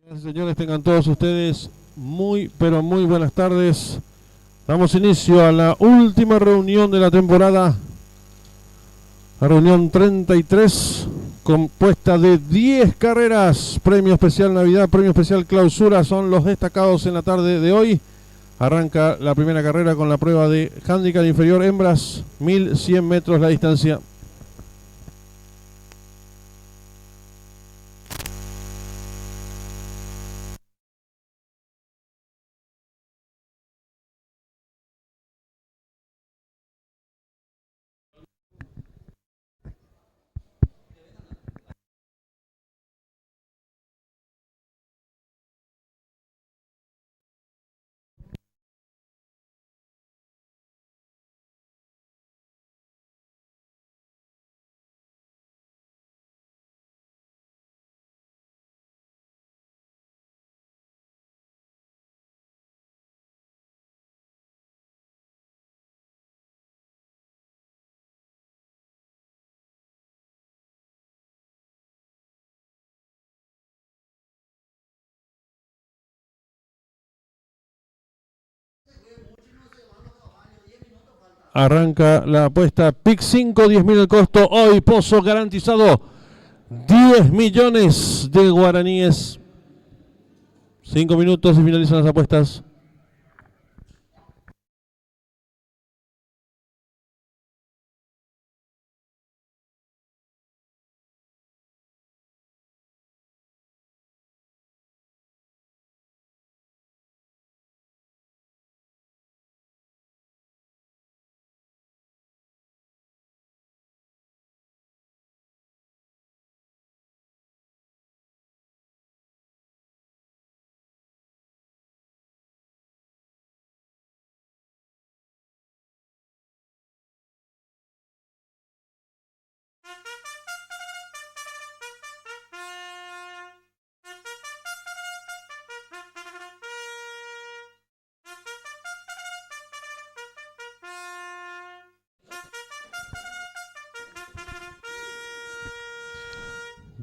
Señoras y señores, tengan todos ustedes muy, pero muy buenas tardes. Damos inicio a la última reunión de la temporada, la reunión 33, compuesta de 10 carreras. Premio especial Navidad, premio especial Clausura son los destacados en la tarde de hoy. Arranca la primera carrera con la prueba de handicap inferior hembras, 1100 metros la distancia. Arranca la apuesta PIC 5, 10.000 el costo. Hoy Pozo garantizado 10 millones de guaraníes. 5 minutos y finalizan las apuestas.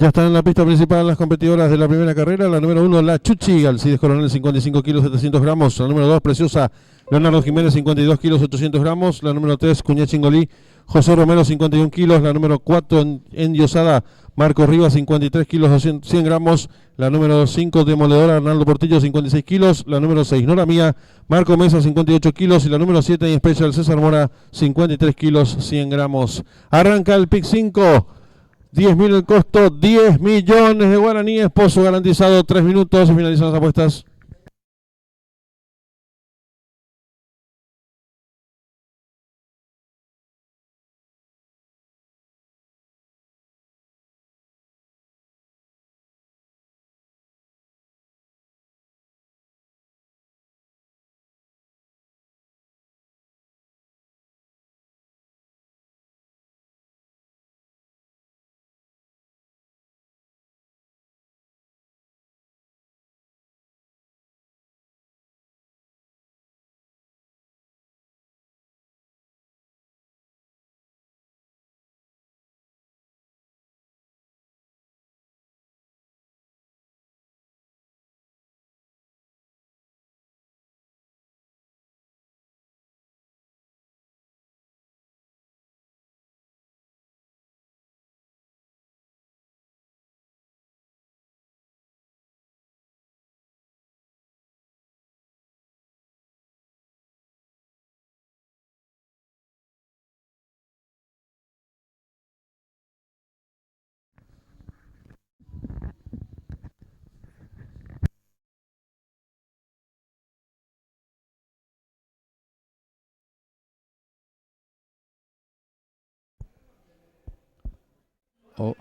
Ya están en la pista principal las competidoras de la primera carrera. La número 1, la Chuchi, Alcides Coronel, 55 kilos, 700 gramos. La número 2, Preciosa, Leonardo Jiménez, 52 kilos, 800 gramos. La número 3, Cuñá Chingolí, José Romero, 51 kilos. La número 4, Endiosada, Marco Rivas, 53 kilos, 100 gramos. La número 5, Demoledora, Arnaldo Portillo, 56 kilos. La número 6, Nora Mía, Marco Mesa, 58 kilos. Y la número 7, Special, César Mora, 53 kilos, 100 gramos. Arranca el PIC 5. 10.000 el costo, 10 millones de guaraníes, Pozo garantizado, 3 minutos y finalizan las apuestas. Oh.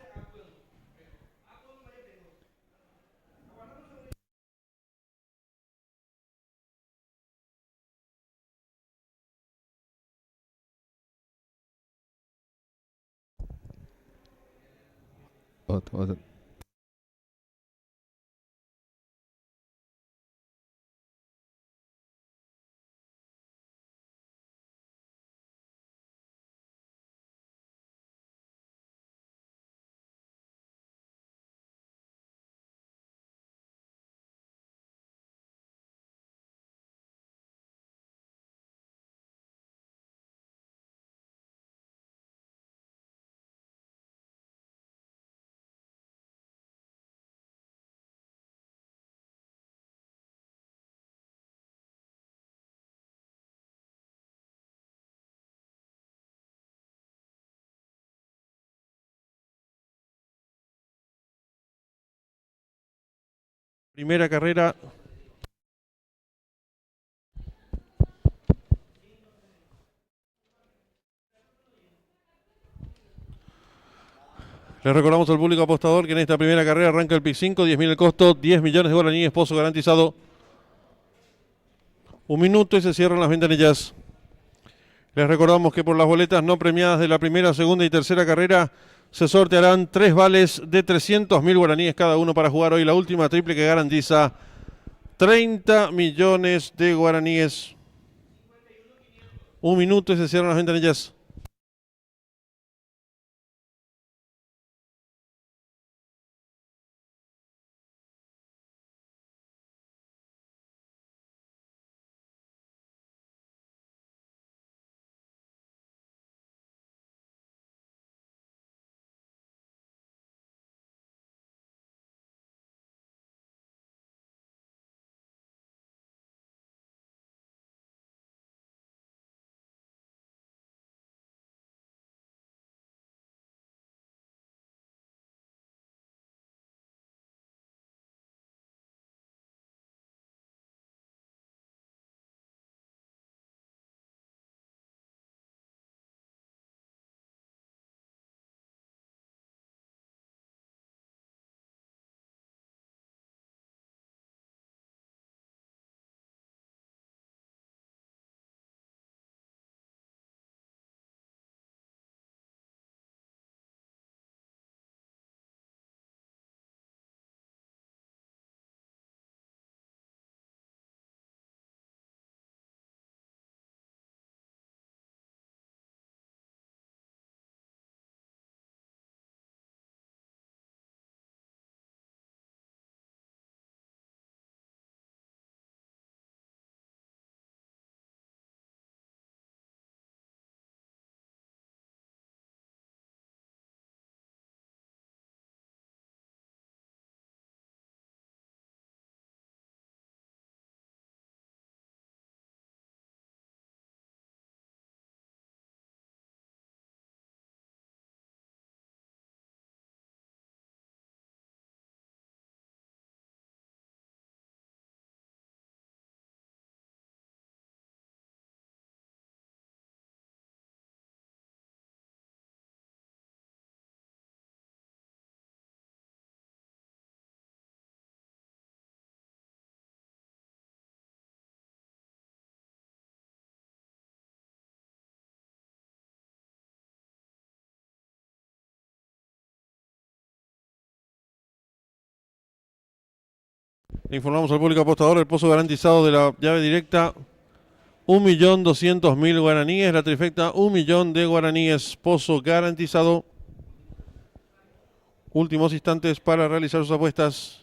Otro. Primera carrera. Les recordamos al público apostador que en esta primera carrera arranca el pick 5, 10.000 el costo, 10 millones de guaraníes, pozo garantizado. 1 minuto y se cierran las ventanillas. Les recordamos que por las boletas no premiadas de la primera, segunda y tercera carrera se sortearán 3 vales de 300.000 guaraníes cada uno para jugar hoy la última triple que garantiza 30 millones de guaraníes. 1 minuto y se cierran las ventanillas. Informamos al público apostador el pozo garantizado de la llave directa. 1.200.000 guaraníes. La trifecta 1 millón de guaraníes. Pozo garantizado. Últimos instantes para realizar sus apuestas.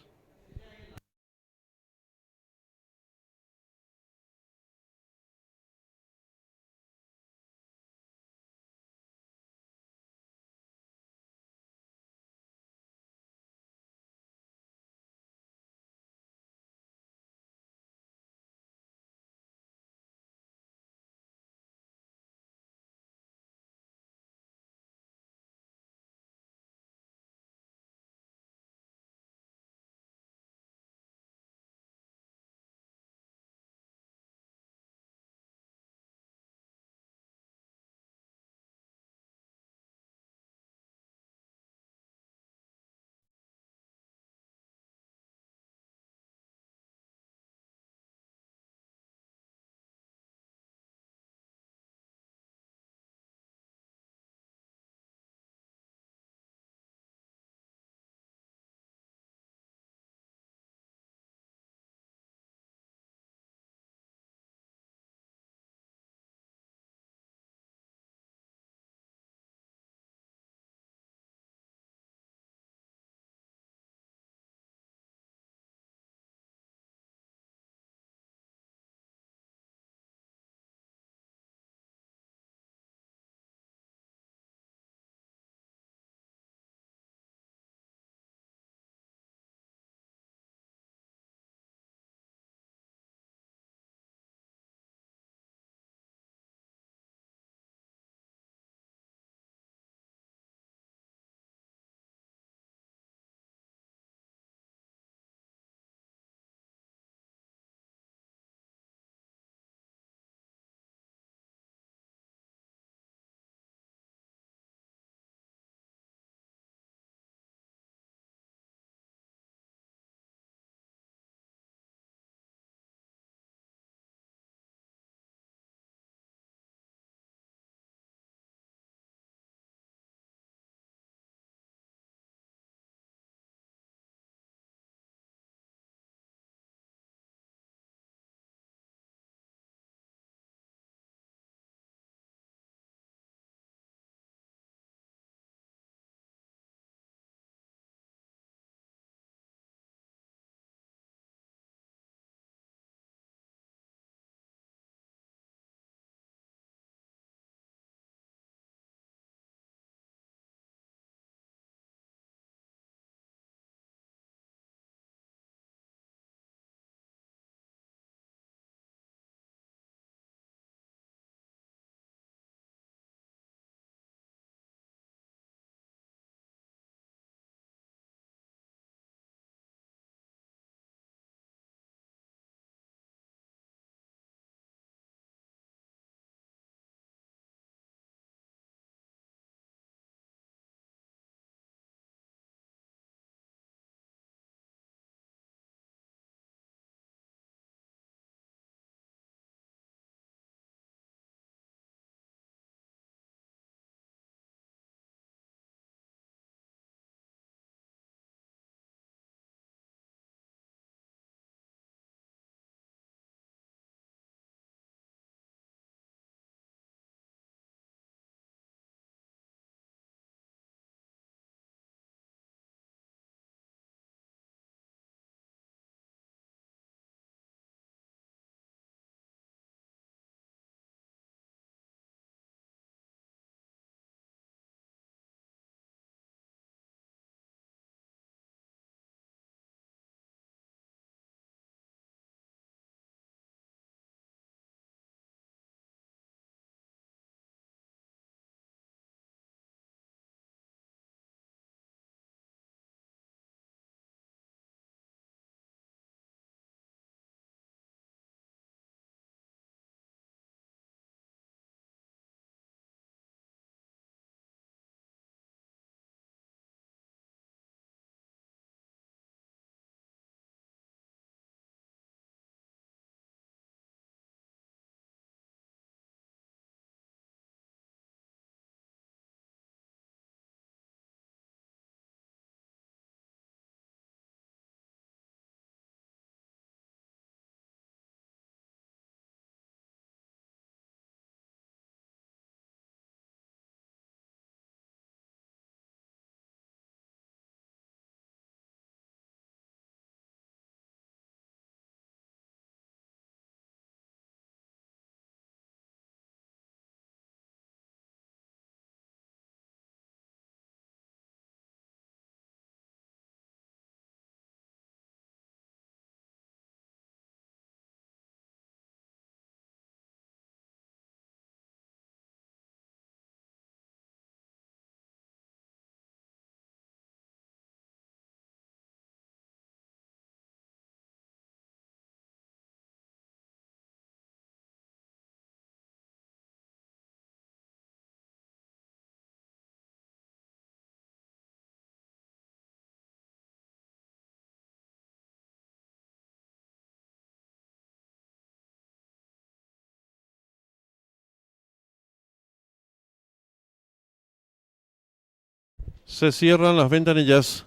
Se cierran las ventanillas.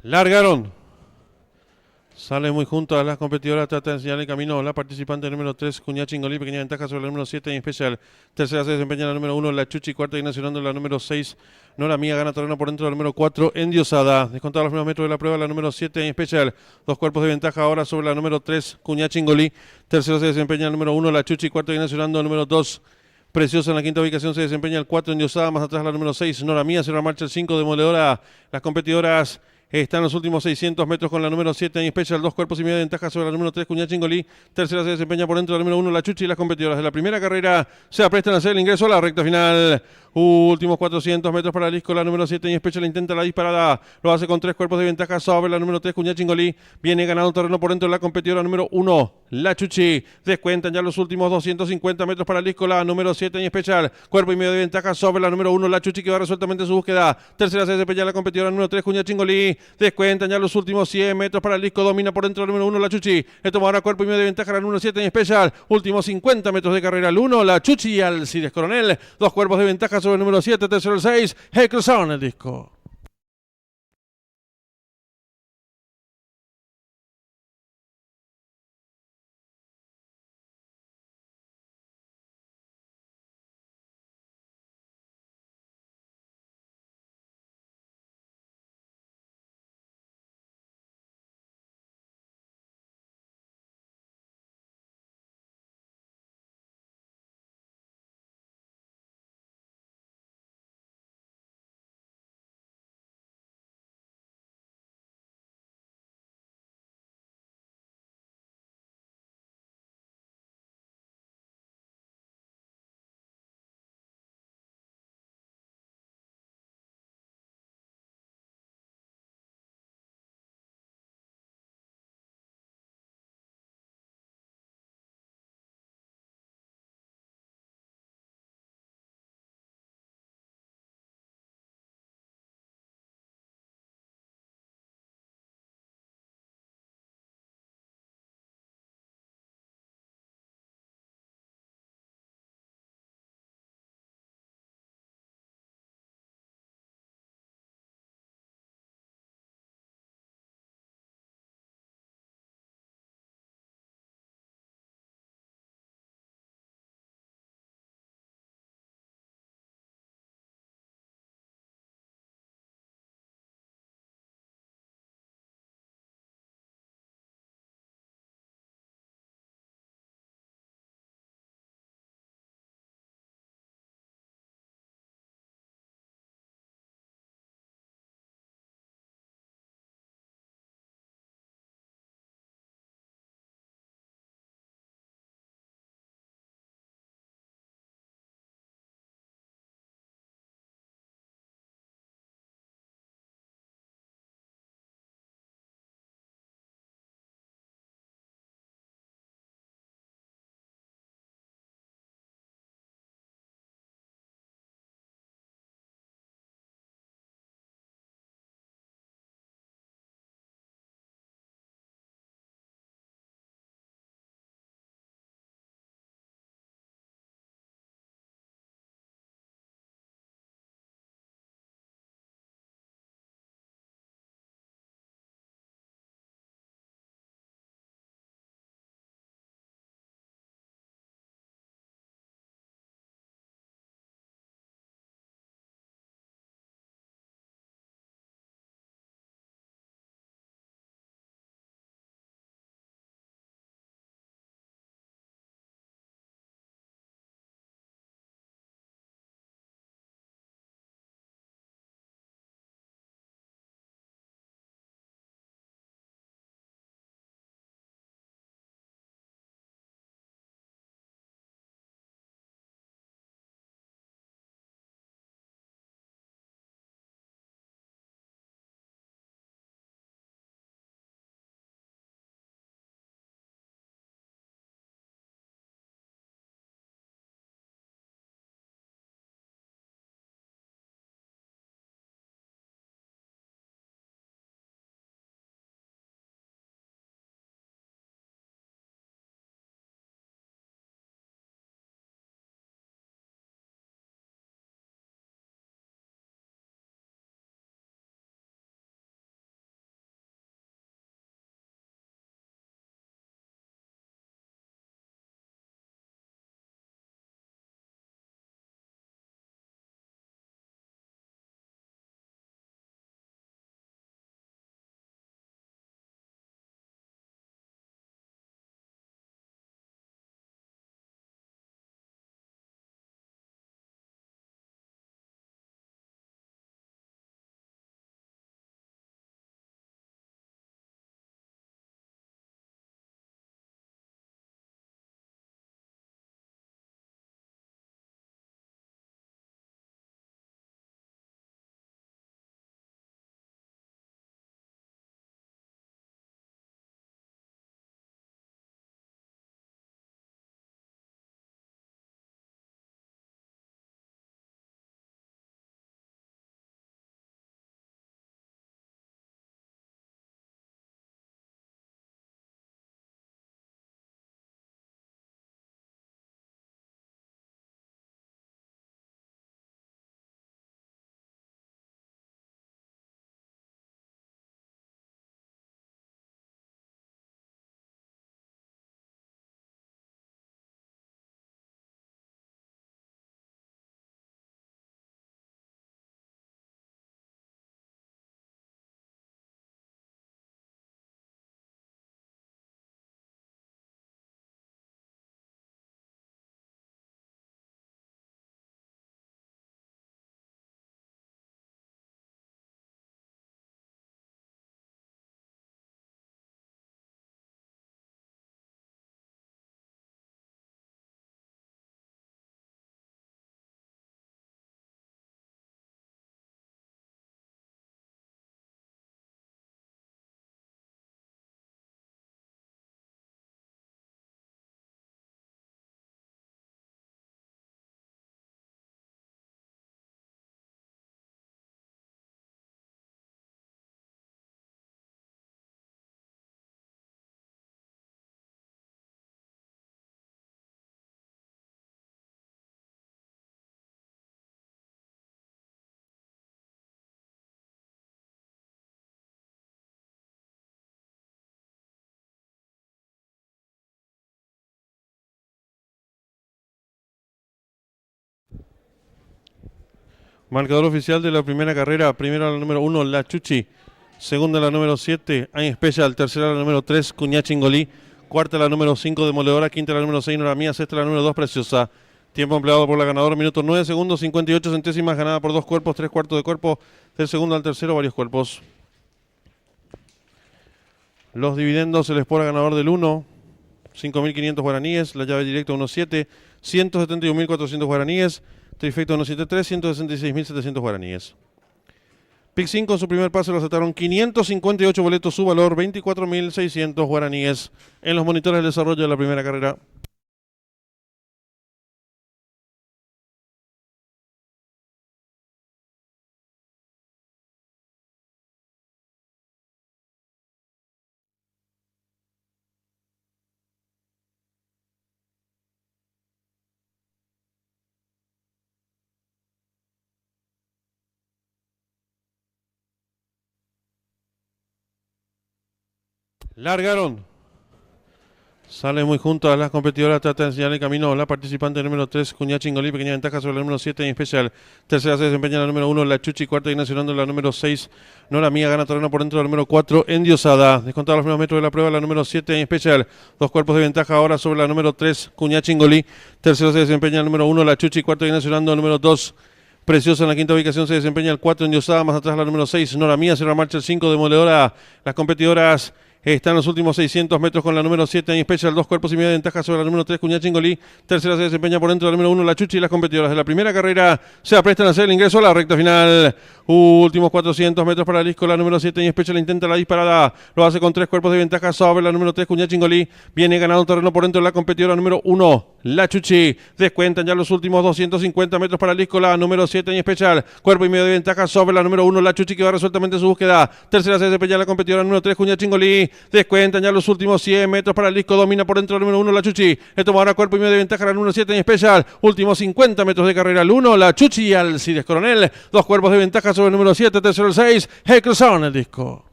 Largaron. Sale muy junto a las competidoras, trata de enseñar el camino. La participante número 3, Cuña Chingolí, pequeña ventaja sobre la número 7 en especial. Tercera se desempeña la número 1, La Chuchi. Cuarta ignacionando la número 6, Nora Mía, gana terreno por dentro de la número 4, Endiosada. Descontado los primeros metros de la prueba, la número 7 en especial. Dos cuerpos de ventaja ahora sobre la número 3, Cuña Chingolí. Tercero se desempeña el número 1, La Chuchi. Cuarta ignacionando el número 2. Preciosa en la quinta ubicación se desempeña el 4, Endiosada. Más atrás la número 6, Nora Mía. Cierra marcha el 5, Demoledora. Las competidoras están en los últimos 600 metros con la número 7 en especial, dos cuerpos y medio de ventaja sobre la número 3, Cuña Chingolí. Tercera se desempeña por dentro de la número 1, La Chuchi. Y las competidoras de la primera carrera se aprestan a hacer el ingreso a la recta final. Últimos 400 metros para Lisco, la número 7 en especial intenta la disparada. Lo hace con tres cuerpos de ventaja sobre la número 3, Cuña Chingolí. Viene ganando terreno por dentro de la competidora número 1, La Chuchi. Descuentan ya los últimos 250 metros para Lisco, la número 7 en especial. Cuerpo y medio de ventaja sobre la número 1, La Chuchi, que va resueltamente su búsqueda. Tercera se desempeña la competidora número 3, Cuña Chingolí. Descuentan ya los últimos 100 metros para el Lisco. Domina por dentro del número 1, La Chuchi. Le toma ahora cuerpo y medio de ventaja la número 7 en especial. Últimos 50 metros de carrera al 1, La Chuchi y Alcides Coronel. Dos cuerpos de ventaja sobre el número 7. Tercero el 6. Cruzaron el disco. Marcador oficial de la primera carrera. Primera la número 1, La Chuchi. Segunda la número 7, Ain Special. Tercera la número 3, Cuñachingolí. Cuarta la número 5, Demoledora. Quinta la número 6, Nora Mía. Sexta la número 2, Preciosa. Tiempo empleado por la ganadora, minutos 9 segundos, 58 centésimas, ganada por 2 cuerpos, 3 cuartos de cuerpo. Del segundo al tercero, varios cuerpos. Los dividendos, el Espora ganador del 1, 5.500 guaraníes. La llave directa 1.7, 171.400 guaraníes. Trifecto 1.73, 166.700 guaraníes. Pick 5 en su primer pase lo aceptaron 558 boletos, su valor 24.600 guaraníes en los monitores del desarrollo de la primera carrera. Largaron. Sale muy junto a las competidoras, trata de enseñar el camino. La participante número 3, Cuñachingolí, pequeña ventaja sobre la número 7 en especial. Tercera se desempeña la número 1, La Chuchi. Cuarta inaugurando la número 6, Nora Mía. Gana terreno por dentro de la número 4, Endiosada. Descontada los primeros metros de la prueba, la número 7 en especial. 2 cuerpos de ventaja ahora sobre la número 3, Cuñachingolí. Tercero se desempeña el número 1, La Chuchi. Cuarta inaugurando el número 2, Preciosa. En la quinta ubicación se desempeña el 4, Endiosada. Más atrás la número 6, Nora Mía. Cierra marcha el 5, Demoledora. Las competidoras están los últimos 600 metros con la número 7 en especial, 2 cuerpos y medio de ventaja sobre la número 3, Cuñachingolí. Tercera se desempeña por dentro de la número 1, La Chuchi. Y las competidoras de la primera carrera se aprestan a hacer el ingreso a la recta final. Últimos 400 metros para Lisco, la número 7 en especial intenta la disparada. Lo hace con 3 cuerpos de ventaja sobre la número 3, Cuñachingolí. Viene ganando terreno por dentro de la competidora número 1, La Chuchi. Descuentan ya los últimos 250 metros para Lisco, la número 7 en especial. Cuerpo y medio de ventaja sobre la número 1, La Chuchi, que va resueltamente su búsqueda. Tercera se desempeña la competidora número 3, Cuñachingolí. Descuentan ya los últimos 100 metros para el Lisco. Domina por dentro del número 1, La Chuchi. Esto va ahora cuerpo y medio de ventaja la número 7 en especial. Últimos 50 metros de carrera al 1, La Chuchi y Alcides Coronel. 2 cuerpos de ventaja sobre el número 7. Tercero el 6, Heckelson el disco.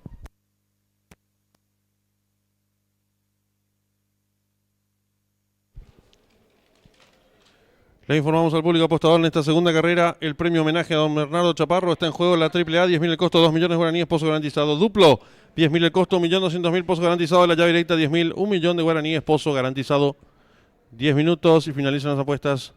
Le informamos al público apostador en esta segunda carrera. El premio homenaje a don Bernardo Chaparro está en juego en la AAA. 10.000 el costo, 2 millones de guaraníes, pozo garantizado. Duplo, 10.000 el costo, 1.200.000 pozo garantizado. La llave directa, 10.000, 1 millón de guaraníes, pozo garantizado. 10 minutos y finalizan las apuestas.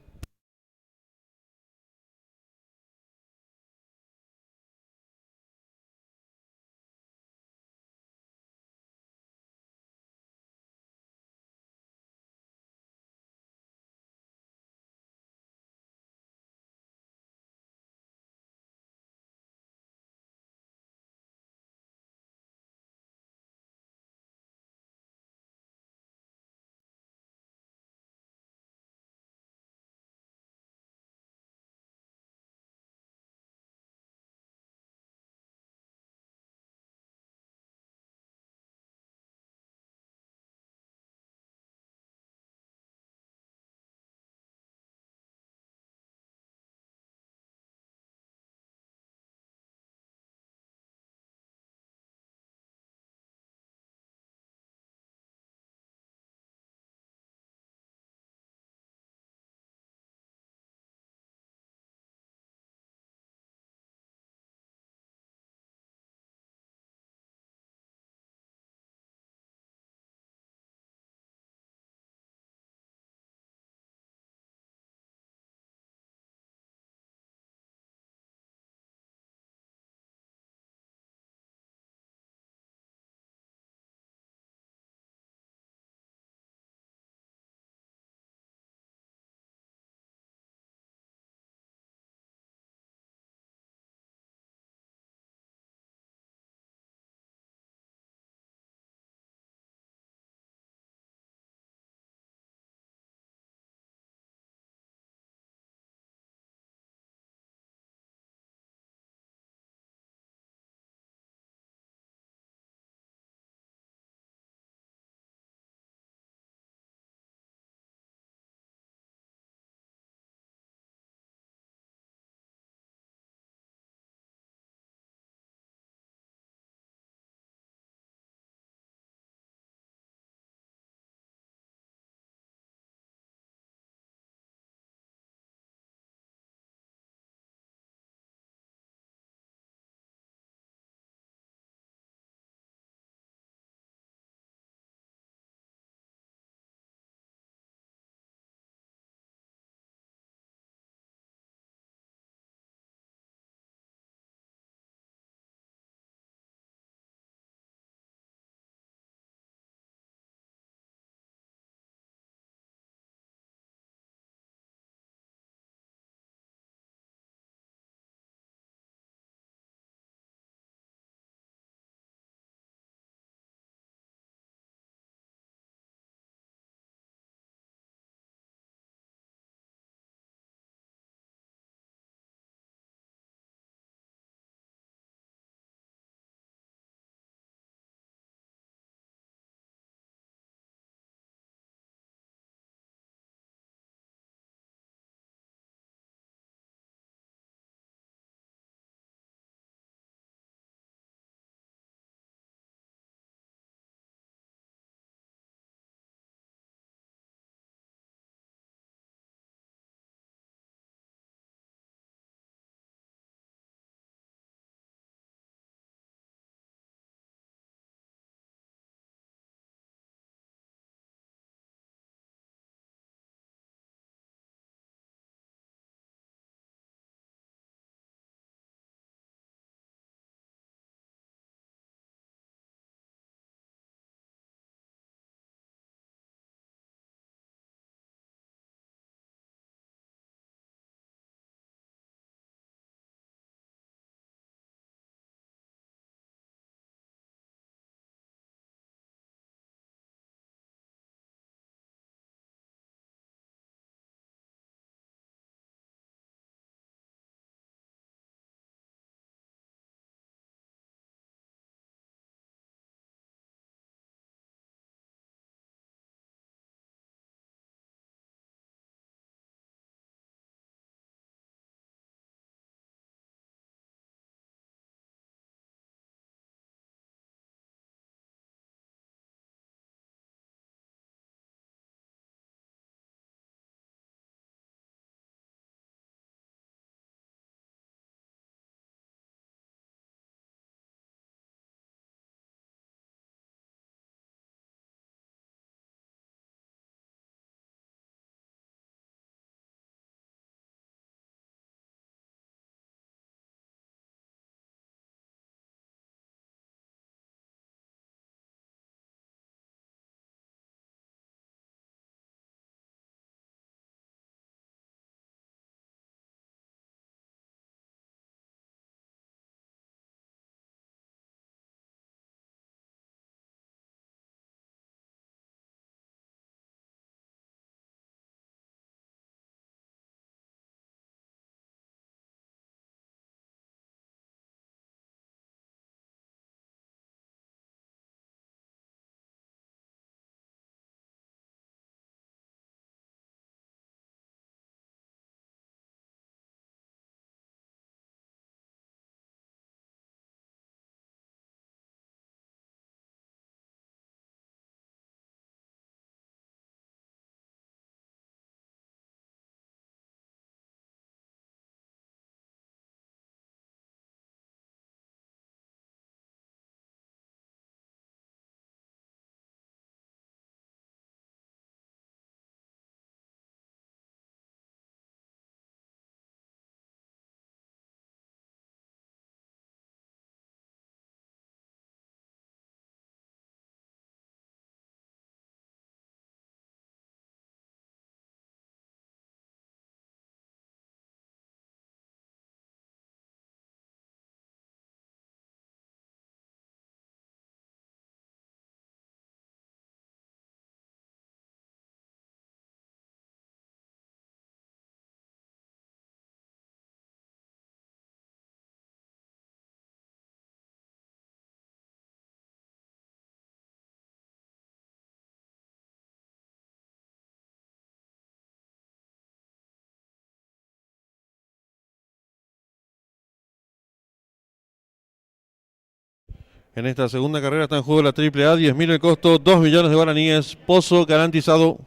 En esta segunda carrera está en juego la AAA, 10.000 el costo, 2 millones de guaraníes, pozo garantizado.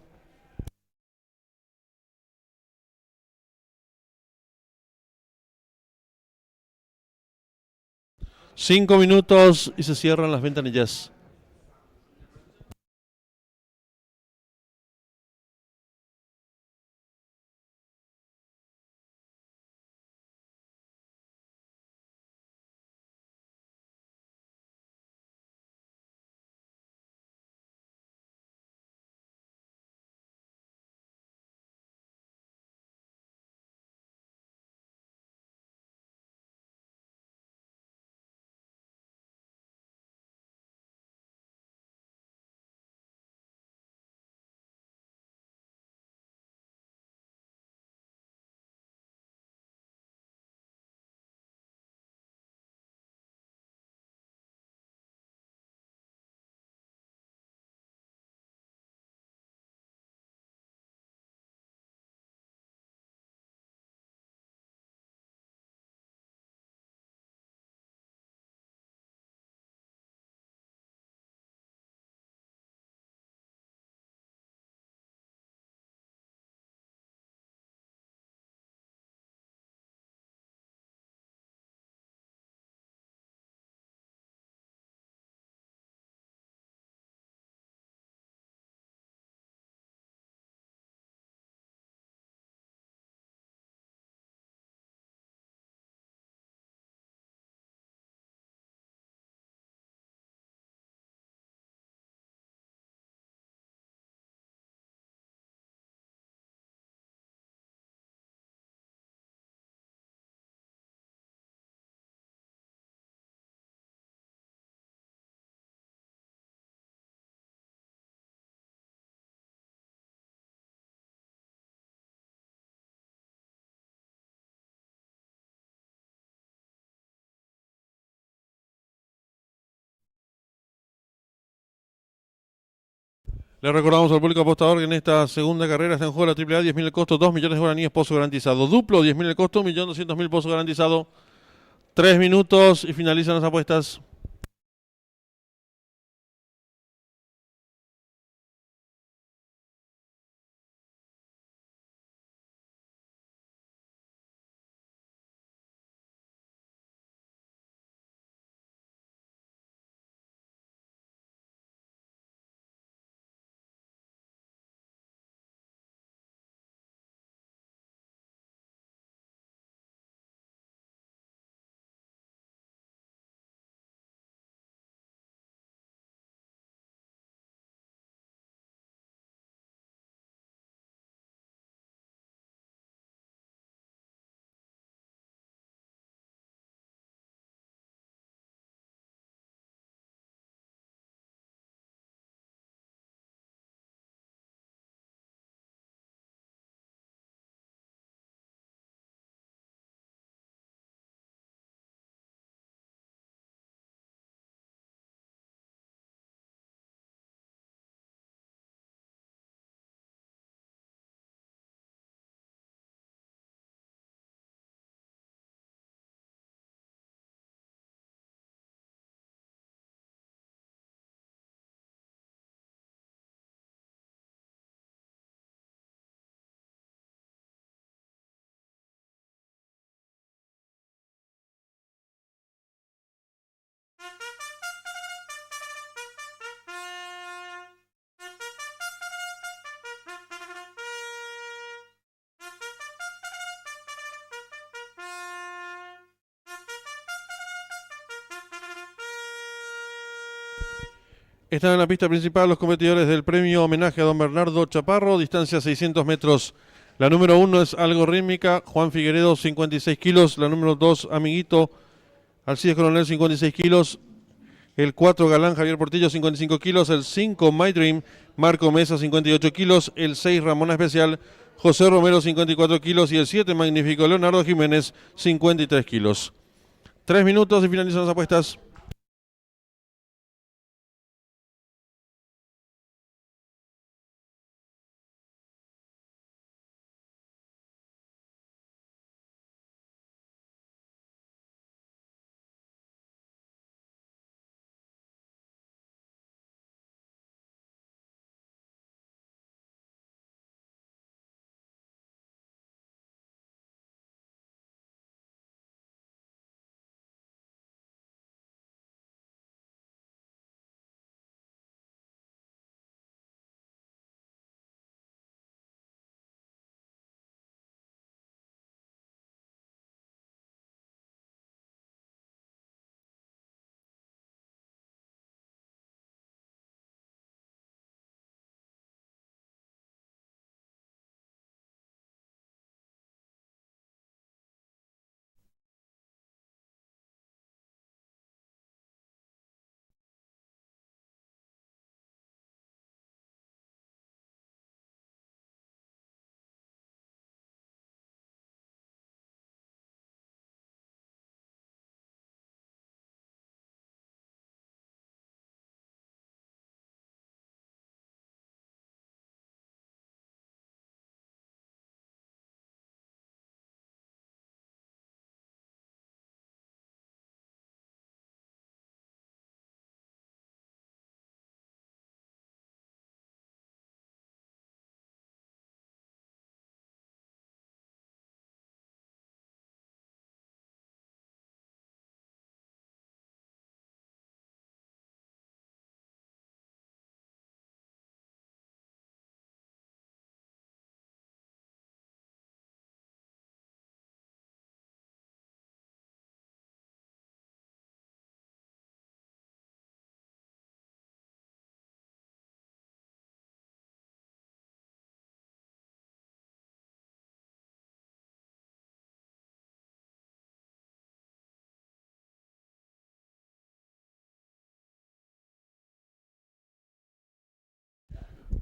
5 minutos y se cierran las ventanillas. Le recordamos al público apostador que en esta segunda carrera está en juego la AAA, 10.000 el costo, 2 millones de guaraníes, pozo garantizado. Duplo, 10.000 el costo, 1.200.000 pozo garantizado. 3 minutos y finalizan las apuestas. Están en la pista principal los competidores del premio homenaje a don Bernardo Chaparro, distancia 600 metros. La número 1 es Algo Rítmica, Juan Figueredo, 56 kilos. La número 2, Amiguito, Alcides Coronel, 56 kilos. El 4, Galán Javier Portillo, 55 kilos. El 5, My Dream, Marco Mesa, 58 kilos. El 6, Ramona Especial, José Romero, 54 kilos. Y el 7, Magnífico Leonardo Jiménez, 53 kilos. 3 minutos y finalizan las apuestas.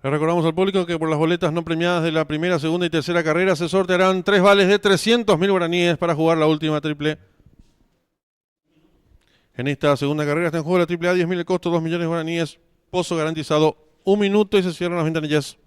Le recordamos al público que por las boletas no premiadas de la primera, segunda y tercera carrera se sortearán 3 vales de 300.000 guaraníes para jugar la última triple. En esta segunda carrera está en juego la triple A, 10.000 el costo, 2 millones de guaraníes, pozo garantizado, 1 minuto y se cierran las ventanillas.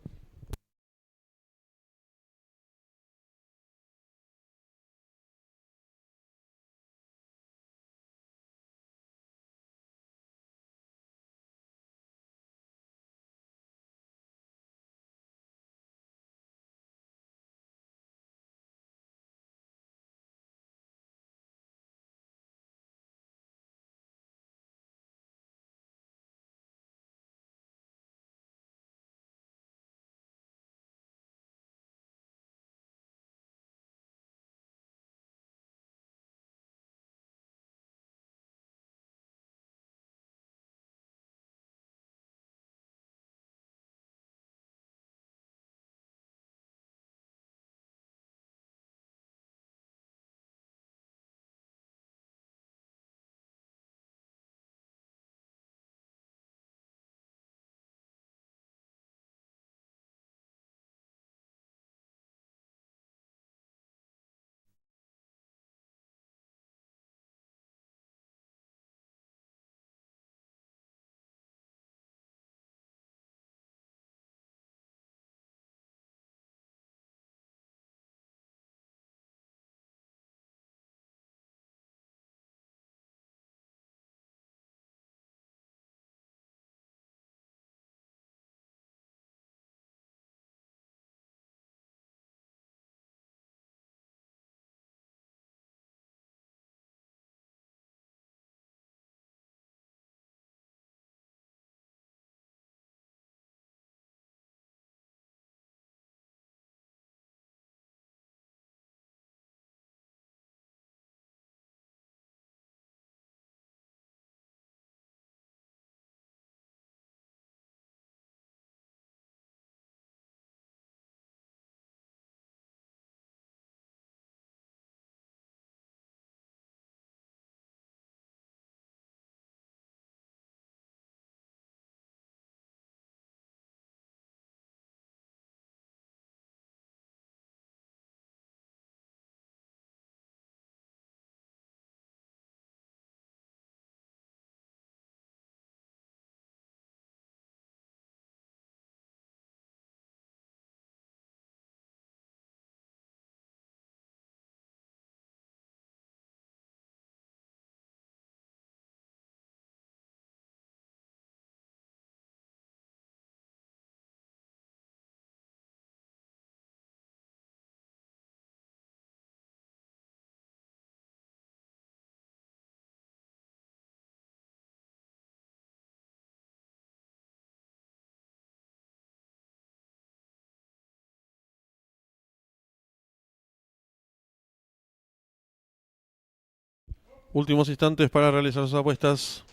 Últimos instantes para realizar sus apuestas.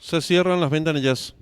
Se cierran las ventanillas.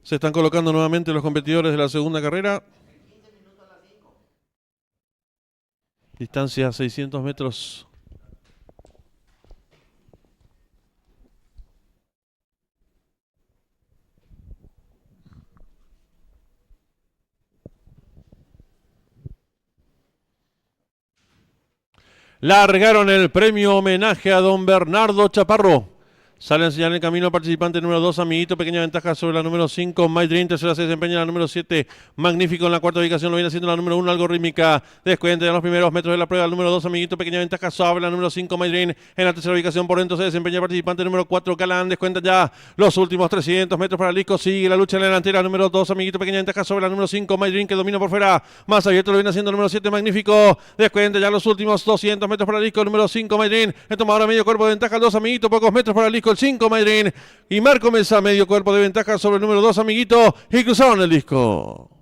Se están colocando nuevamente los competidores de la segunda carrera. Distancia 600 metros. Largaron el premio homenaje a don Bernardo Chaparro. Sale a enseñar el camino participante número 2, Amiguito, pequeña ventaja sobre la número 5, My Dream, tercera se desempeña la número 7, Magnífico en la cuarta ubicación, lo viene haciendo la número 1, algo rítmica, descuenta en los primeros metros de la prueba, el número 2, Amiguito, pequeña ventaja sobre la número 5, My Dream, en la tercera ubicación por dentro se desempeña el participante número 4, Calán, descuenta ya los últimos 300 metros para Lisco, sigue la lucha en la delantera, número 2, Amiguito, pequeña ventaja sobre la número 5, My Dream, que domina por fuera, más abierto lo viene haciendo el número 7, Magnífico, descuenta ya los últimos 200 metros para Lisco, número 5, My Dream, toma ahora medio cuerpo de ventaja, el 2, Amiguito, pocos metros para Lisco, el 5, My Dream, y Marco Mesa, medio cuerpo de ventaja sobre el número 2, Amiguito, y cruzaron el disco.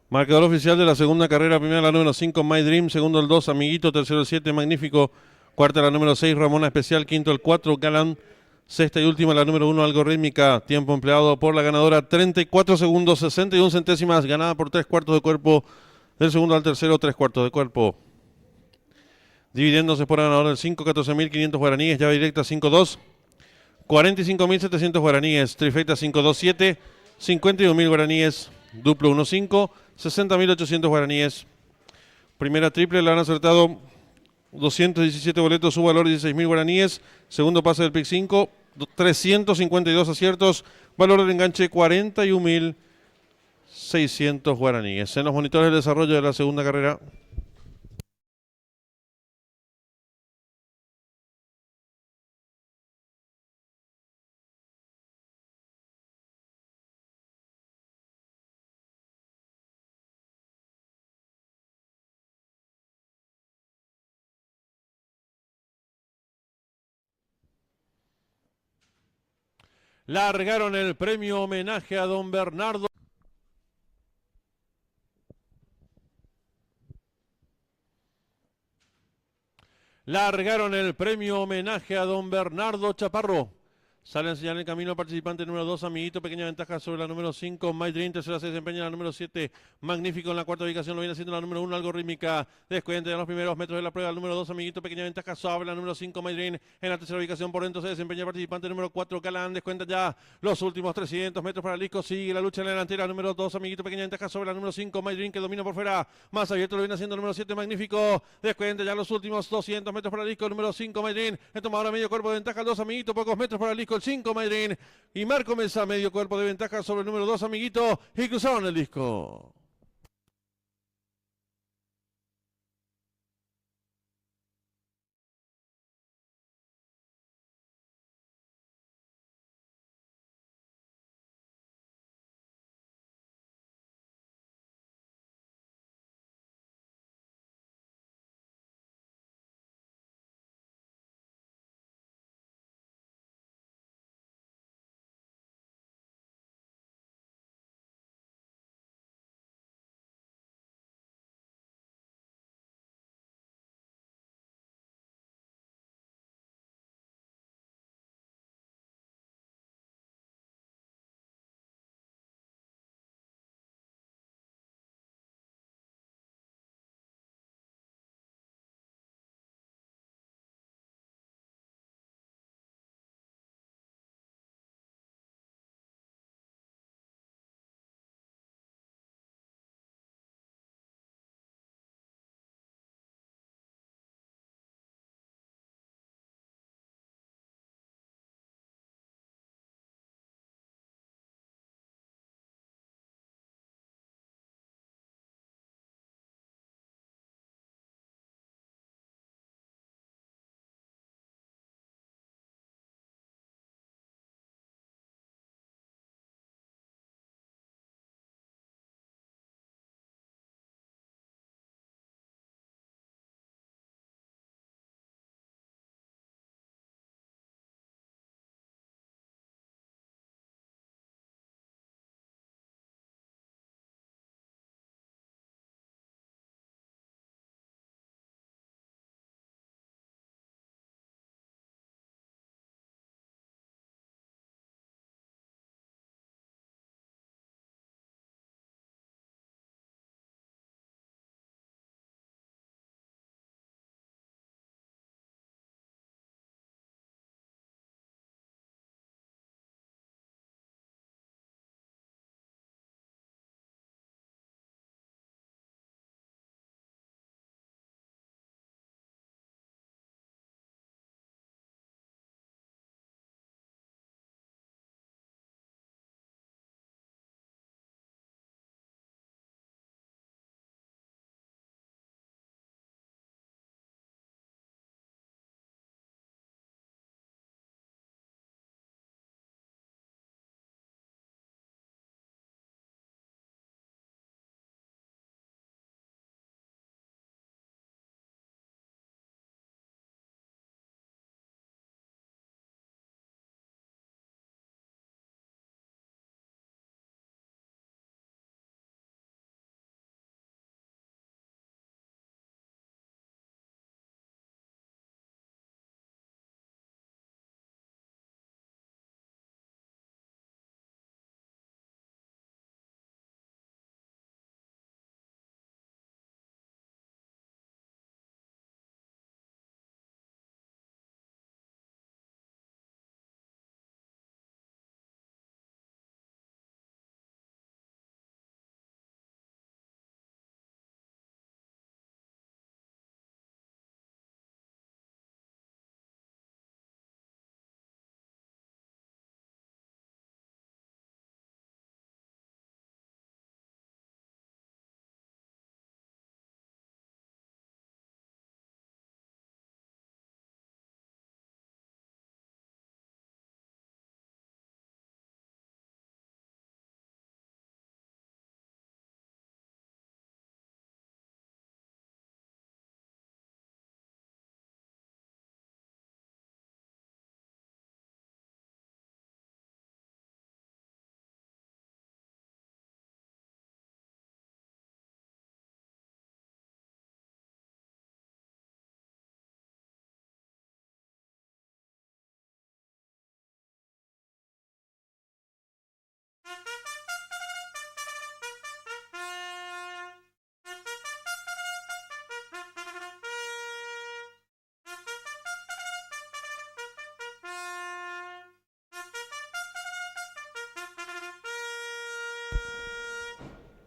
Marcador oficial de la segunda carrera, primera la número 5, My Dream, segundo el 2, Amiguito, tercero el 7, Magnífico, cuarta la número 6, Ramona Especial, quinto el 4, Galán, sexta y última la número 1, Algo Rítmica, tiempo empleado por la ganadora, 34 segundos, 61 centésimas, ganada por 3/4 de cuerpo, del segundo al tercero, 3/4 de cuerpo. Dividiéndose por ganador el 5, 14.500 guaraníes, llave directa 5-2, 45.700 guaraníes, trifecta 5-2-7, 51.000 guaraníes, duplo 1-5, 60.800 guaraníes. Primera triple la han acertado 217 boletos, su valor 16.000 guaraníes. Segundo pase del pick 5, 352 aciertos, valor del enganche 41.600 guaraníes. En los monitores de desarrollo de la segunda carrera. Largaron el premio homenaje a don Bernardo. Largaron el premio homenaje a don Bernardo Chaparro. Sale a enseñar el camino al participante número 2, Amiguito, pequeña ventaja sobre la número 5, My Dream, tercera se desempeña la número 7, Magnífico en la cuarta ubicación, lo viene haciendo la número 1, Algo Rítmica, descuenta en los primeros metros de la prueba, el número 2, Amiguito, pequeña ventaja sobre la número 5, My Dream, en la tercera ubicación por dentro se desempeña el participante número 4, Calán, descuenta ya los últimos 300 metros para el disco, sigue la lucha en la delantera, número 2, Amiguito, pequeña ventaja sobre la número 5, My Dream, que domina por fuera, más abierto lo viene haciendo el número 7, Magnífico, descuenta ya los últimos 200 metros para el disco, número 5, My Dream, toma ahora medio cuerpo de ventaja, el 2, Amiguito, pocos metros para el disco, el 5, My Dream, y Marco Mesa, medio cuerpo de ventaja sobre el número 2, Amiguito, y cruzaron el disco.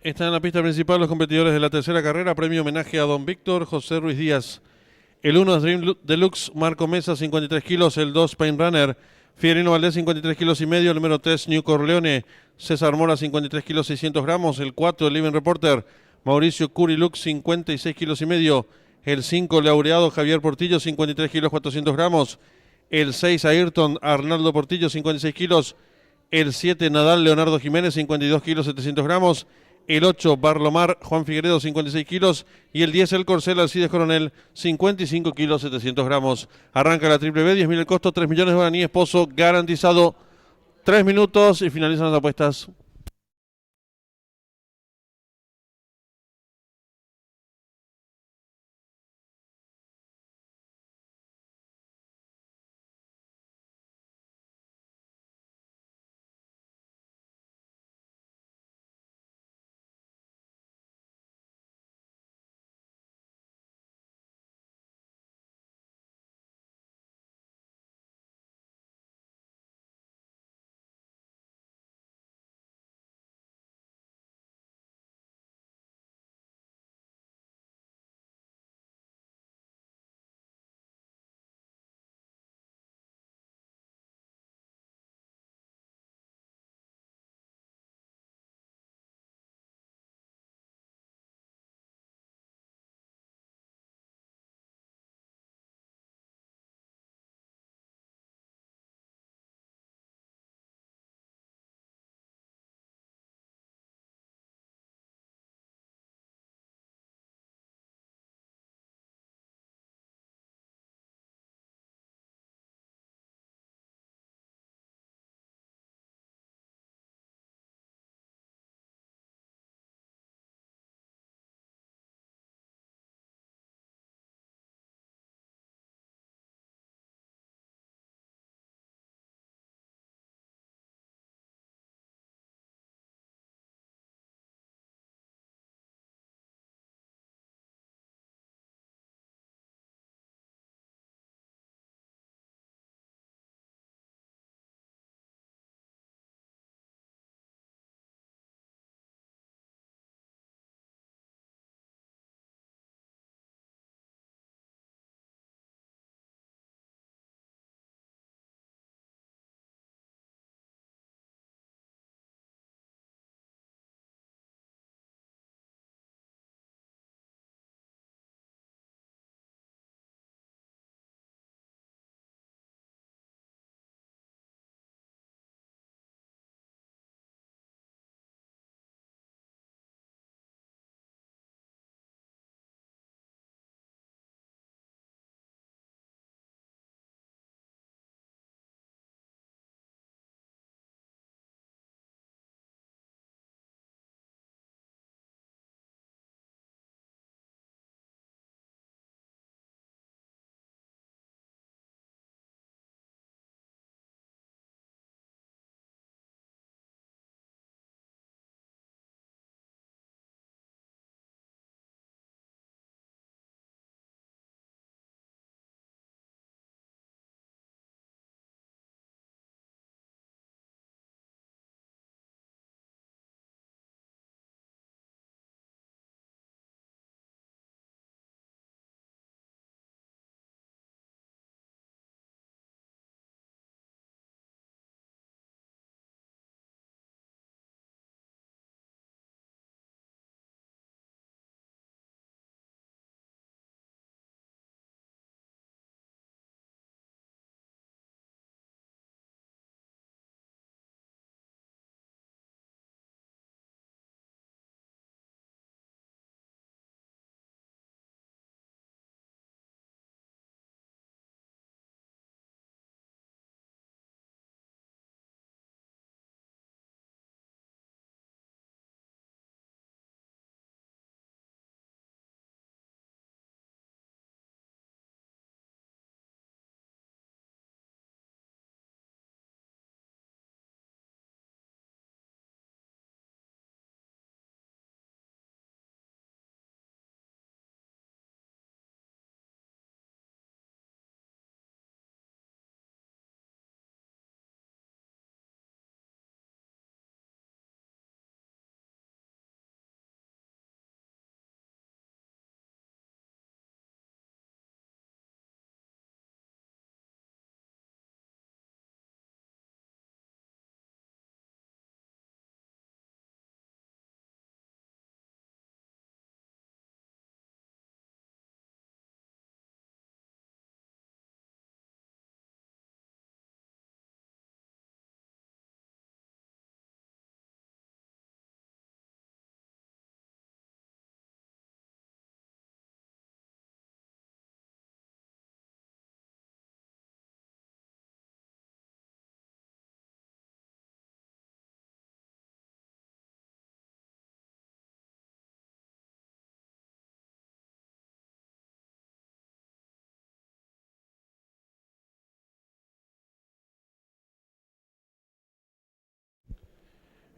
Están en la pista principal los competidores de la tercera carrera. Premio homenaje a Don Víctor José Ruiz Díaz. El 1 es Dream Deluxe, Marco Mesa, 53 kilos. El 2, Pain Runner, Fierino Valdés, 53 kilos y medio. El número 3, New Corleone, César Mora, 53 kilos 600 gramos. El 4, el Living Reporter, Mauricio Curilux, 56 kilos y medio. El 5, Laureado Javier Portillo, 53 kilos 400 gramos. El 6, Ayrton Arnaldo Portillo, 56 kilos. El 7, Nadal Leonardo Jiménez, 52 kilos 700 gramos. El 8, Barlomar Juan Figueredo, 56 kilos. Y el 10, el Corcel Alcides Coronel, 55 kilos 700 gramos. Arranca la Triple B, 10.000 el costo, 3 millones de guaraníes, pozo garantizado. 3 minutos y finalizan las apuestas.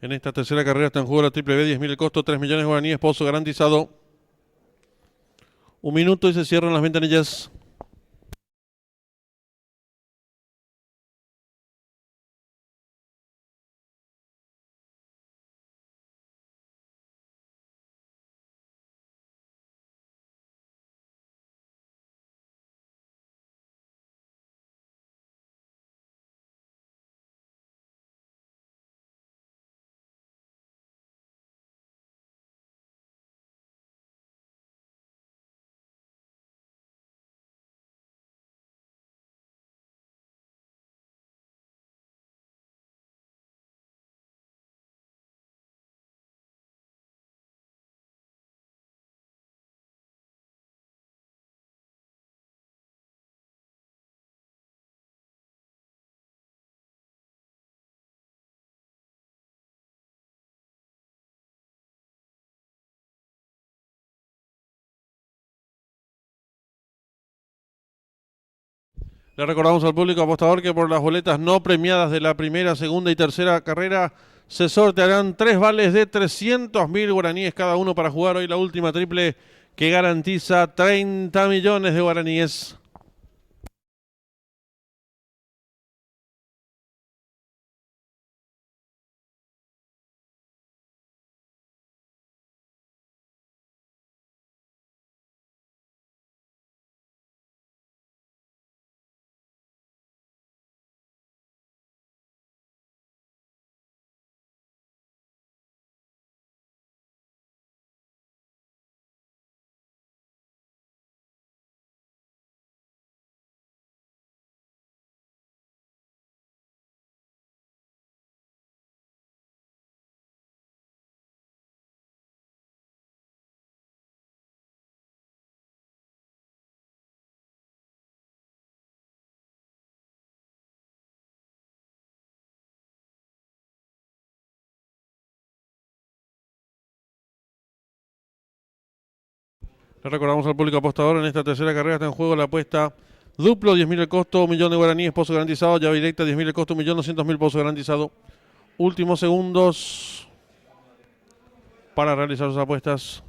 En esta tercera carrera está en juego la triple B, 10.000 el costo, 3 millones de guaraníes, pozo garantizado. 1 minuto y se cierran las ventanillas. Le recordamos al público apostador que por las boletas no premiadas de la primera, segunda y tercera carrera se sortearán 3 vales de 300.000 guaraníes cada uno para jugar hoy la última triple que garantiza 30 millones de guaraníes. Le recordamos al público apostador en esta tercera carrera está en juego la apuesta duplo, 10.000 el costo, 1 millón de guaraníes, pozo garantizado, llave directa, 10.000 el costo, 1.200.000 pozo garantizado. Últimos segundos para realizar sus apuestas.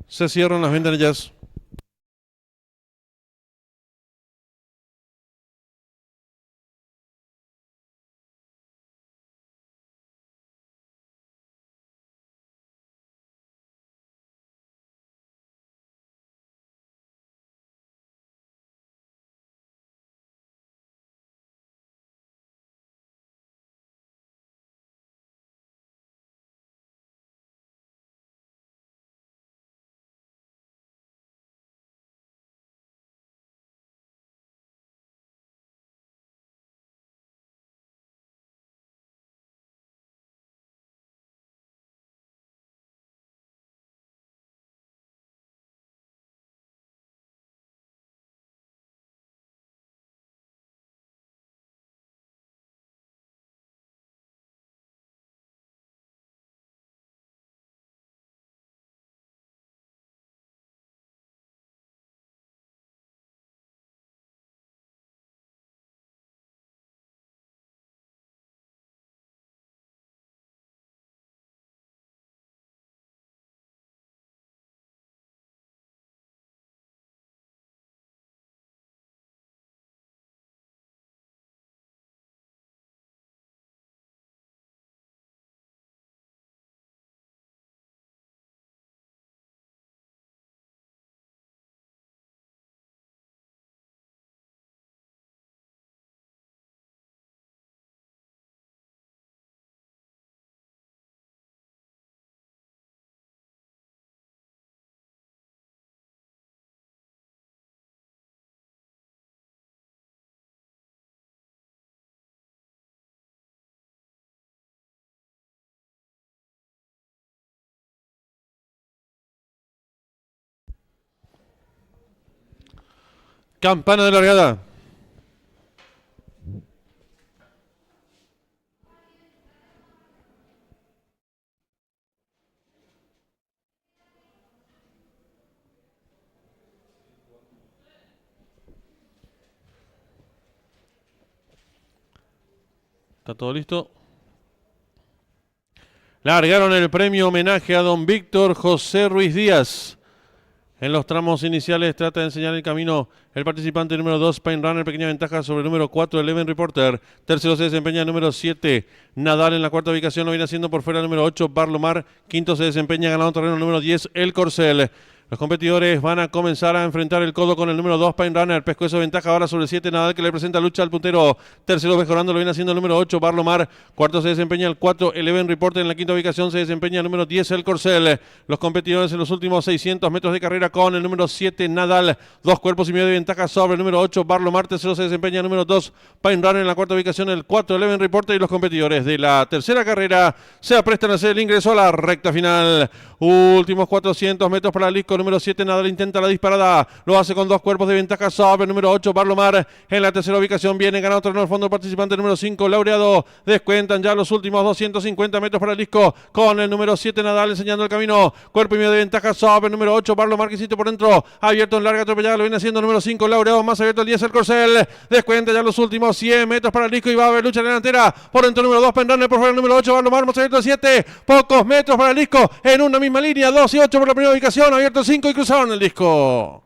Se cierran las ventanillas. Campana de largada. Está todo listo. Largaron el premio homenaje a don Víctor José Ruiz Díaz. En los tramos iniciales trata de enseñar el camino el participante número 2, Pain Runner, pequeña ventaja sobre el número 4, Eleven Reporter. Tercero se desempeña el número 7, Nadal. En la cuarta ubicación lo viene haciendo por fuera el número 8, Barlomar. Quinto se desempeña ganando terreno el número 10, El Corcel. Los competidores van a comenzar a enfrentar el codo con el número 2, Pain Runner. Pescuezo ventaja ahora sobre el 7, Nadal, que le presenta lucha al puntero. Tercero mejorando lo viene haciendo el número 8, Barlomar. Cuarto se desempeña el 4, Eleven Reporter. En la quinta ubicación se desempeña el número 10, El Corcel. Los competidores en los últimos 600 metros de carrera con el número 7, Nadal. 2 cuerpos y medio de ventaja sobre el número 8, Barlomar. Tercero se desempeña el número 2, Pain Runner. En la cuarta ubicación el 4, Eleven Reporter. Y los competidores de la tercera carrera se aprestan a hacer el ingreso a la recta final. Últimos 400 metros para el disco. Número 7, Nadal intenta la disparada. Lo hace con 2 cuerpos de ventaja sobre el número 8, Barlomar. En la tercera ubicación viene ganando terreno al fondo el participante número 5, Laureado. Descuentan ya los últimos 250 metros para el disco con el número 7, Nadal enseñando el camino. Cuerpo y medio de ventaja sobre el número 8, Barlomar, que por dentro. Abierto en larga atropellada. Lo viene haciendo el número 5, Laureado. Más abierto el 10, El Corcel. Descuenta ya los últimos 100 metros para el disco y va a haber lucha en la delantera. Por dentro el número 2, Pain Runner. Por fuera el número 8, Barlomar. Más abierto el 7. Pocos metros para el disco en una misma línea. 2 y 8 por la primera ubicación. Abierto el 5 y cruzaron el disco.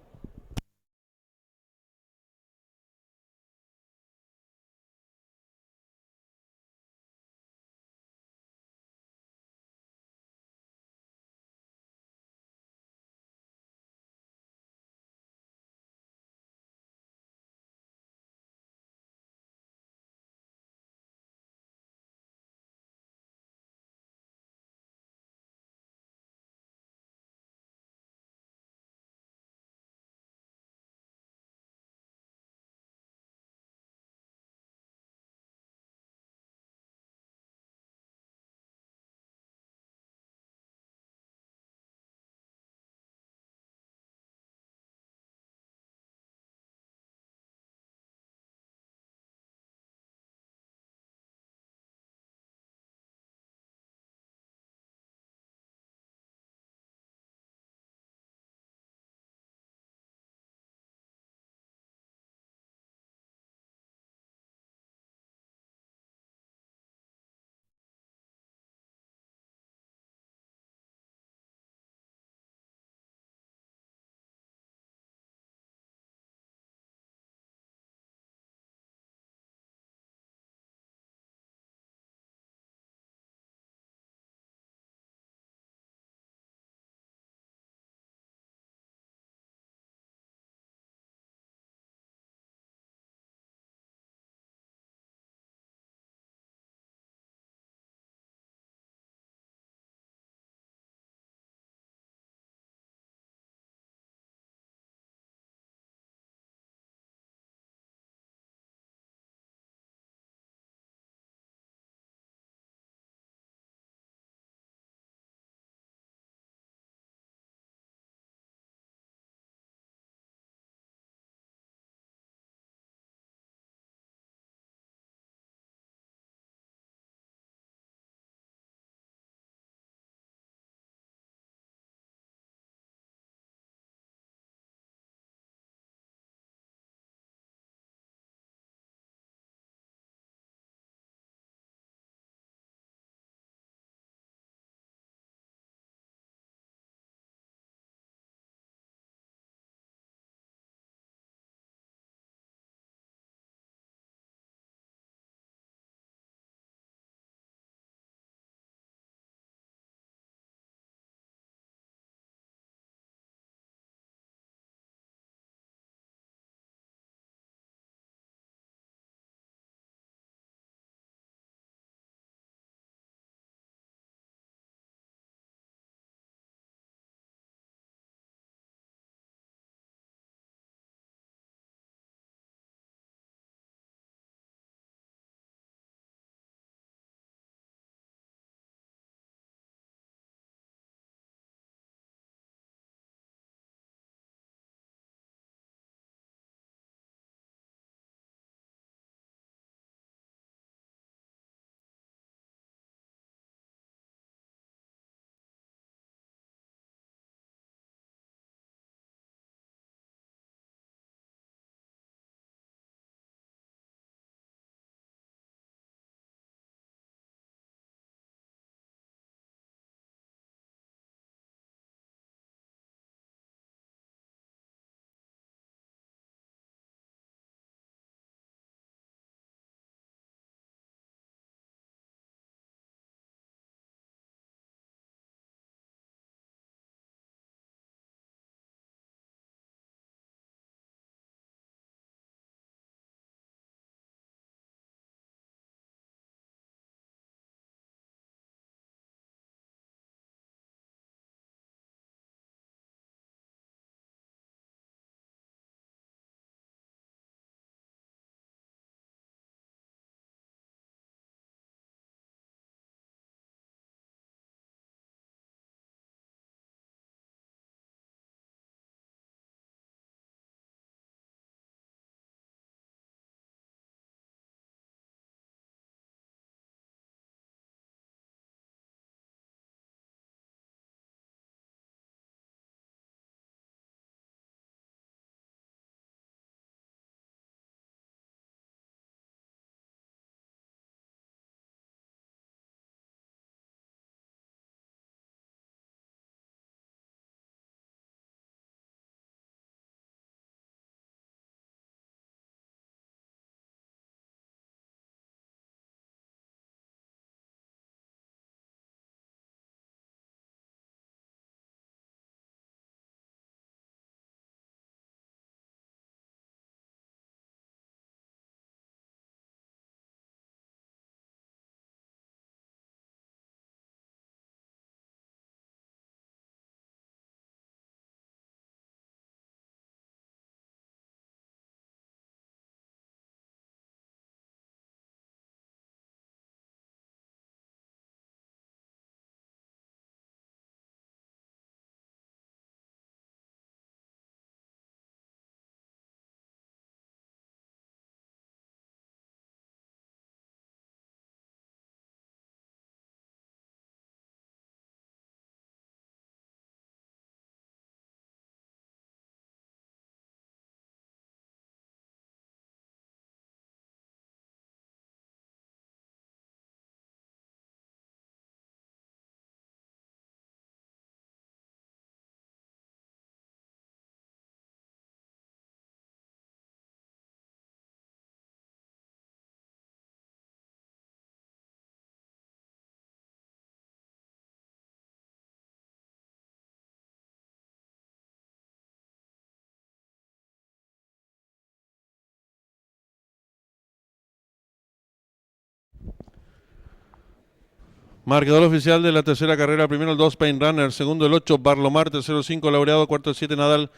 Marcador oficial de la tercera carrera. Primero el 2, Pain Runner. Segundo el 8, Barlomar. Tercero el 5, Laureado. Cuarto el 7, Nadal.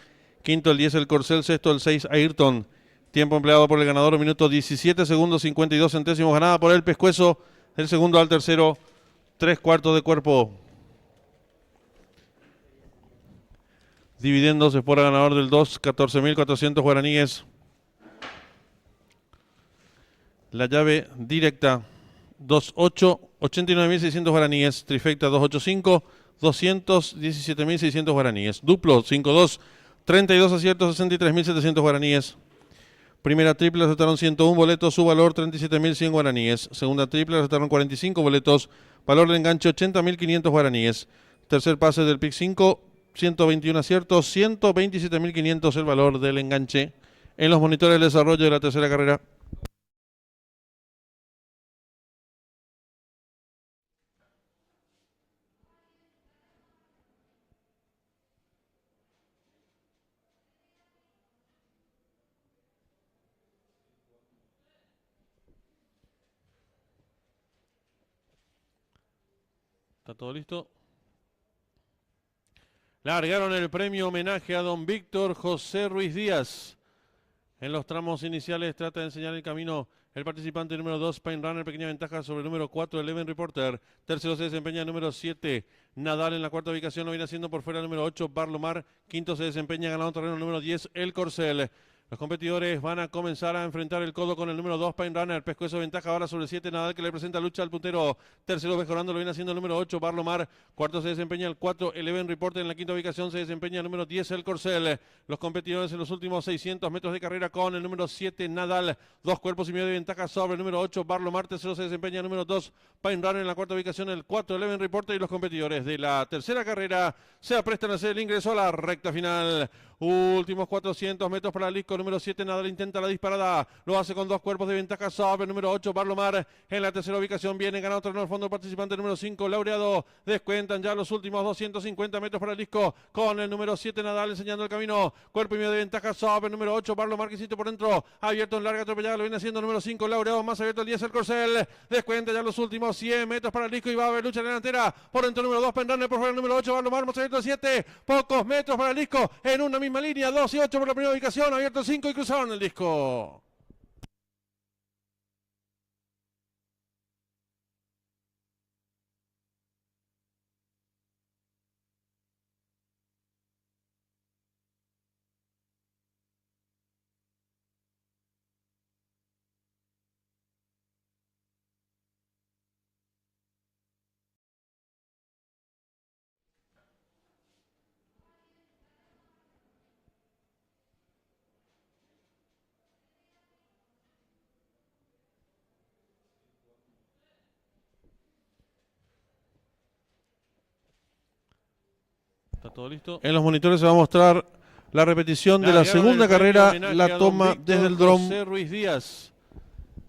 Quinto el 10, el Corcel. Sexto el 6, Ayrton. Tiempo empleado por el ganador, minuto 17 segundos 52 centésimos. Ganada por el Pescuezo. Del segundo al tercero, 3/4 de cuerpo. Dividendos es por el ganador del 2, 14.400 guaraníes. La llave directa, 2-8, 89.600 guaraníes. Trifecta, 285, 217.600 guaraníes. Duplo, 5-2, 32 aciertos, 63.700 guaraníes. Primera triple aceptaron 101 boletos, su valor 37.100 guaraníes. Segunda triple aceptaron 45 boletos, valor de enganche 80.500 guaraníes. Tercer pase del pick 5, 121 aciertos, 127.500 el valor del enganche. En los monitores de desarrollo de la tercera carrera. ¿Está todo listo? Largaron el premio homenaje a don Víctor José Ruiz Díaz. En los tramos iniciales trata de enseñar el camino el participante número 2, Pain Runner, pequeña ventaja sobre el número 4, Eleven Reporter. Tercero se desempeña el número 7, Nadal. En la cuarta ubicación lo viene haciendo por fuera el número 8, Barlomar. Quinto se desempeña ganando terreno el número 10, El Corcel. Los competidores van a comenzar a enfrentar el codo con el número 2, Pain Runner. Pescuezo ventaja ahora sobre el 7, Nadal, que le presenta lucha al puntero. Tercero mejorando lo viene haciendo el número 8, Barlomar. Cuarto se desempeña el 4, Eleven Reporter. En la quinta ubicación se desempeña el número 10, El Corcel. Los competidores en los últimos 600 metros de carrera con el número 7, Nadal. 2 cuerpos y medio de ventaja sobre el número 8, Barlomar. Tercero se desempeña el número 2, Pain Runner. En la cuarta ubicación el 4, Eleven Reporter. Y los competidores de la tercera carrera se aprestan a hacer el ingreso a la recta final. Últimos 400 metros para el disco número 7, Nadal intenta la disparada, lo hace con 2 cuerpos de ventaja sobre el número 8, Barlomar. En la tercera ubicación viene ganando terreno al fondo el participante número 5, Laureado. Descuentan ya los últimos 250 metros para el disco con el número 7, Nadal enseñando el camino. Cuerpo y medio de ventaja sobre el número 8, Barlomar, que hiciste por dentro, abierto en larga atropellada, lo viene haciendo el número 5, Laureado, más abierto el 10, El Corcel. Descuenta ya los últimos 100 metros para el disco y va a haber lucha en la delantera. Por dentro el número 2, Pain Runner, por fuera el número 8, Barlomar, más abierto el 7, pocos metros para el disco en una misma línea, 2 y 8 por la primera ubicación, abierto el 5 y cruzaron el disco. ¿Está todo listo? En los monitores se va a mostrar la repetición de la segunda carrera, la toma desde el dron. José Ruiz Díaz.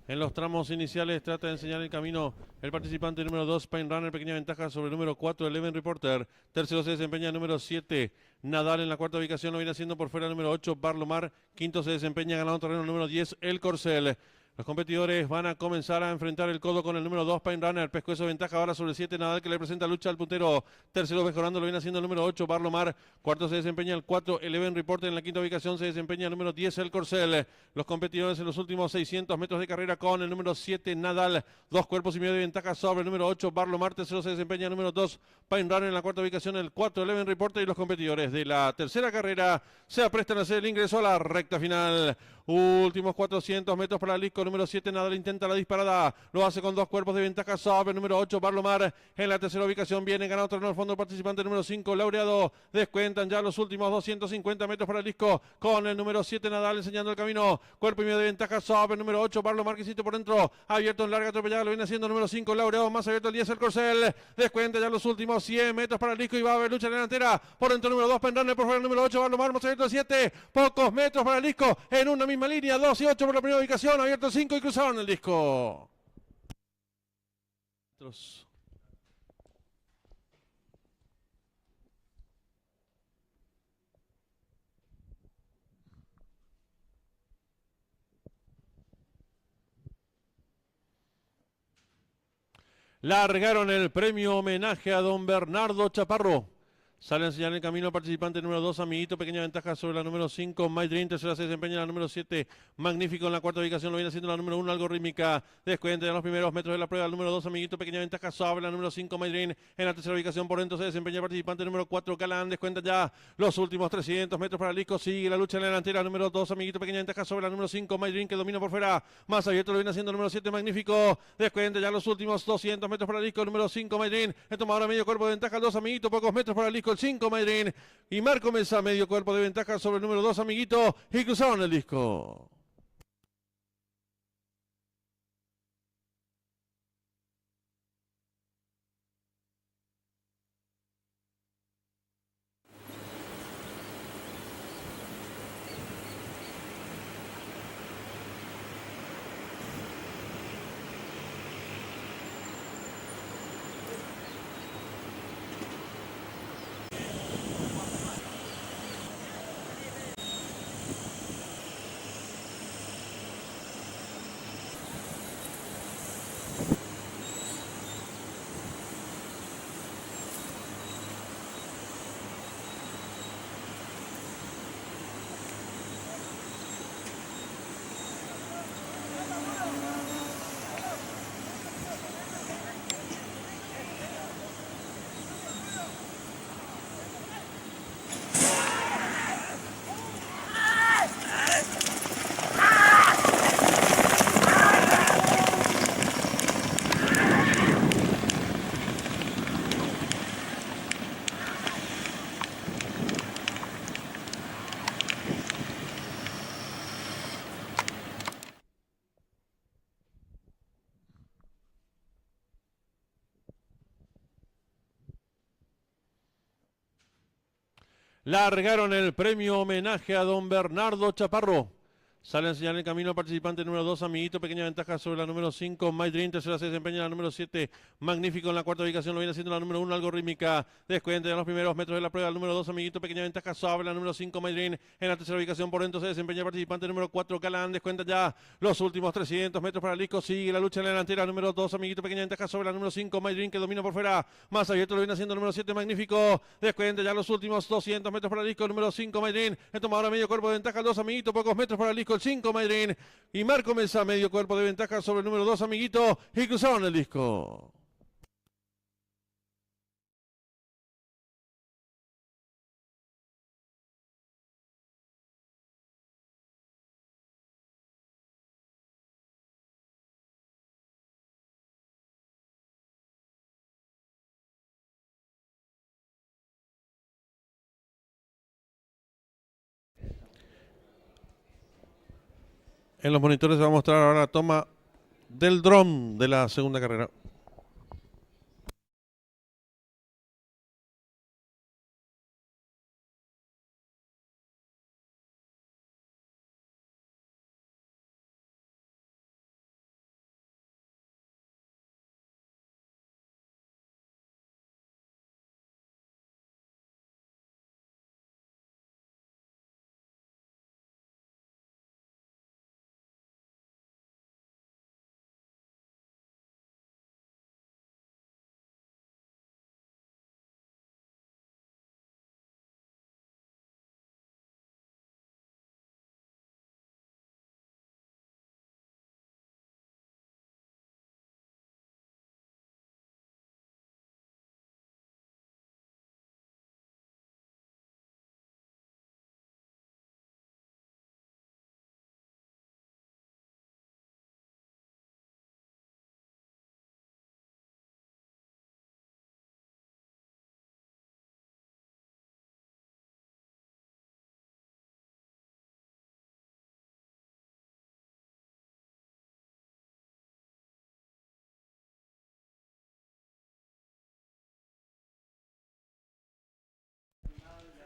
En los tramos iniciales trata de enseñar el camino el participante número 2, Pain Runner, pequeña ventaja sobre el número 4, Eleven Reporter. Tercero se desempeña el número 7, Nadal. En la cuarta ubicación lo viene haciendo por fuera el número 8, Barlomar. Quinto se desempeña ganando terreno el número 10, El Corcel. Los competidores van a comenzar a enfrentar el codo con el número 2, Pain Runner. Pescuezo ventaja ahora sobre el 7, Nadal, que le presenta lucha al puntero. Tercero mejorando lo viene haciendo el número 8, Barlomar. Cuarto se desempeña el 4, Eleven Reporter. En la quinta ubicación se desempeña el número 10, El Corcel. Los competidores en los últimos 600 metros de carrera con el número 7, Nadal. 2 cuerpos y medio de ventaja sobre el número 8, Barlomar. Tercero se desempeña el número 2, Pain Runner. En la cuarta ubicación el 4, Eleven Reporter. Y los competidores de la tercera carrera se aprestan a hacer el ingreso a la recta final. Últimos 400 metros para el disco número 7, Nadal intenta la disparada, lo hace con 2 cuerpos de ventaja sobre el número 8, Barlomar. En la tercera ubicación viene ganando terreno al fondo el participante número 5, Laureado. Descuentan ya los últimos 250 metros para el disco con el número 7, Nadal enseñando el camino. Cuerpo y medio de ventaja sobre el número 8, Barlomar, que hiciste por dentro, abierto en larga atropellada, lo viene haciendo el número 5, Laureado, más abierto el 10, El Corcel. Descuenta ya los últimos 100 metros para el disco y va a haber lucha en la delantera. Por dentro el número 2, Pain Runner, por fuera el número 8, Barlomar, más abierto el 7, pocos metros para el disco en una misma línea, 2 y 8 por la primera ubicación, abierto el 5 y cruzaron el disco. Largaron el premio homenaje a don Bernardo Chaparro. Sale a enseñar el camino al participante número 2, Amiguito, pequeña ventaja sobre la número 5, My Dream, tercera se desempeña la número 7, Magnífico en la cuarta ubicación, lo viene haciendo la número 1, algo rítmica, descuenta en los primeros metros de la prueba, el número 2, Amiguito, pequeña ventaja sobre la número 5, My Dream, en la tercera ubicación por dentro se desempeña el participante número 4, Calán, descuenta ya los últimos 300 metros para Lisco, sigue la lucha en la delantera, número 2, Amiguito, pequeña ventaja sobre la número 5, My Dream, que domina por fuera, más abierto lo viene haciendo el número 7, Magnífico, descuenta ya los últimos 200 metros para Lisco, el número 5, My Dream, toma ahora medio cuerpo de ventaja, el 2, Amiguito, pocos metros para Lisco, el 5, My Dream, y Marco Mesa, medio cuerpo de ventaja sobre el número 2, Amiguito, y cruzaron el disco. Largaron el premio homenaje a don Bernardo Chaparro. Sale a enseñar el camino al participante número 2, Amiguito, pequeña ventaja sobre la número 5, My Dream, tercera se desempeña la número 7, Magnífico en la cuarta ubicación, lo viene haciendo la número 1, algo rítmica, descuenta en los primeros metros de la prueba, el número 2, Amiguito, pequeña ventaja sobre la número 5, My Dream, en la tercera ubicación por dentro se desempeña el participante número 4, Calán, descuenta ya los últimos 300 metros para Lisco, sigue la lucha en la delantera, número 2, Amiguito, pequeña ventaja sobre la número 5, My Dream, que domina por fuera, más abierto lo viene haciendo el número 7, Magnífico, descuenta ya los últimos 200 metros para Lisco, el número 5, My Dream, toma ahora medio cuerpo de ventaja, el 2, Amiguito, pocos metros para Lisco, el 5, My Dream, y Marco Mesa, medio cuerpo de ventaja sobre el número 2, Amiguito, y cruzaron el disco. En los monitores se va a mostrar ahora la toma del dron de la segunda carrera.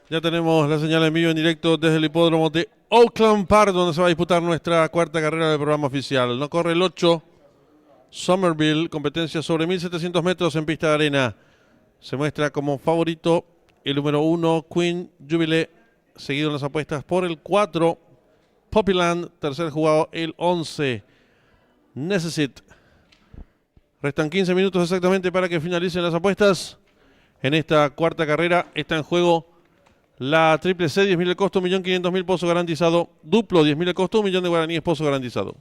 Ya tenemos la señal en vivo en directo desde el hipódromo de Oakland Park, donde se va a disputar nuestra cuarta carrera del programa oficial. No corre el 8, Somerville, competencia sobre 1700 metros en pista de arena. Se muestra como favorito el número 1, Queen Jubilee, seguido en las apuestas por el 4, Poppyland, tercer jugado el 11, Necessit. Restan 15 minutos exactamente para que finalicen las apuestas. En esta cuarta carrera está en juego la triple C, 10.000 el costo, 1.500.000 pozo garantizado. Duplo, 10.000 el costo, 1.000.000 de guaraníes pozo garantizado.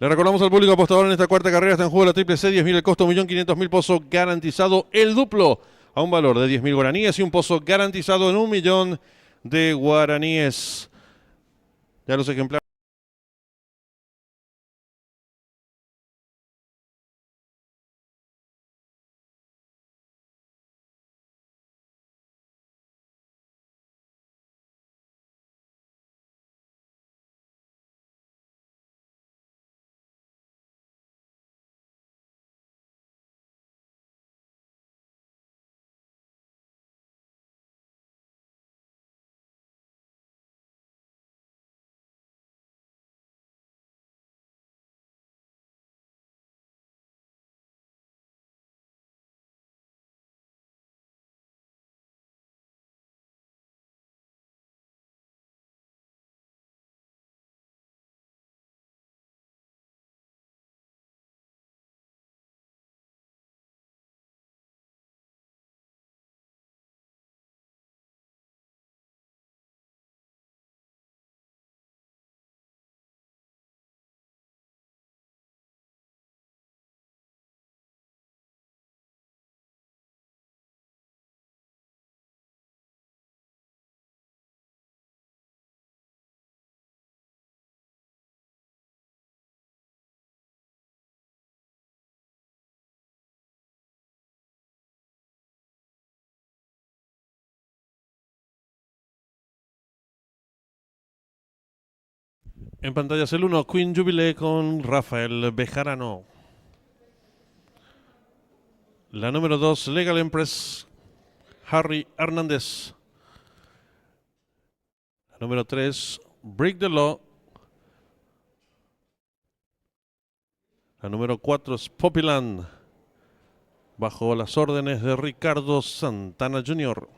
Le recordamos al público apostador en esta cuarta carrera está en juego la triple C, 10.000 el costo, 1.500.000 pozo garantizado. El duplo a un valor de 10.000 guaraníes y un pozo garantizado en 1.000.000 de guaraníes. Ya los ejemplares. En pantallas el 1, Queen Jubilee con Rafael Bejarano. La número 2, Legal Empress, Harry Hernández. La número 3, Break the Law. La número 4 es Poppyland, bajo las órdenes de Ricardo Santana Jr.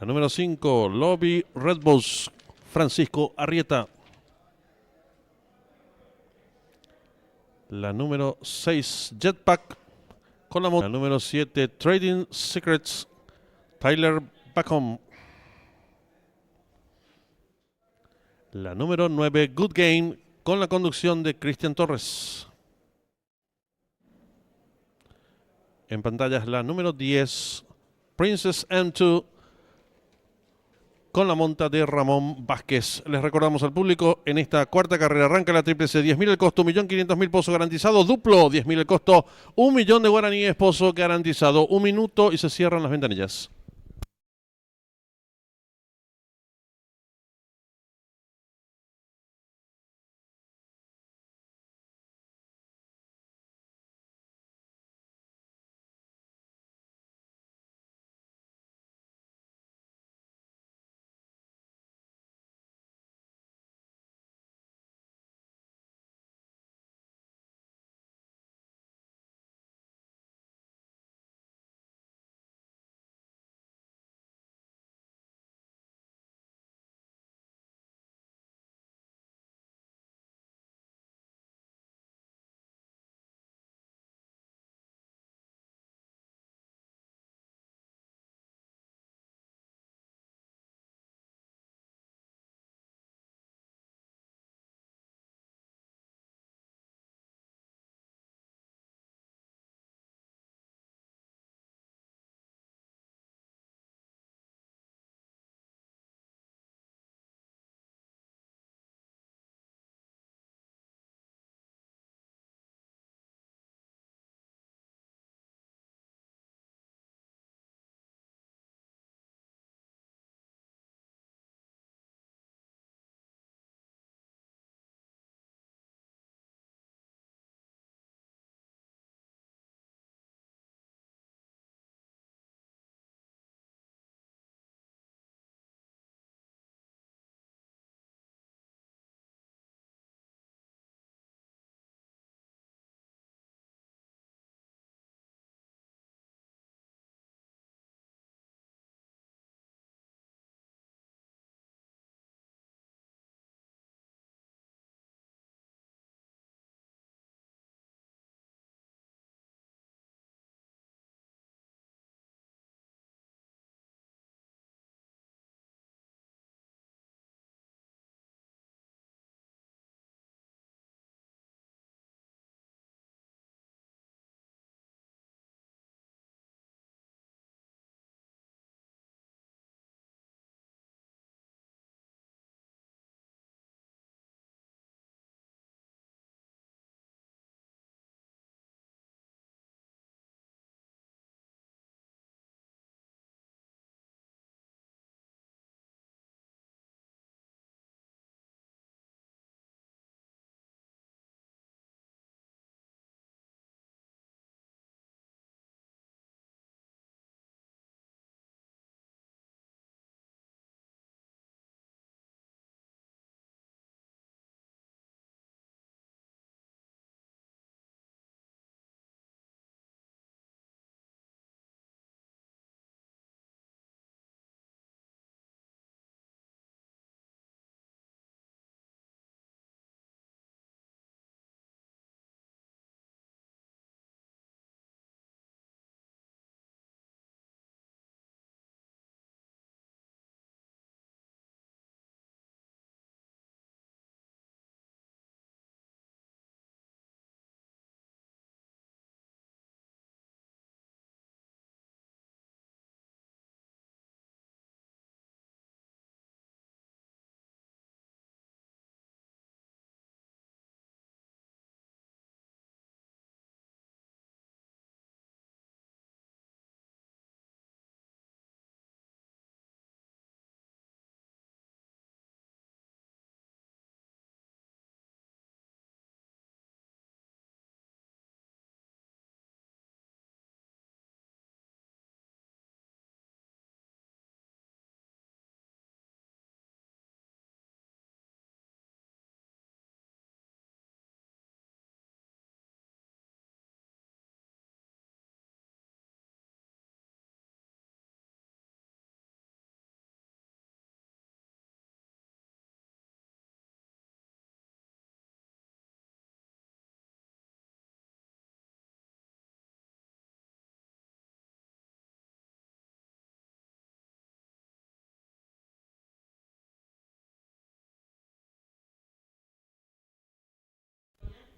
La número 5, Lobby Redbus, Francisco Arrieta. La número 6, Jetpack, con la moto. La número 7, Trading Secrets, Tyler Backham. La número 9, Good Game, con la conducción de Cristian Torres. En pantallas la número 10, Princess M2, con la monta de Ramón Vázquez. Les recordamos al público, en esta cuarta carrera arranca la Triple C, 10.000 el costo, 1.500.000 pozo garantizado, duplo, 10.000 el costo, 1.000.000 de guaraníes pozo garantizado, 1 minuto y se cierran las ventanillas.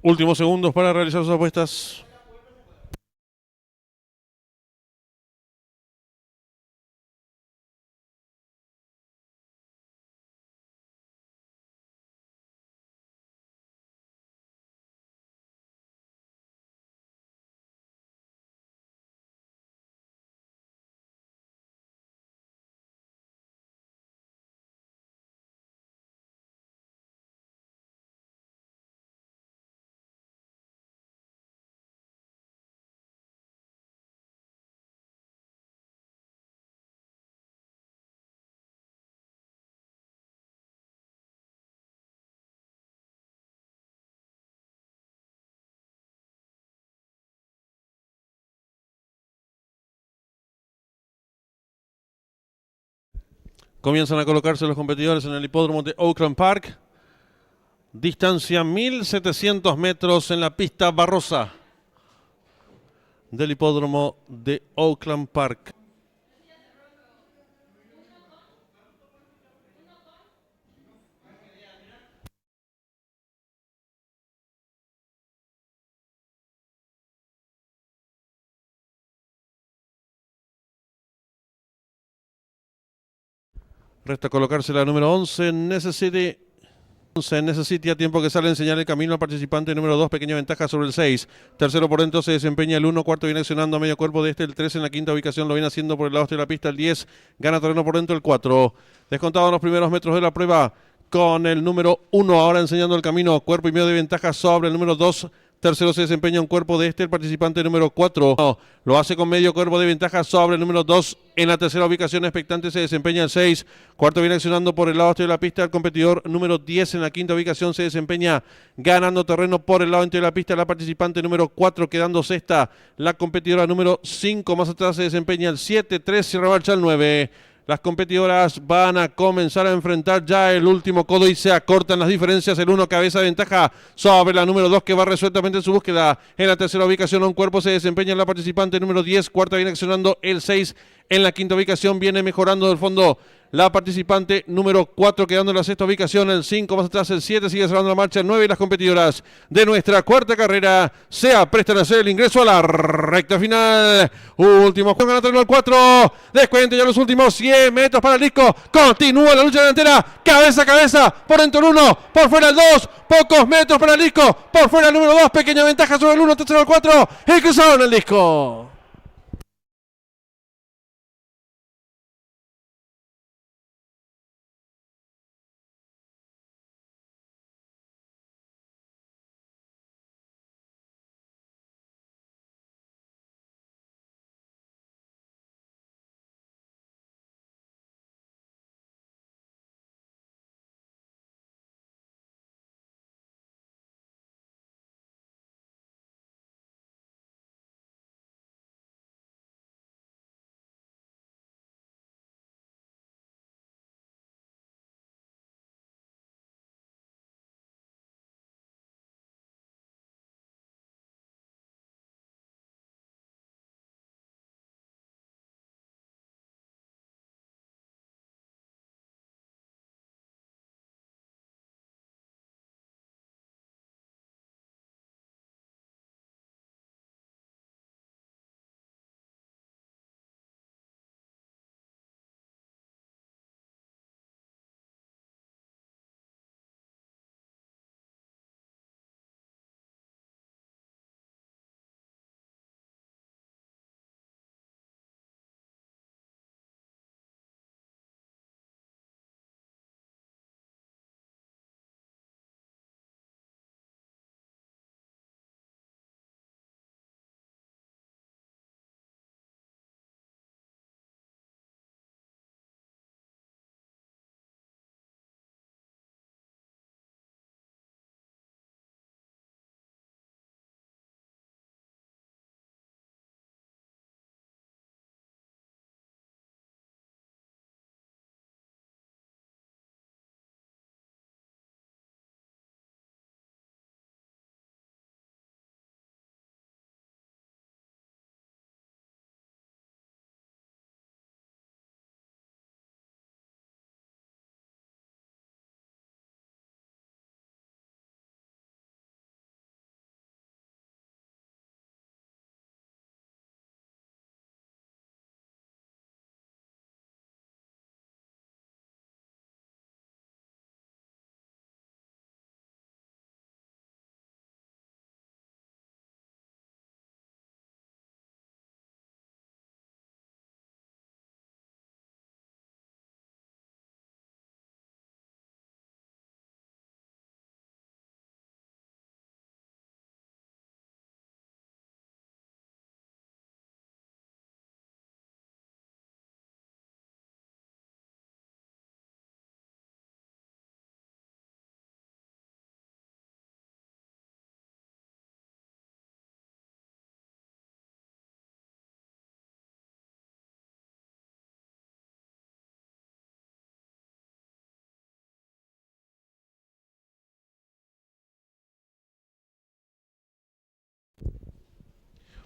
Últimos segundos para realizar sus apuestas. Comienzan a colocarse los competidores en el hipódromo de Oakland Park. Distancia 1700 metros en la pista barrosa del hipódromo de Oakland Park. Resta colocarse la número 11, Necessity. Necessity a tiempo que sale a enseñar el camino al participante número 2, pequeña ventaja sobre el 6. Tercero por dentro se desempeña el 1, cuarto viene accionando a medio cuerpo de este, el 3 en la quinta ubicación lo viene haciendo por el lado este de la pista, el 10 gana terreno por dentro el 4. Descontado en los primeros metros de la prueba con el número 1 ahora enseñando el camino, cuerpo y medio de ventaja sobre el número 2. Tercero se desempeña un cuerpo de este, el participante número 4. Lo hace con medio cuerpo de ventaja sobre el número 2. En la tercera ubicación expectante se desempeña el 6. Cuarto viene accionando por el lado este de la pista el competidor número 10. En la quinta ubicación se desempeña ganando terreno por el lado este de la pista la participante número 4, quedando sexta la competidora número 5. Más atrás se desempeña el 7, 3 cierra marcha el 9. Las competidoras van a comenzar a enfrentar ya el último codo y se acortan las diferencias. El 1 cabeza de ventaja sobre la número 2 que va resueltamente en su búsqueda. En la tercera ubicación un cuerpo se desempeña la participante número 10. Cuarta viene accionando el 6. En la quinta ubicación viene mejorando del fondo la participante número 4, quedando en la sexta ubicación. El 5 más atrás el 7 sigue cerrando la marcha el 9 y las competidoras de nuestra cuarta carrera se aprestan a hacer el ingreso a la recta final. Último juego ganando el 4. Descuente ya los últimos 100 metros para el disco. Continúa la lucha delantera. Cabeza a cabeza. Por dentro el 1. Por fuera el 2. Pocos metros para el disco. Por fuera el número 2. Pequeña ventaja sobre el 1. Tercero el 4. Y cruzaron el disco.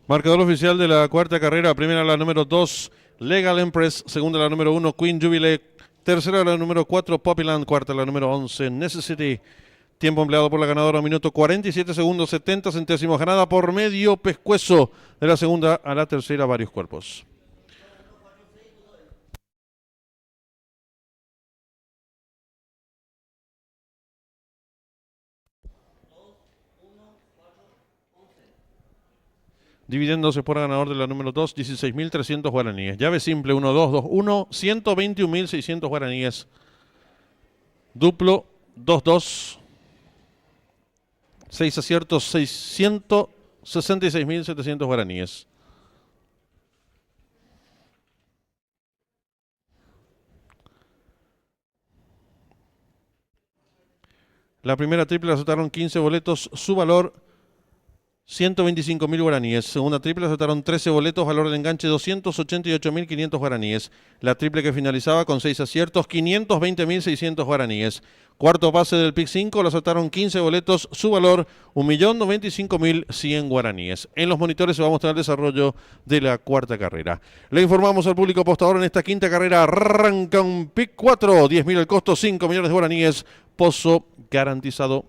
Marcador oficial de la cuarta carrera. Primera la número 2, Legal Empress. Segunda la número 1, Queen Jubilee. Tercera la número 4, Poppyland. Cuarta la número 11, Necessity. Tiempo empleado por la ganadora, minuto 47 segundos 70 centésimos. Ganada por medio pescuezo de la segunda a la tercera, varios cuerpos. Dividiéndose por ganador de la número 2, 16.300 guaraníes. Llave simple, 1, 2, 2, 1, 121.600 guaraníes. Duplo, 2, 2. 6 aciertos, 666.700 guaraníes. La primera triple azotaron 15 boletos, su valor 125.000 guaraníes. Segunda triple azotaron 13 boletos, valor del enganche 288.500 guaraníes. La triple que finalizaba con 6 aciertos, 520.600 guaraníes. Cuarto pase del pick 5, lo azotaron 15 boletos, su valor 1.095.100 guaraníes. En los monitores se va a mostrar el desarrollo de la cuarta carrera. Le informamos al público apostador, en esta quinta carrera arranca un pick 4, 10.000 el costo, 5 millones de guaraníes, pozo garantizado.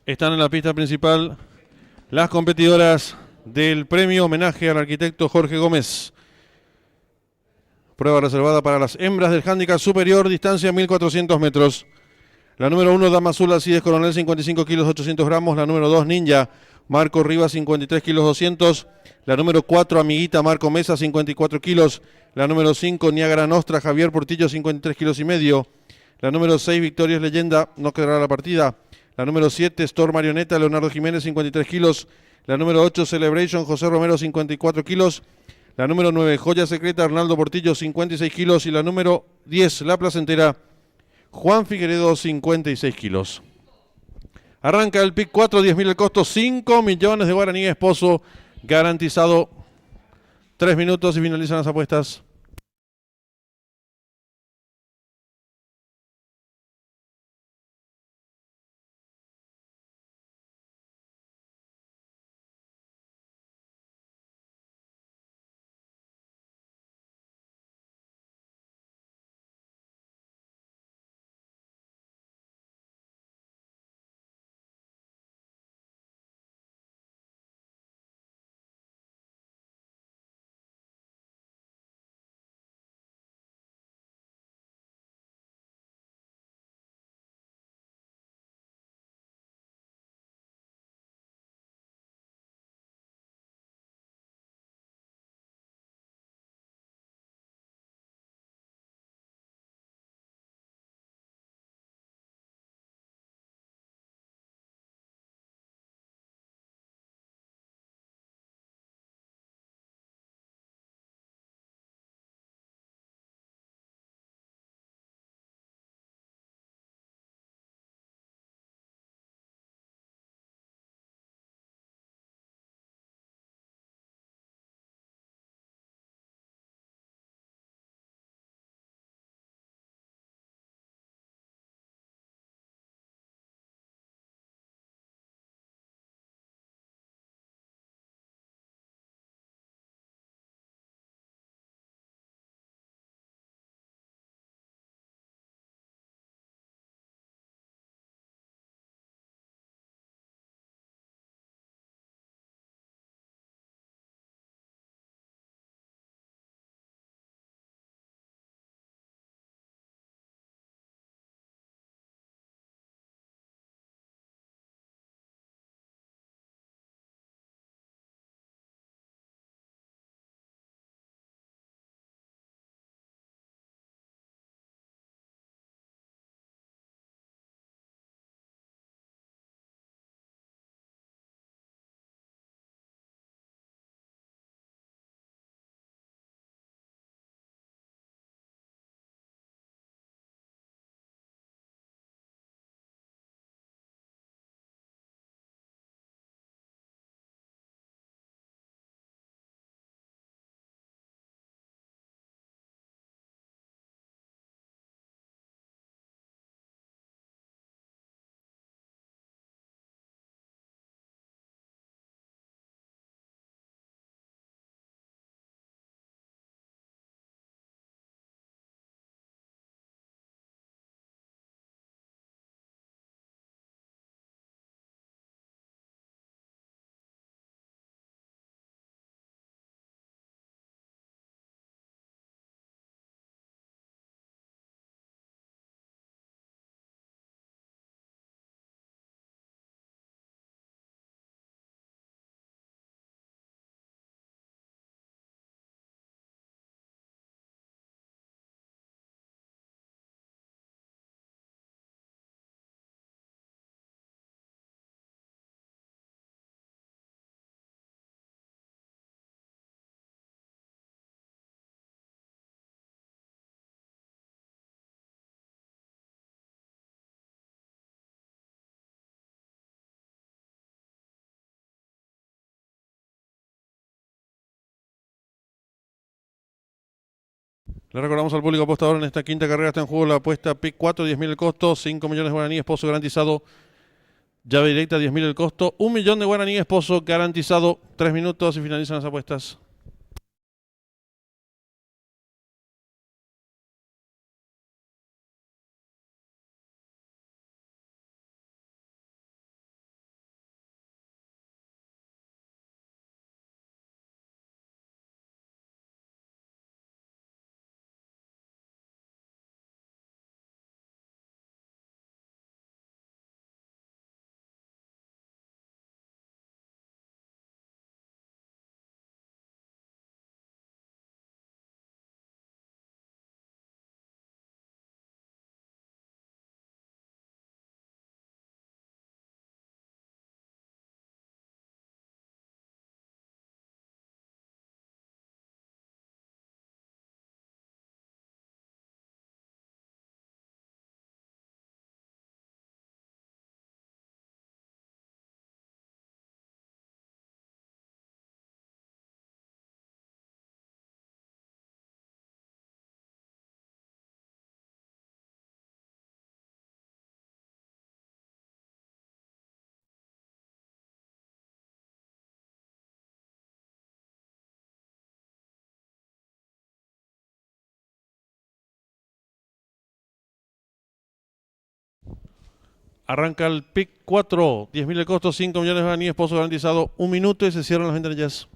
Están en la pista principal las competidoras del premio homenaje al arquitecto Jorge Gómez. Prueba reservada para las hembras del handicap superior, distancia 1400 metros. La número 1, Dama Azul Alcides Coronel, 55 kilos 800 gramos. La número 2, Ninja Marco Rivas, 53 kilos 200. La número 4, Amiguita Marco Mesa, 54 kilos. La número 5, Niágara Nostra Javier Portillo, 53 kilos y medio. La número 6, Victorias Leyenda, no quedará la partida. La número 7, Store Marioneta Leonardo Jiménez, 53 kilos. La número 8, Celebration José Romero, 54 kilos. La número 9, Joya Secreta Arnaldo Portillo, 56 kilos. Y la número 10, La Placentera Juan Figueredo, 56 kilos. Arranca el pick 4, 10.000 el costo, 5 millones de guaraníes esposo, garantizado. 3 minutos y finalizan las apuestas. Le recordamos al público apostador, en esta quinta carrera está en juego la apuesta pick 4, 10.000 el costo, 5 millones de guaraníes, esposo garantizado. Llave directa, 10.000 el costo, 1 millón de guaraníes, esposo garantizado. 3 minutos y finalizan las apuestas. Arranca el pick 4, 10.000 de costo, 5 millones de ni esposo garantizado, 1 minuto y se cierran las ventanillas.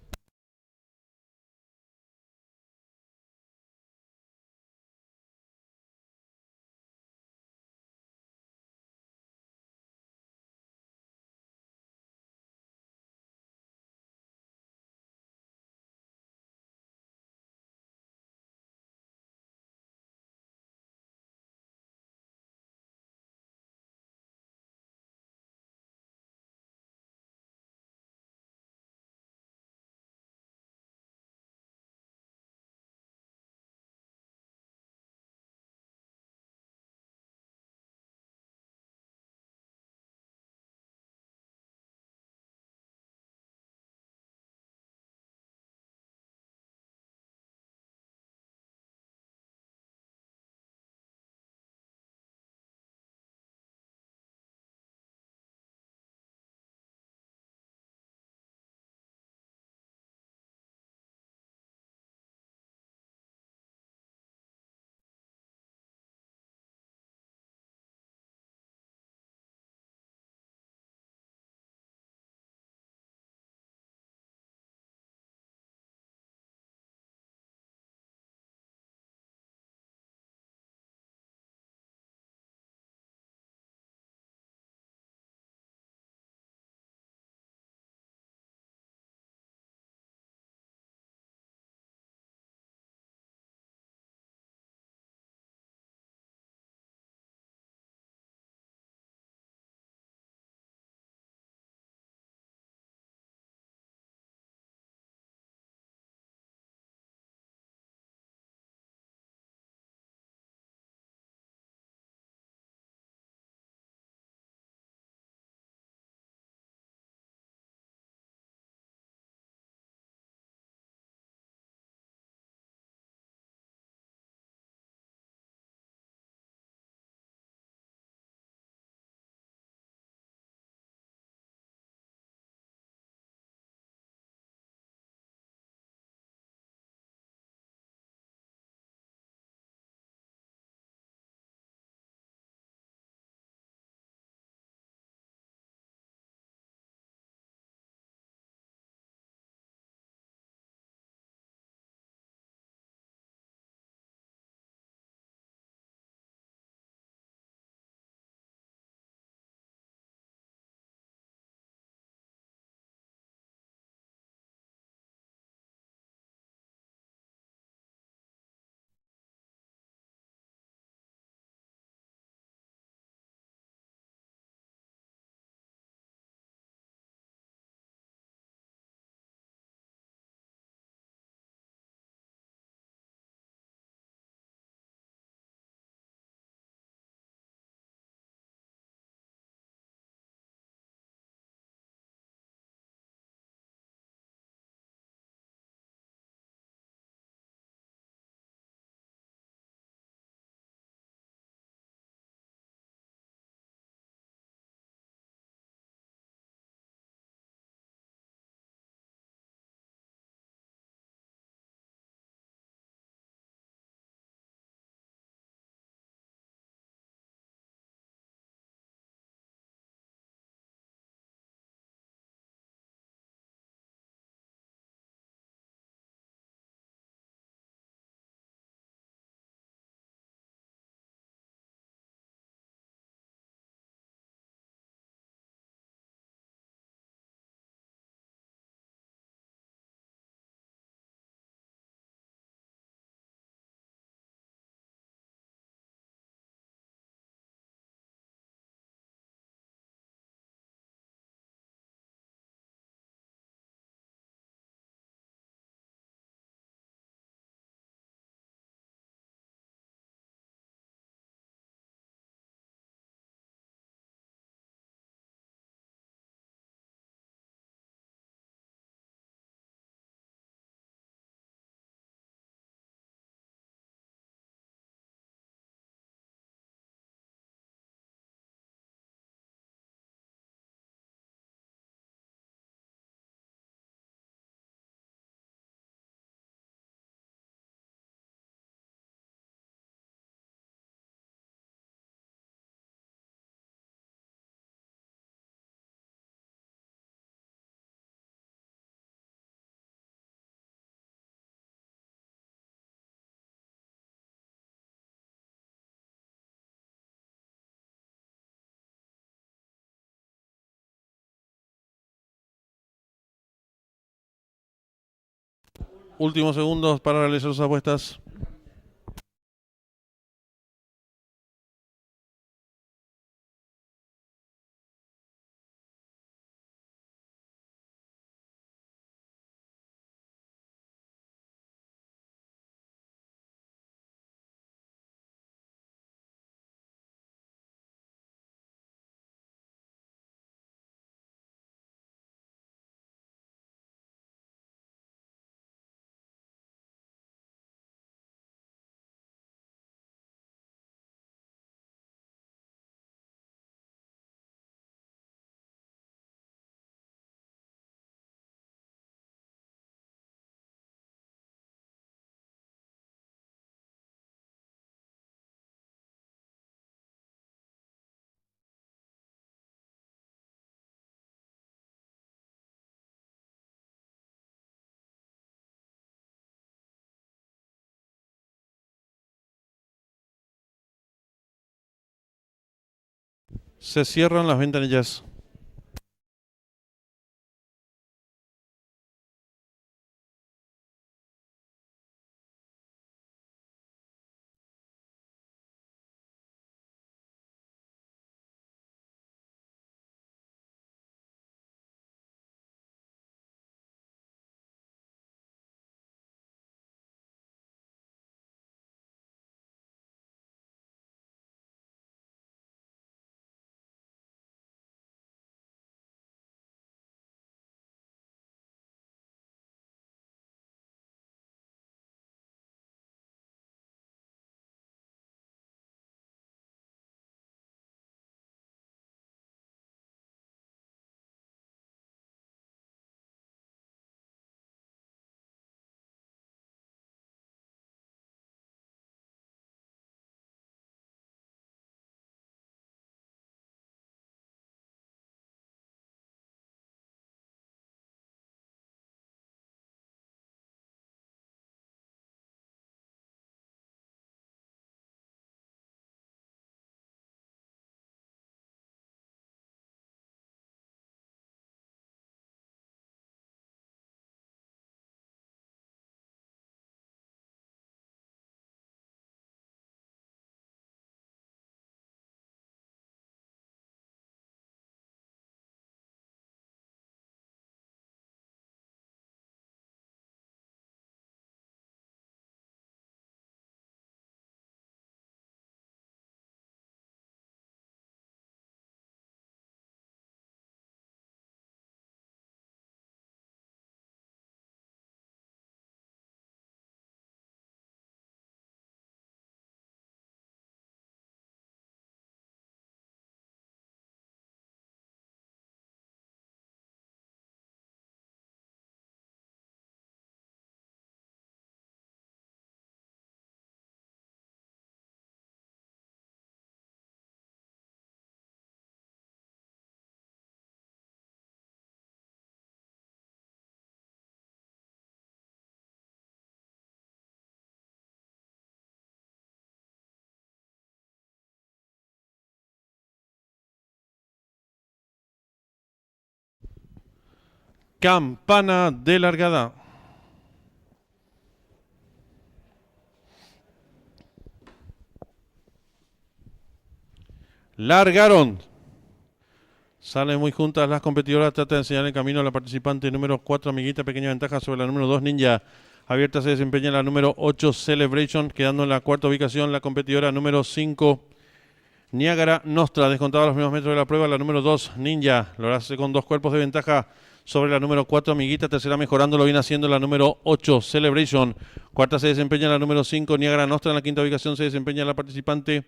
últimos segundos para realizar sus apuestas. Se cierran las ventanillas. Campana de largada. Largaron. Salen muy juntas las competidoras. Trata de enseñar el camino a la participante número 4, Amiguita. Pequeña ventaja sobre la número 2, Ninja. Abierta se desempeña la número 8, Celebration. Quedando en la cuarta ubicación la competidora número 5, Niágara Nostra. Descontado los primeros metros de la prueba la número 2, Ninja. Lo hace con 2 cuerpos de ventaja sobre la número 4, Amiguita. Tercera mejorando, lo viene haciendo la número 8, Celebration. Cuarta se desempeña la número 5, Niágara Nostra. En la quinta ubicación se desempeña la participante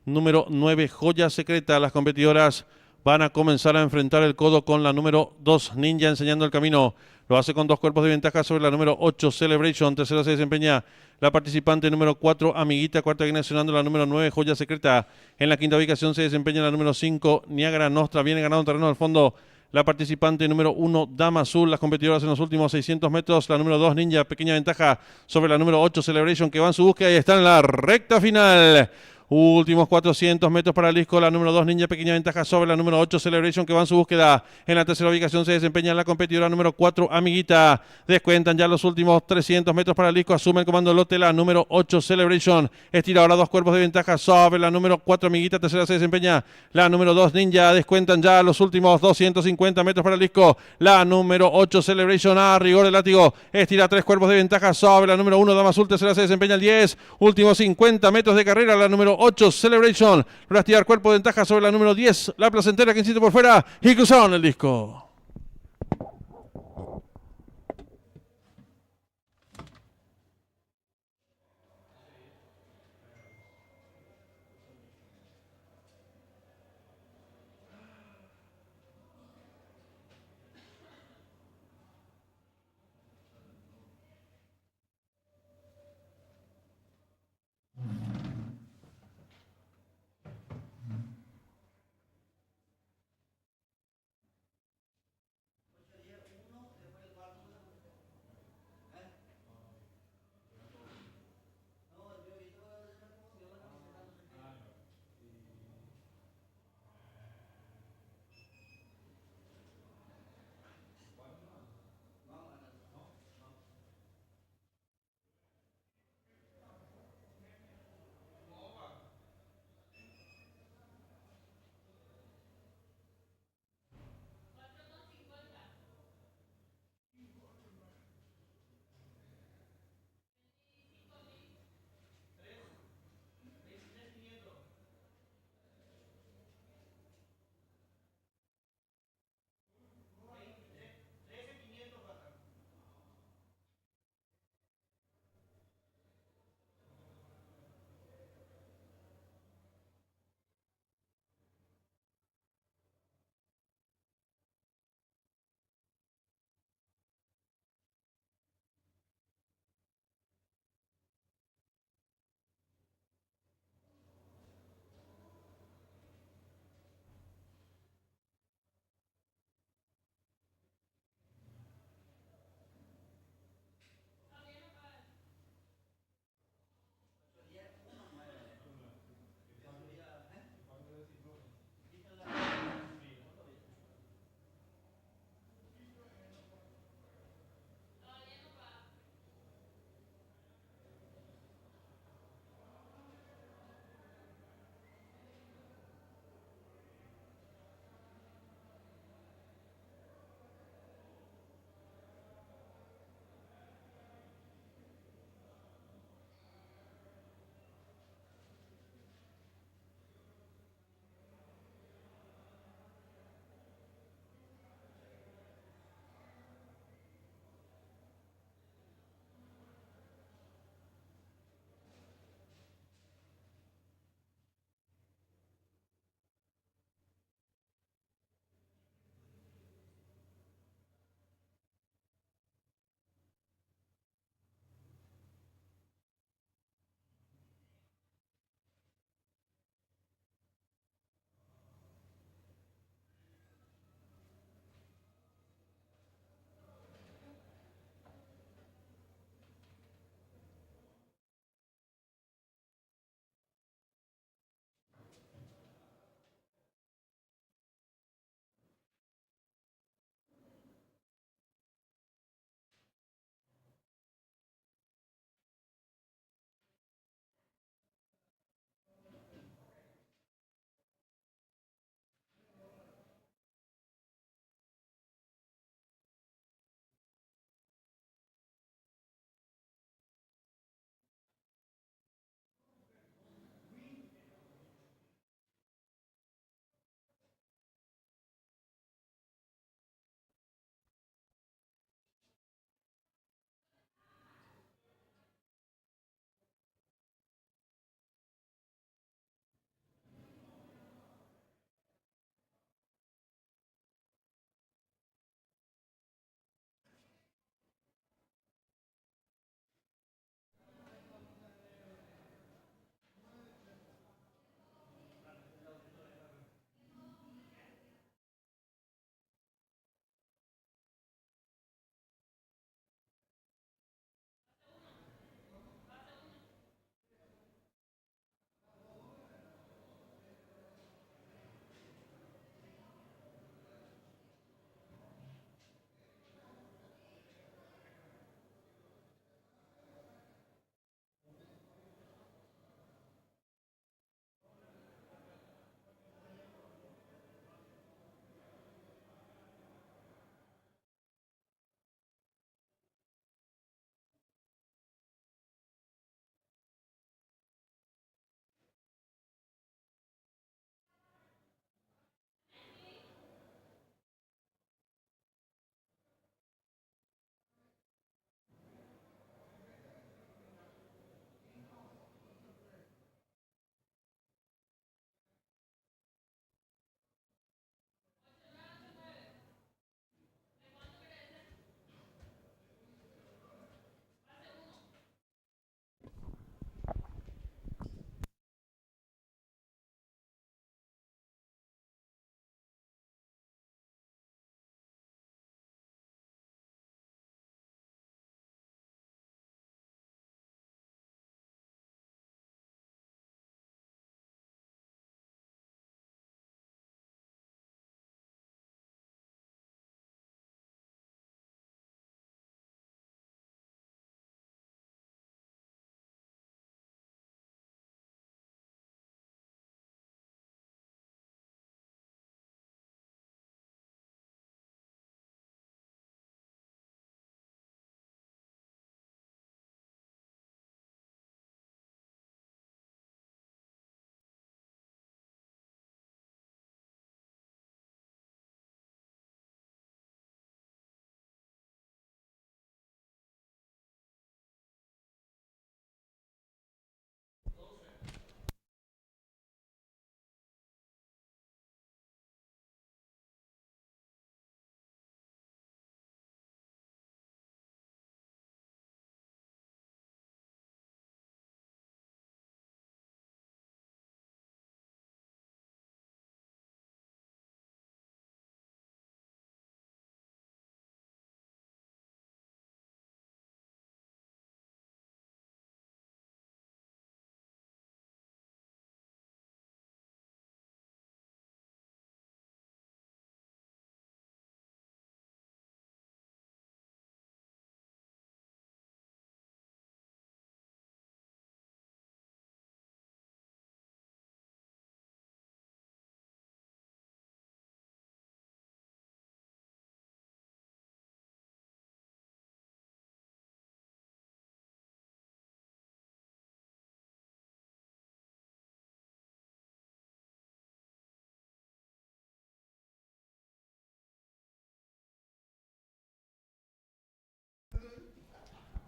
número 9, Joya Secreta. Las competidoras van a comenzar a enfrentar el codo con la número 2, Ninja, enseñando el camino. Lo hace con 2 cuerpos de ventaja sobre la número 8, Celebration. Tercera se desempeña la participante número 4, Amiguita. Cuarta viene accionando la número 9, Joya Secreta. En la quinta ubicación se desempeña la número 5, Niágara Nostra. Viene ganando terreno al fondo la participante número 1, Dama Azul. Las competidoras en los últimos 600 metros. La número 2, Ninja. Pequeña ventaja sobre la número 8, Celebration, que va en su búsqueda y está en la recta final. Últimos 400 metros para el disco. La número 2, Ninja, pequeña ventaja sobre la número 8, Celebration, que va en su búsqueda. En la tercera ubicación se desempeña la competidora número 4, Amiguita. Descuentan ya los últimos 300 metros para el disco. Asume el comando lote la número 8, Celebration. Estira ahora 2 cuerpos de ventaja sobre la número 4, Amiguita. Tercera se desempeña la número 2, Ninja. Descuentan ya los últimos 250 metros para el disco. La número 8, Celebration, a rigor del látigo. Estira 3 cuerpos de ventaja sobre la número 1, Dama Azul. Tercera se desempeña el 10. Últimos 50 metros de carrera. La número 8, Celebration. Logra estirar cuerpo de ventaja sobre la número 10, La Placentera, que insiste por fuera. Y cruzaron el disco.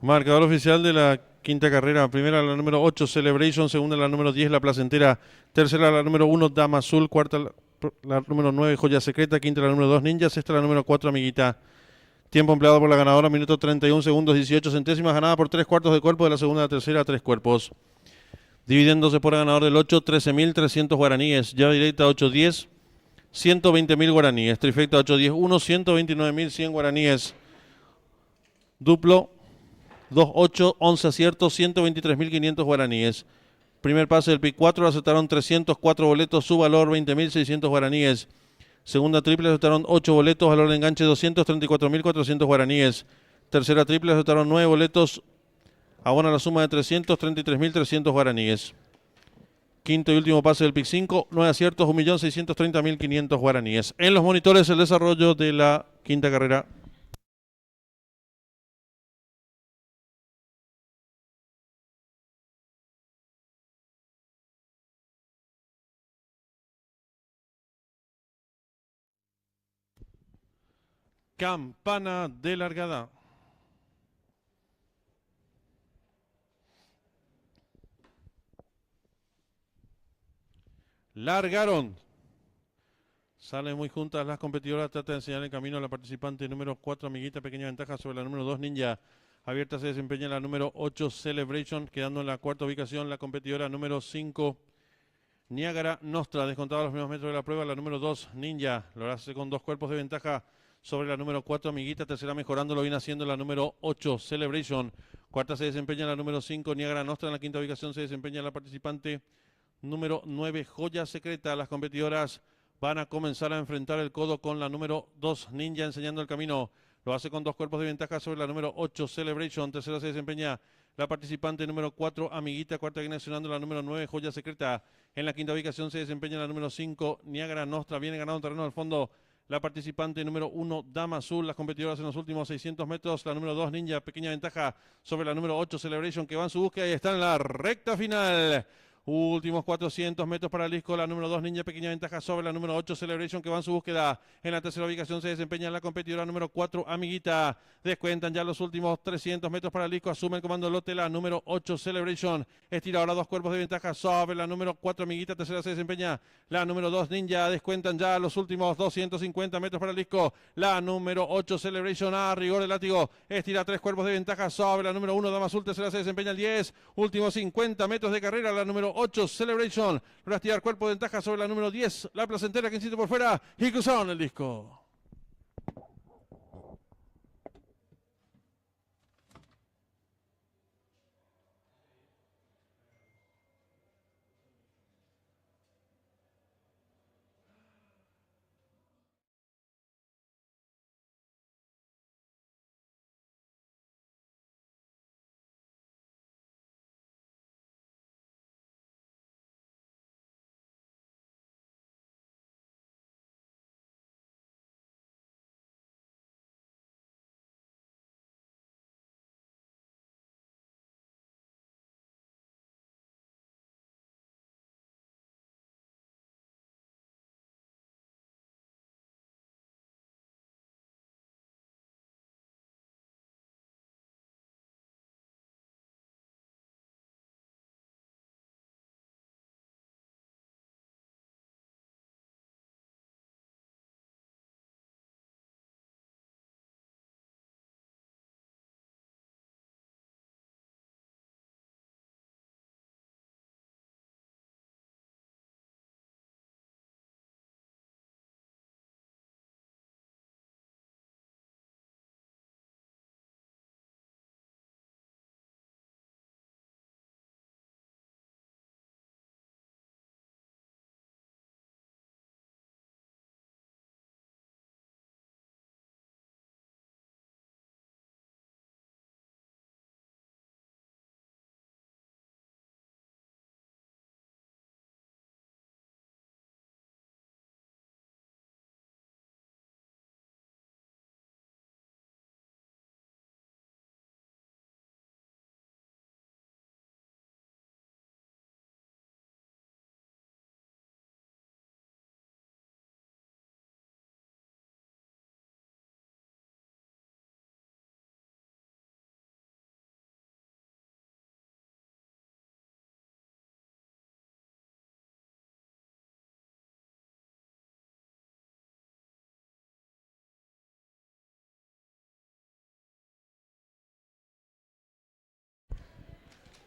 Marcador oficial de la quinta carrera. Primera la número 8, Celebration. Segunda la número 10, La Placentera. Tercera la número 1, Dama Azul. Cuarta la número 9, Joya Secreta. Quinta la número 2, Ninja. Sexta la número 4, Amiguita. Tiempo empleado por la ganadora, minuto 31 segundos 18 centésimas. Ganada por 3 cuartos de cuerpo. De la segunda a la tercera, 3 cuerpos. Dividiéndose por el ganador del 8, 13.300 guaraníes. Llave directa 8-10, 120.000 guaraníes. Trifecta 8-10-1, 129.100 guaraníes. Duplo 2-8, 11 aciertos, 123.500 guaraníes. Primer pase del PIC 4, aceptaron 304 boletos, su valor 20.600 guaraníes. Segunda triple aceptaron 8 boletos, valor de enganche 234.400 guaraníes. Tercera triple aceptaron 9 boletos, abona la suma de 333.300 guaraníes. Quinto y último pase del PIC 5, 9 aciertos, 1.630.500 guaraníes. En los monitores el desarrollo de la quinta carrera. Campana de largada. Largaron. Salen muy juntas las competidoras. Trata de enseñar el camino a la participante número 4, Amiguita. Pequeña ventaja sobre la número 2, Ninja. Abierta se desempeña la número 8, Celebration. Quedando en la cuarta ubicación la competidora número 5, Niágara Nostra. Descontado los primeros metros de la prueba, la número 2, Ninja. Lo hace con 2 cuerpos de ventaja sobre la número 4, Amiguita. Tercera mejorando, lo viene haciendo la número 8, Celebration. Cuarta se desempeña la número 5, Niágara Nostra. En la quinta ubicación se desempeña la participante número 9, Joya Secreta. Las competidoras van a comenzar a enfrentar el codo con la número 2, Ninja, enseñando el camino. Lo hace con 2 cuerpos de ventaja sobre la número 8, Celebration. Tercera se desempeña la participante número 4, Amiguita. Cuarta viene accionando la número 9, Joya Secreta. En la quinta ubicación se desempeña la número 5, Niágara Nostra. Viene ganando terreno al fondo la participante número 1, Dama Azul. Las competidoras en los últimos 600 metros. La número 2, Ninja. Pequeña ventaja sobre la número 8, Celebration, que va en su búsqueda y está en la recta final. Últimos 400 metros para el disco, la número 2, Ninja. Pequeña ventaja sobre la número 8, Celebration, que va en su búsqueda. En la tercera ubicación se desempeña la competidora número 4, Amiguita. Descuentan ya los últimos 300 metros para el disco. Asume el comando lote la número 8, Celebration. Estira ahora 2 cuerpos de ventaja sobre la número 4, Amiguita. Tercera se desempeña la número 2, Ninja. Descuentan ya los últimos 250 metros para el disco. La número 8, Celebration, a rigor el látigo. Estira 3 cuerpos de ventaja sobre la número 1, Dama Azul. Tercera se desempeña el 10. Últimos 50 metros de carrera, la número 8, Celebration. Logra estirar cuerpo de ventaja sobre la número 10, La Placentera, que insiste por fuera. Y cruzaron el disco.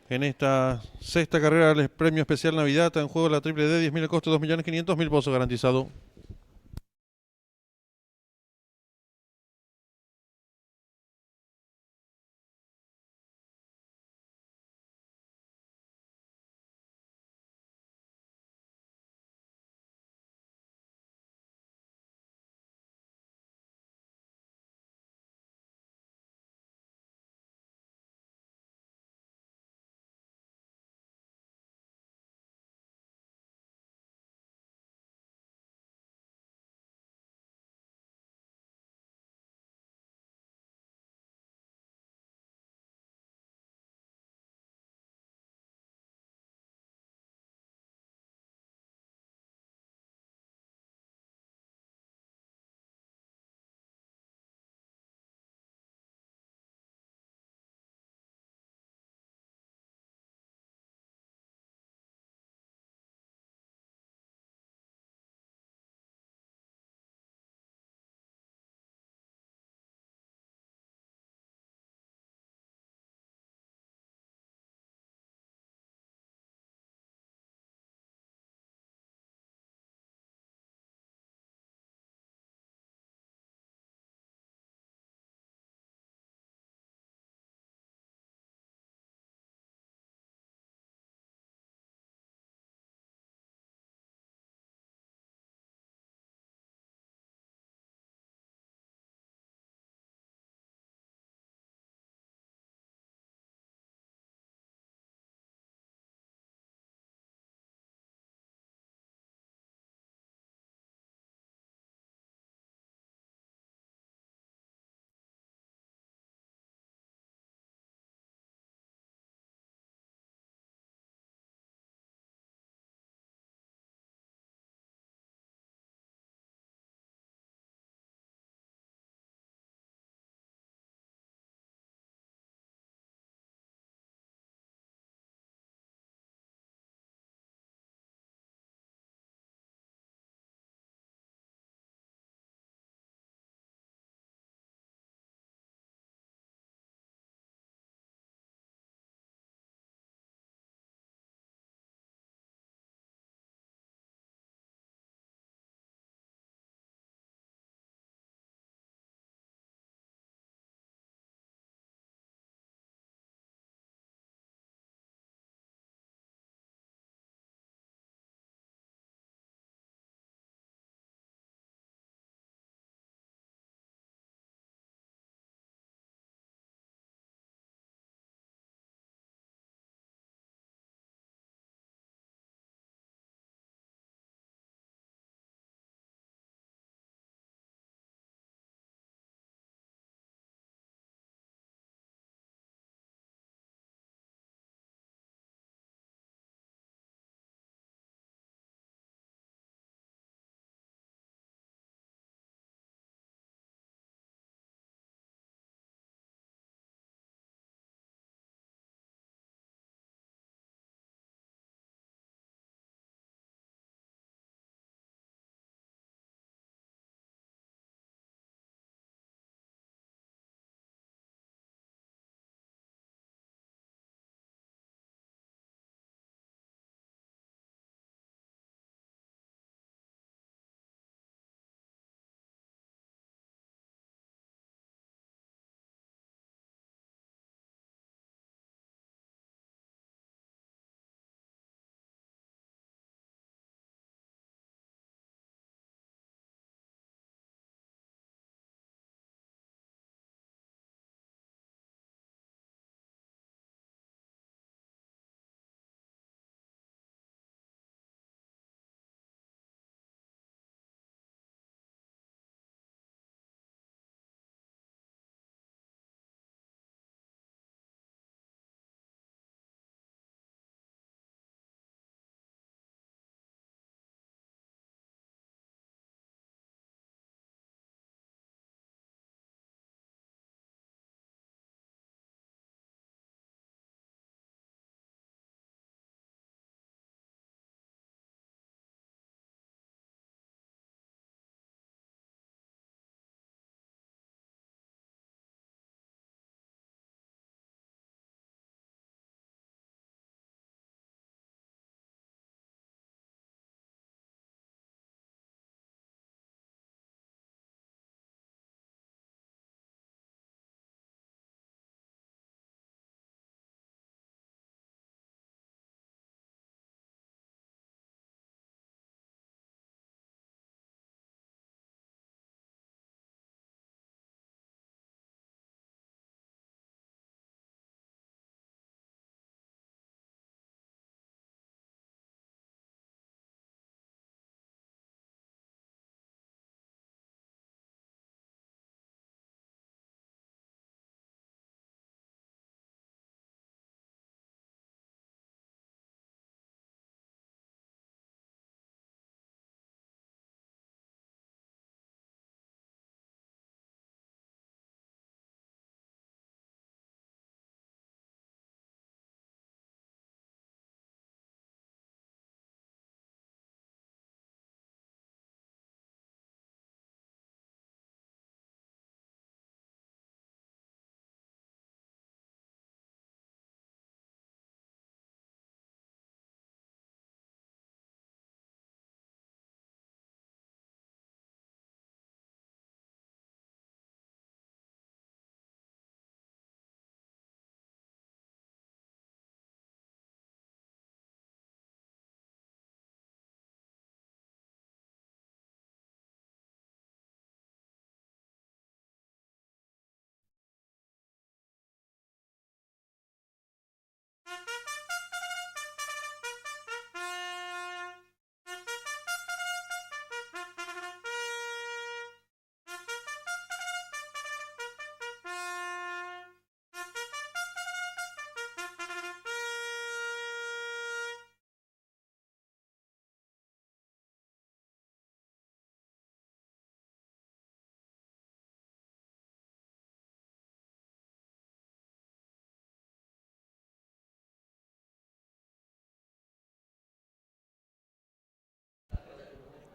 En esta sexta carrera del premio especial Navidad está en juego la triple D, 10.000 el costo, 2.500.000 pozos garantizado.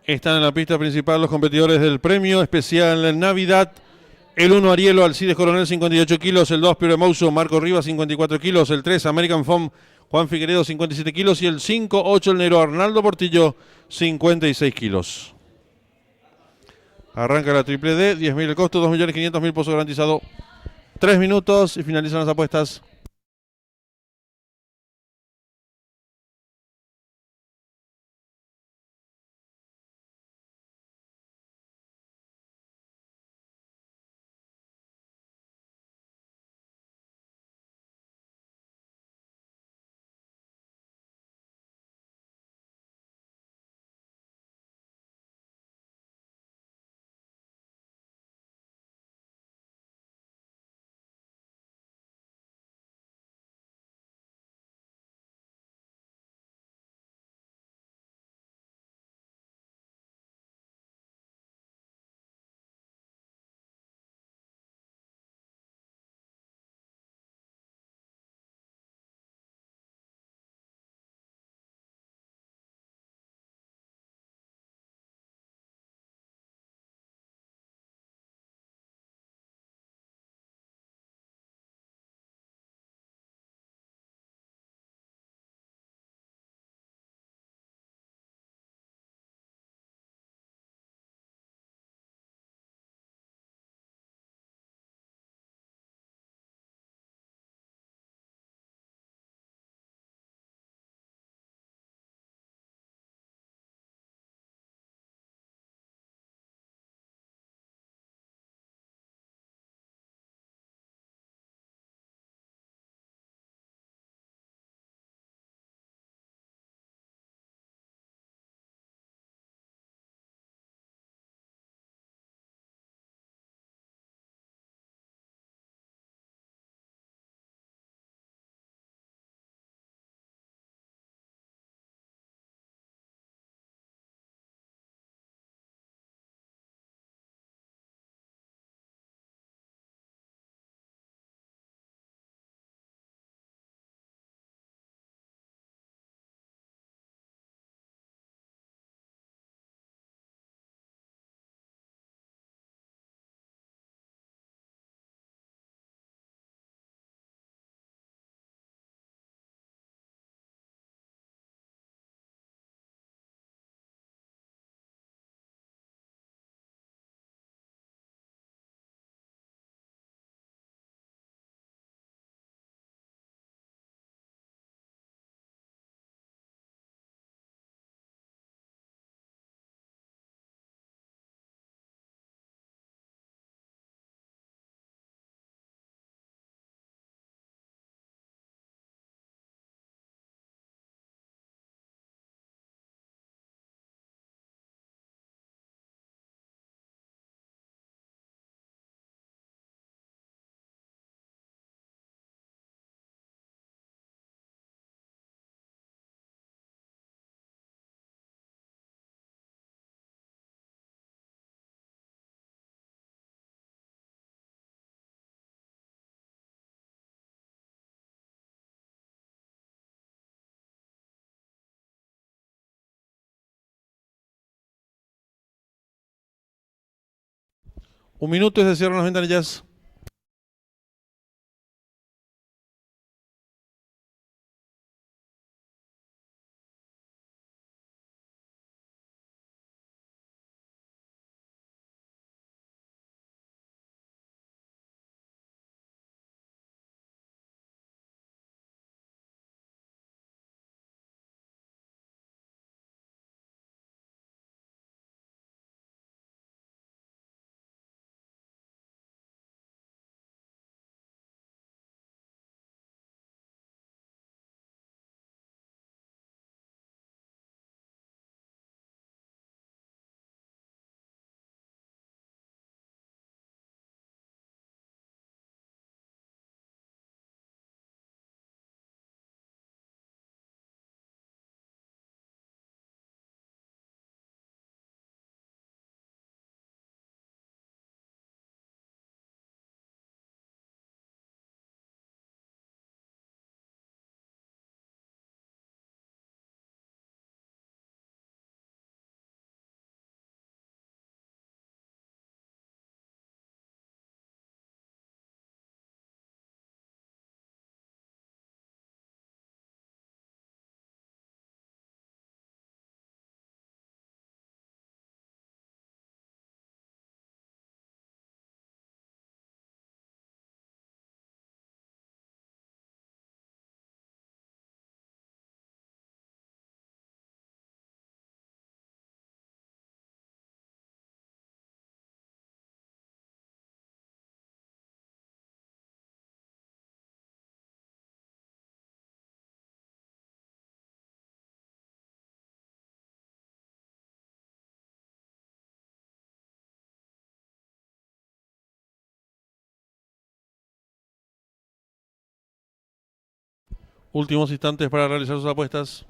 Están en la pista principal los competidores del premio especial Navidad. El 1 Arielo Alcides Coronel 58 kilos, el 2 Piero Mouso Marco Rivas 54 kilos, el 3 American Foam Juan Figueredo 57 kilos y el 5-8 el negro Arnaldo Portillo 56 kilos. Arranca la triple D, 10.000 el costo, 2.500.000 pozo garantizado. 3 minutos y finalizan las apuestas. Un minuto y se cierran las ventanillas. Últimos instantes para realizar sus apuestas.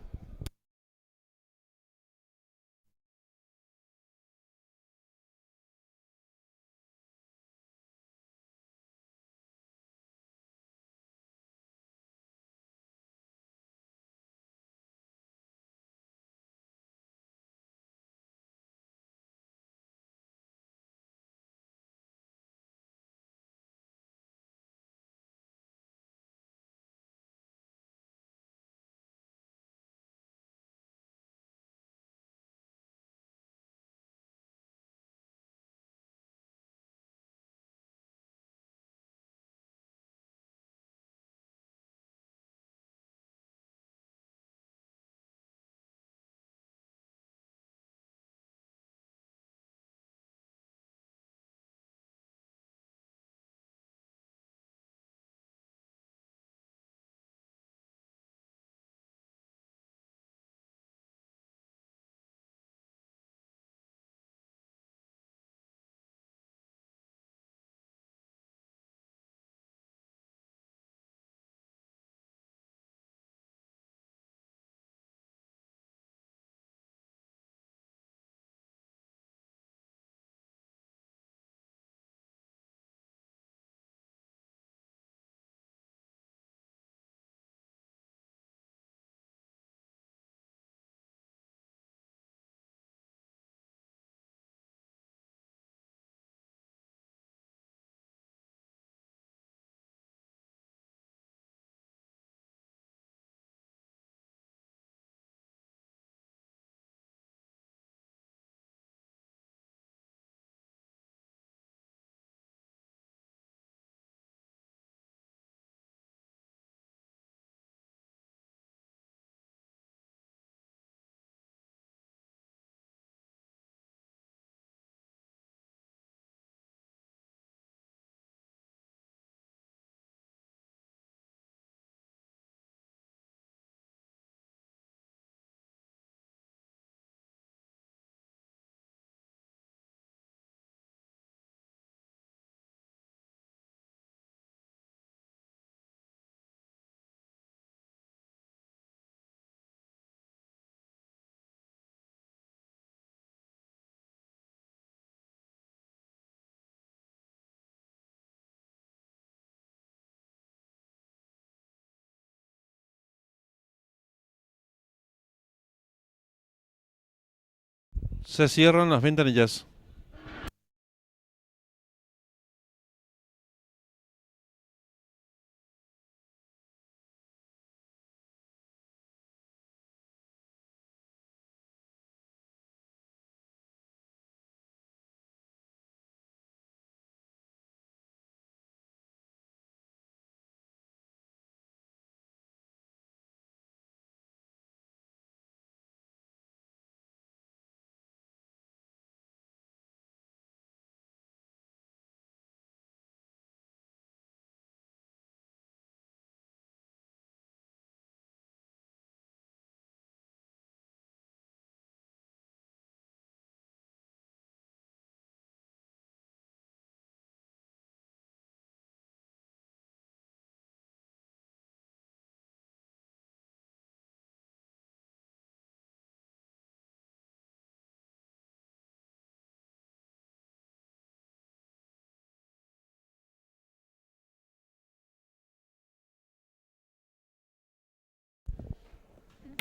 Se cierran las ventanillas.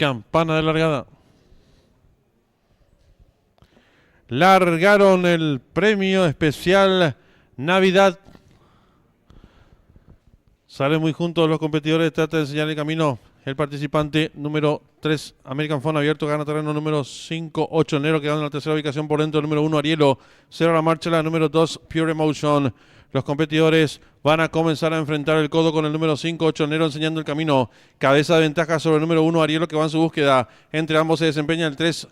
Campana de largada. Largaron el premio especial Navidad. Salen muy juntos los competidores. Trata de enseñar el camino. El participante número 3, American Phone abierto, gana terreno número 5, 8 enero, quedando en la tercera ubicación por dentro. Número 1, Arielo. 0 la marcha, la número 2, Pure Emotion. Los competidores van a comenzar a enfrentar el codo con el número 5, 8 enero, enseñando el camino. Cabeza de ventaja sobre el número 1, Arielo, que va en su búsqueda. Entre ambos se desempeña el 3,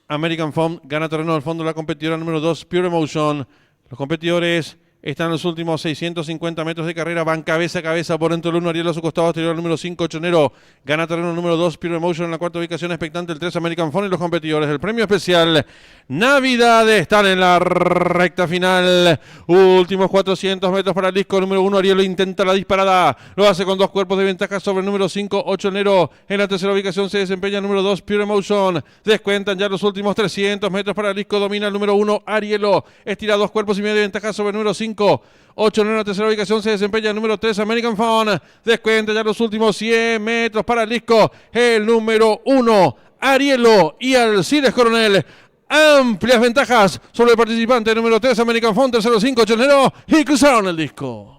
American Phone. Gana terreno al fondo la competidora número 2, Pure Emotion. Los competidores Están los últimos 650 metros de carrera. Van cabeza a cabeza por dentro del 1. Ariel a su costado exterior, el número 5, Chonero. Gana terreno el número 2, Pure Emotion en la cuarta ubicación. Expectante el 3, American Phone. Y los competidores del premio especial Navidad están en la recta final. Últimos 400 metros para el disco número 1. Ariel intenta la disparada. Lo hace con 2 cuerpos de ventaja sobre el número 5, 8 Chonero. En la tercera ubicación se desempeña el número 2, Pure Emotion. Descuentan ya los últimos 300 metros para el disco. Domina el número 1, Arielo. Estira 2 cuerpos y medio de ventaja sobre el número 5. 8 en la tercera ubicación se desempeña el número 3, American Phone. Descuenta ya los últimos 100 metros para el disco. El número 1, Arielo y Alcides Coronel. Amplias ventajas sobre el participante número 3, American Phone. Tercero 5, Chonero. Y cruzaron el disco.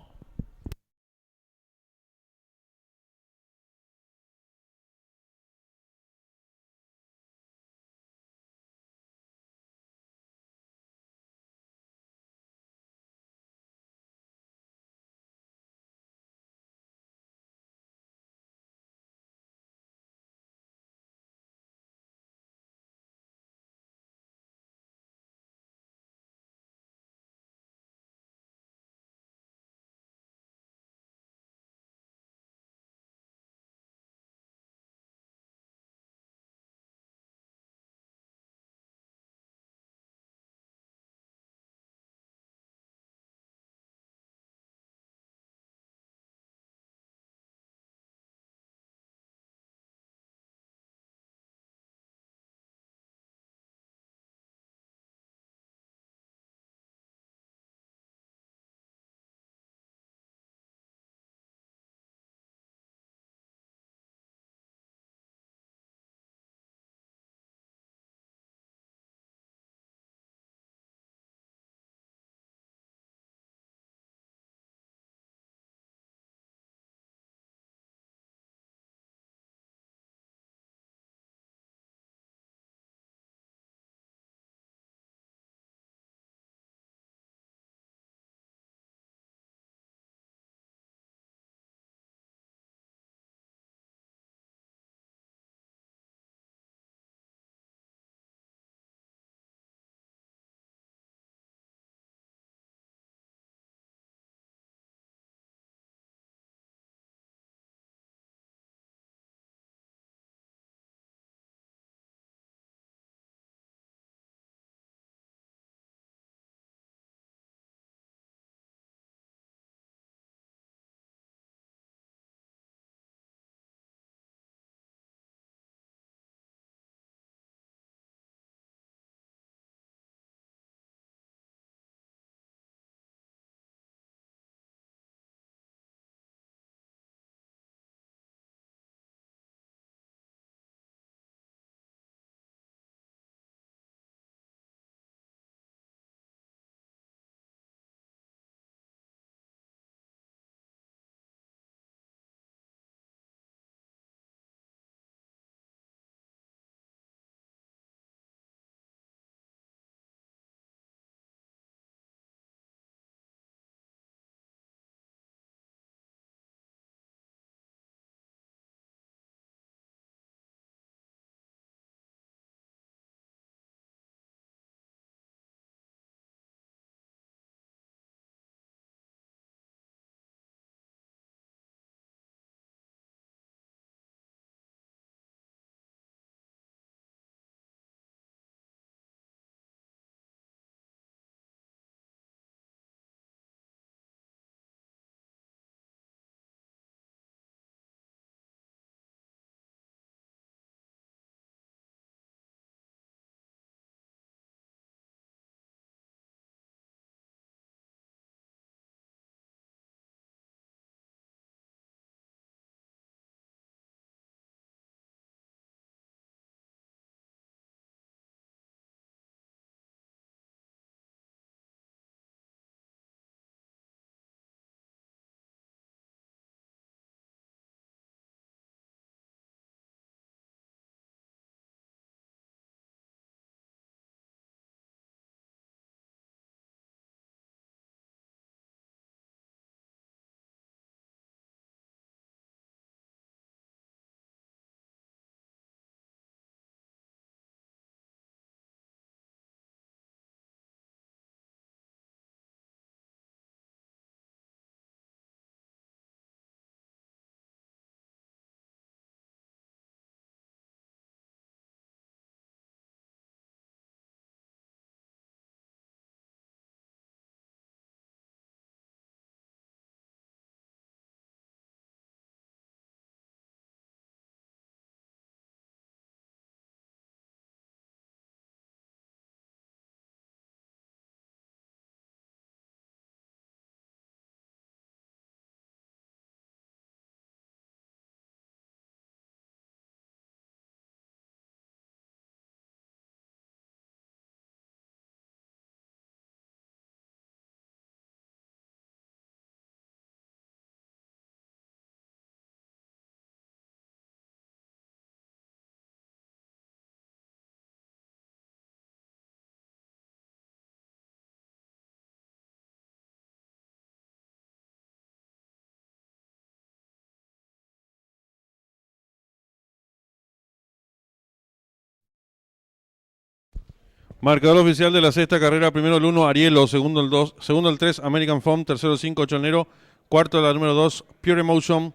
Marcador oficial de la sexta carrera: primero el 1, Arielo; segundo el 2, segundo el 3, American Foam; tercero el 5, Ochonero; cuarto la número 2, Pure Emotion.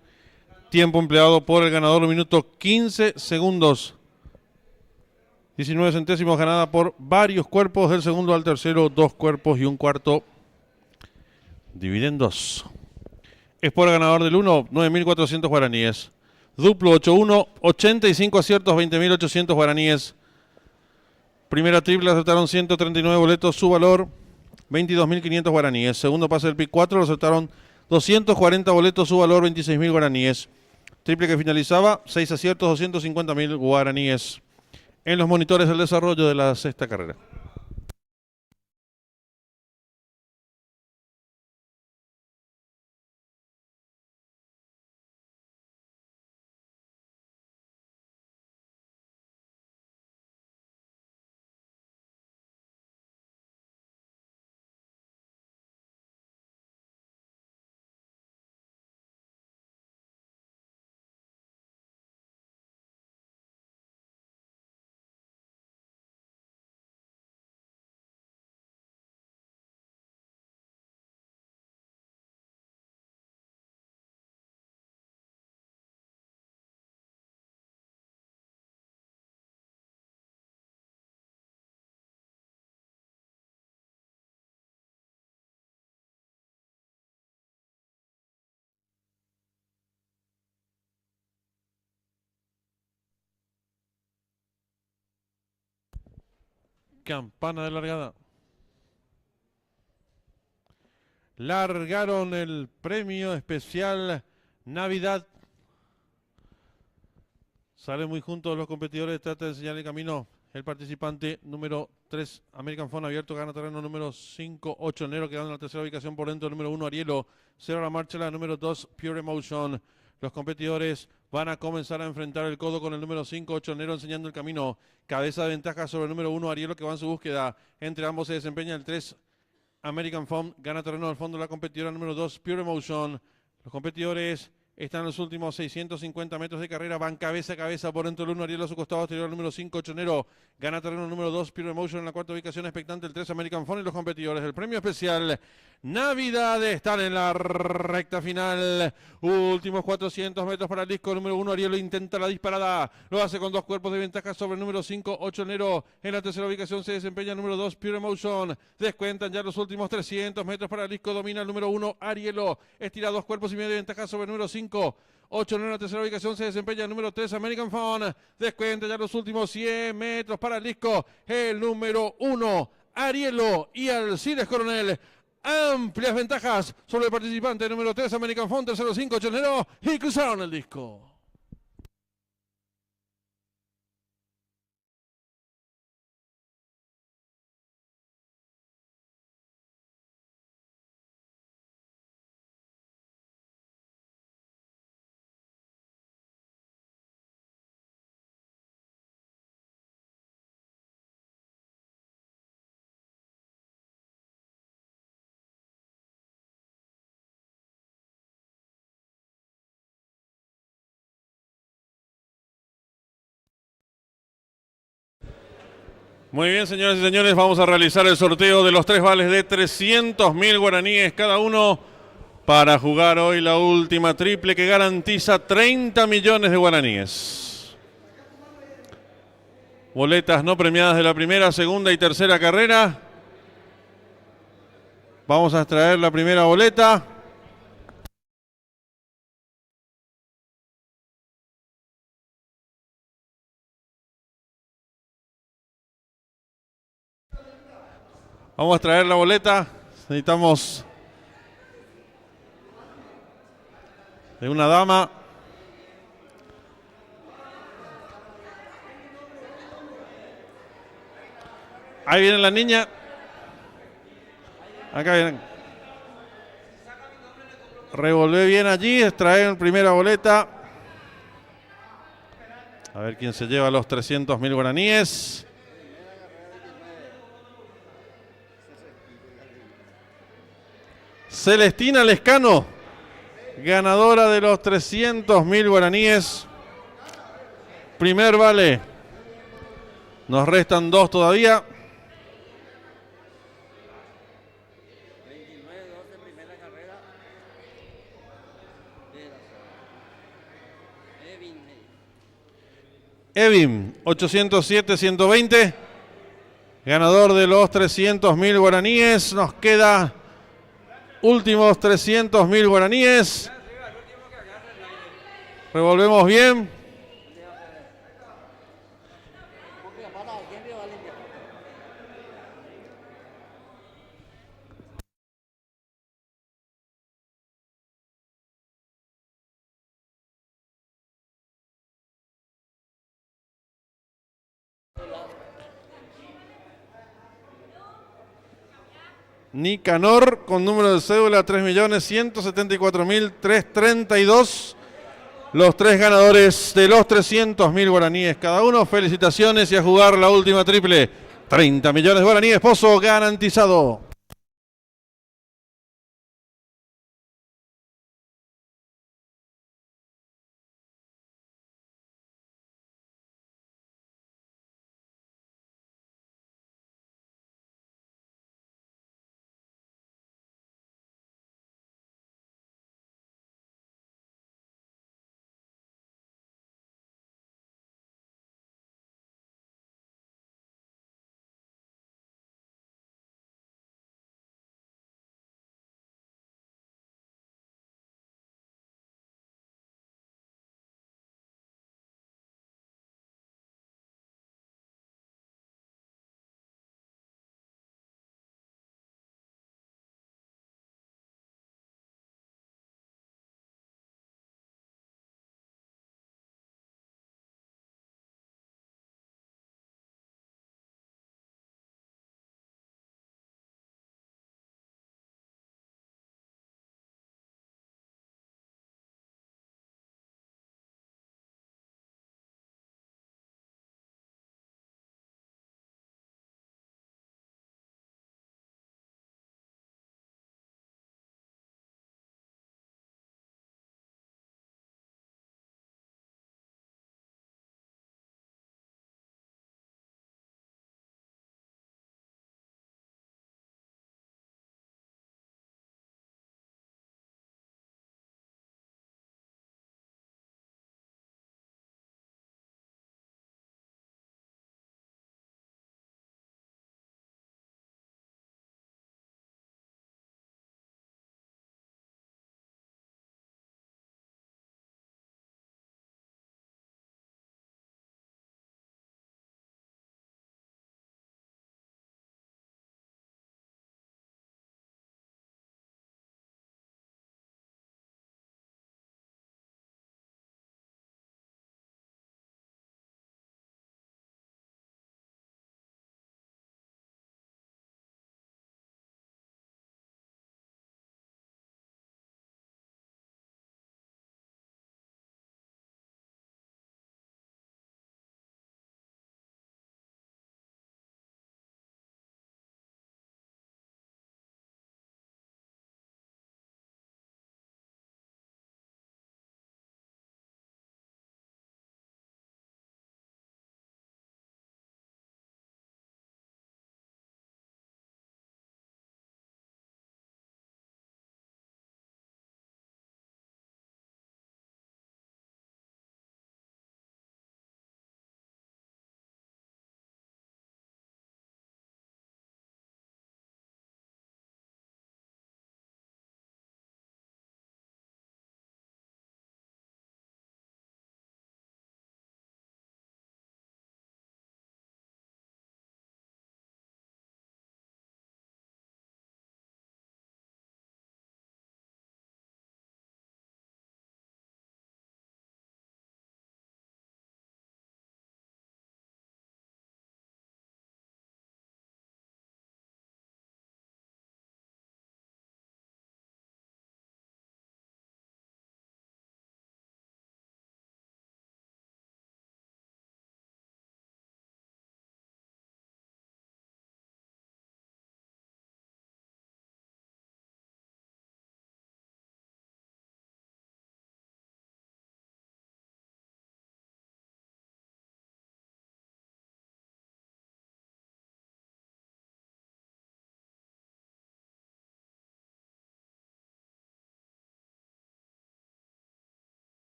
Tiempo empleado por el ganador, 1 minuto 15 segundos. 19 centésimos ganada por varios cuerpos, del segundo al tercero, 2 cuerpos y un cuarto. Dividen 2. Es por el ganador del 1, 9.400 guaraníes. Duplo 8-1, 85 aciertos, 20.800 guaraníes. Primera triple acertaron 139 boletos, su valor 22.500 guaraníes. Segundo pase del pick 4, lo acertaron 240 boletos, su valor 26.000 guaraníes. Triple que finalizaba, 6 aciertos, 250.000 guaraníes. En los monitores del desarrollo de la sexta carrera. Campana de largada. Largaron el premio especial Navidad. Salen muy juntos los competidores, trata de enseñar el camino. El participante número 3, American Foam abierto, gana terreno número 5, Ochonero, quedando en la tercera ubicación por dentro, número 1, Arielo. Cero la marcha, la número 2, Pure Emotion. Los competidores van a comenzar a enfrentar el codo con el número 5, Ochonero, enseñando el camino. Cabeza de ventaja sobre el número 1, Arielo, que va en su búsqueda. Entre ambos se desempeña el 3, American Foam. Gana terreno al fondo la competidora número 2, Pure Emotion. Los competidores están en los últimos 650 metros de carrera. Van cabeza a cabeza por dentro del 1, Arielo a su costado exterior, el número 5, Ochonero. Gana terreno el número 2, Pure Emotion. En la cuarta ubicación expectante el 3, American Foam. Y los competidores del premio especial Navidad están en la recta final. Últimos 400 metros para el disco. Número 1, Arielo intenta la disparada. Lo hace con 2 cuerpos de ventaja sobre el número 5, Ochonero. En la tercera ubicación se desempeña el número 2, Pure Emotion. Descuentan ya los últimos 300 metros para el disco. Domina el número 1, Arielo. Estira 2 cuerpos y medio de ventaja sobre el número 5. 8 en la tercera ubicación se desempeña el número 3, American Foam. Descuenta ya los últimos 100 metros para el disco. El número 1, Arielo, y Alcides Coronel. Amplias ventajas sobre el participante número 3, American Foam, tercero 5, Ochonero, y cruzaron el disco. Muy bien, señoras y señores, vamos a realizar el sorteo de los 3 vales de 300.000 guaraníes cada uno para jugar hoy la última triple que garantiza 30 millones de guaraníes. Boletas no premiadas de la primera, segunda y tercera carrera. Vamos a extraer la primera boleta. Vamos a extraer la boleta. Necesitamos de una dama. Ahí viene la niña. Acá vienen. Revolvé bien allí, extraer primera boleta. A ver quién se lleva los 300.000 guaraníes. Celestina Lescano, ganadora de los 300.000 guaraníes. Primer vale. Nos restan 2 todavía. Evin, 807-120. Ganador de los 300.000 guaraníes. Nos queda últimos 300.000 guaraníes. Revolvemos bien. Nicanor con número de cédula 3.174.332. Los tres ganadores de los 300.000 guaraníes cada uno. Felicitaciones y a jugar la última triple. 30 millones de guaraníes, Pozo garantizado.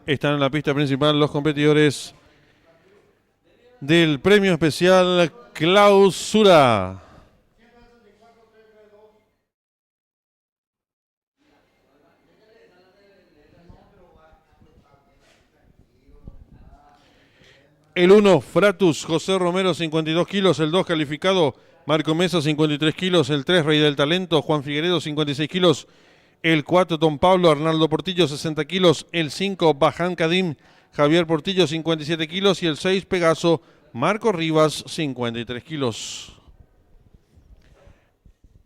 Están en la pista principal los competidores del premio especial Clausura. El 1, Fratus, José Romero, 52 kilos. El 2, calificado, Marco Mesa, 53 kilos. El 3, Rey del Talento, Juan Figueredo, 56 kilos. El 4, Don Pablo, Arnaldo Portillo, 60 kilos. El 5, Bajan Kadim, Javier Portillo, 57 kilos. Y el 6, Pegaso, Marco Rivas, 53 kilos.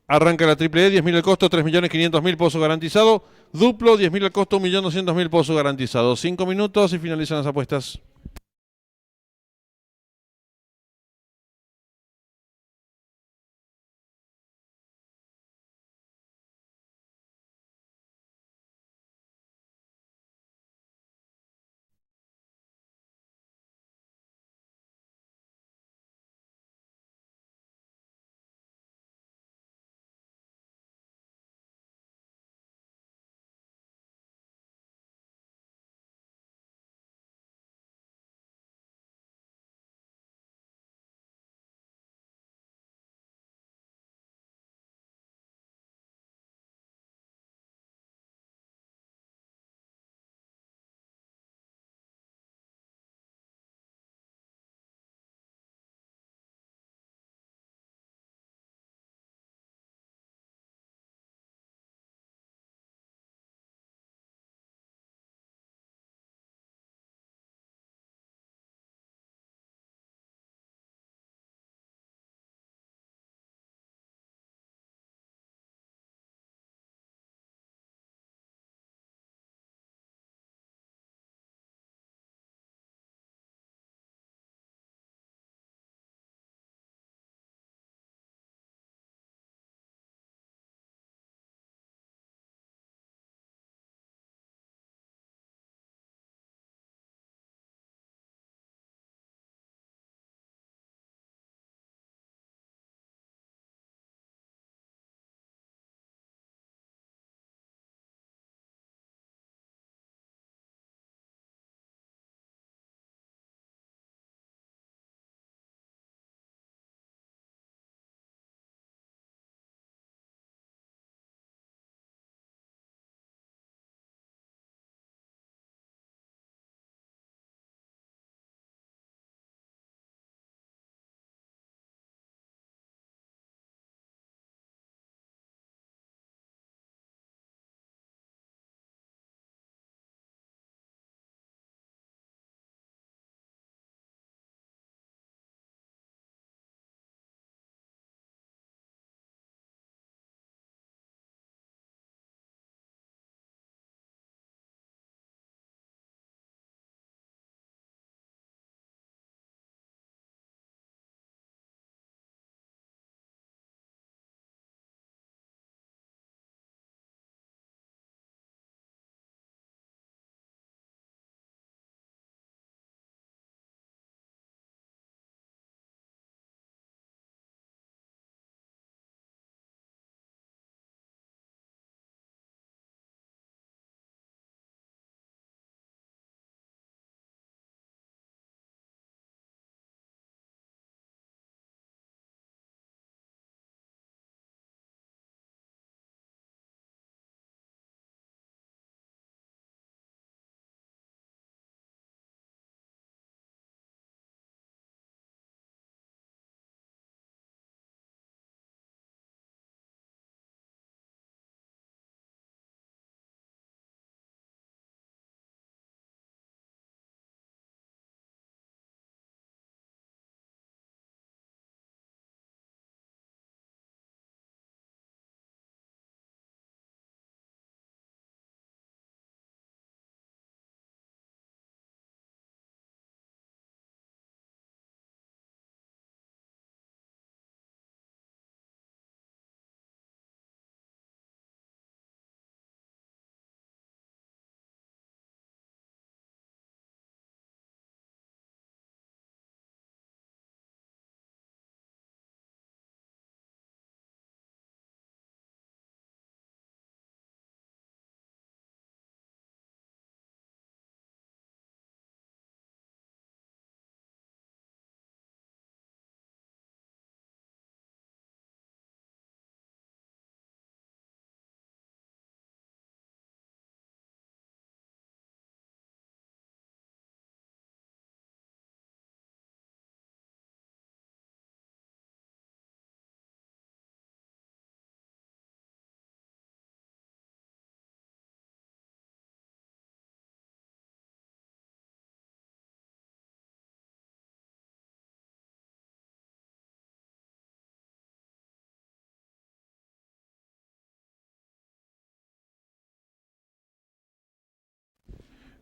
Arranca la triple E, 10.000 el costo, 3.500.000 pozo garantizado. Duplo, 10.000 el costo, 1.200.000 pozo garantizado. 5 minutos y finalizan las apuestas.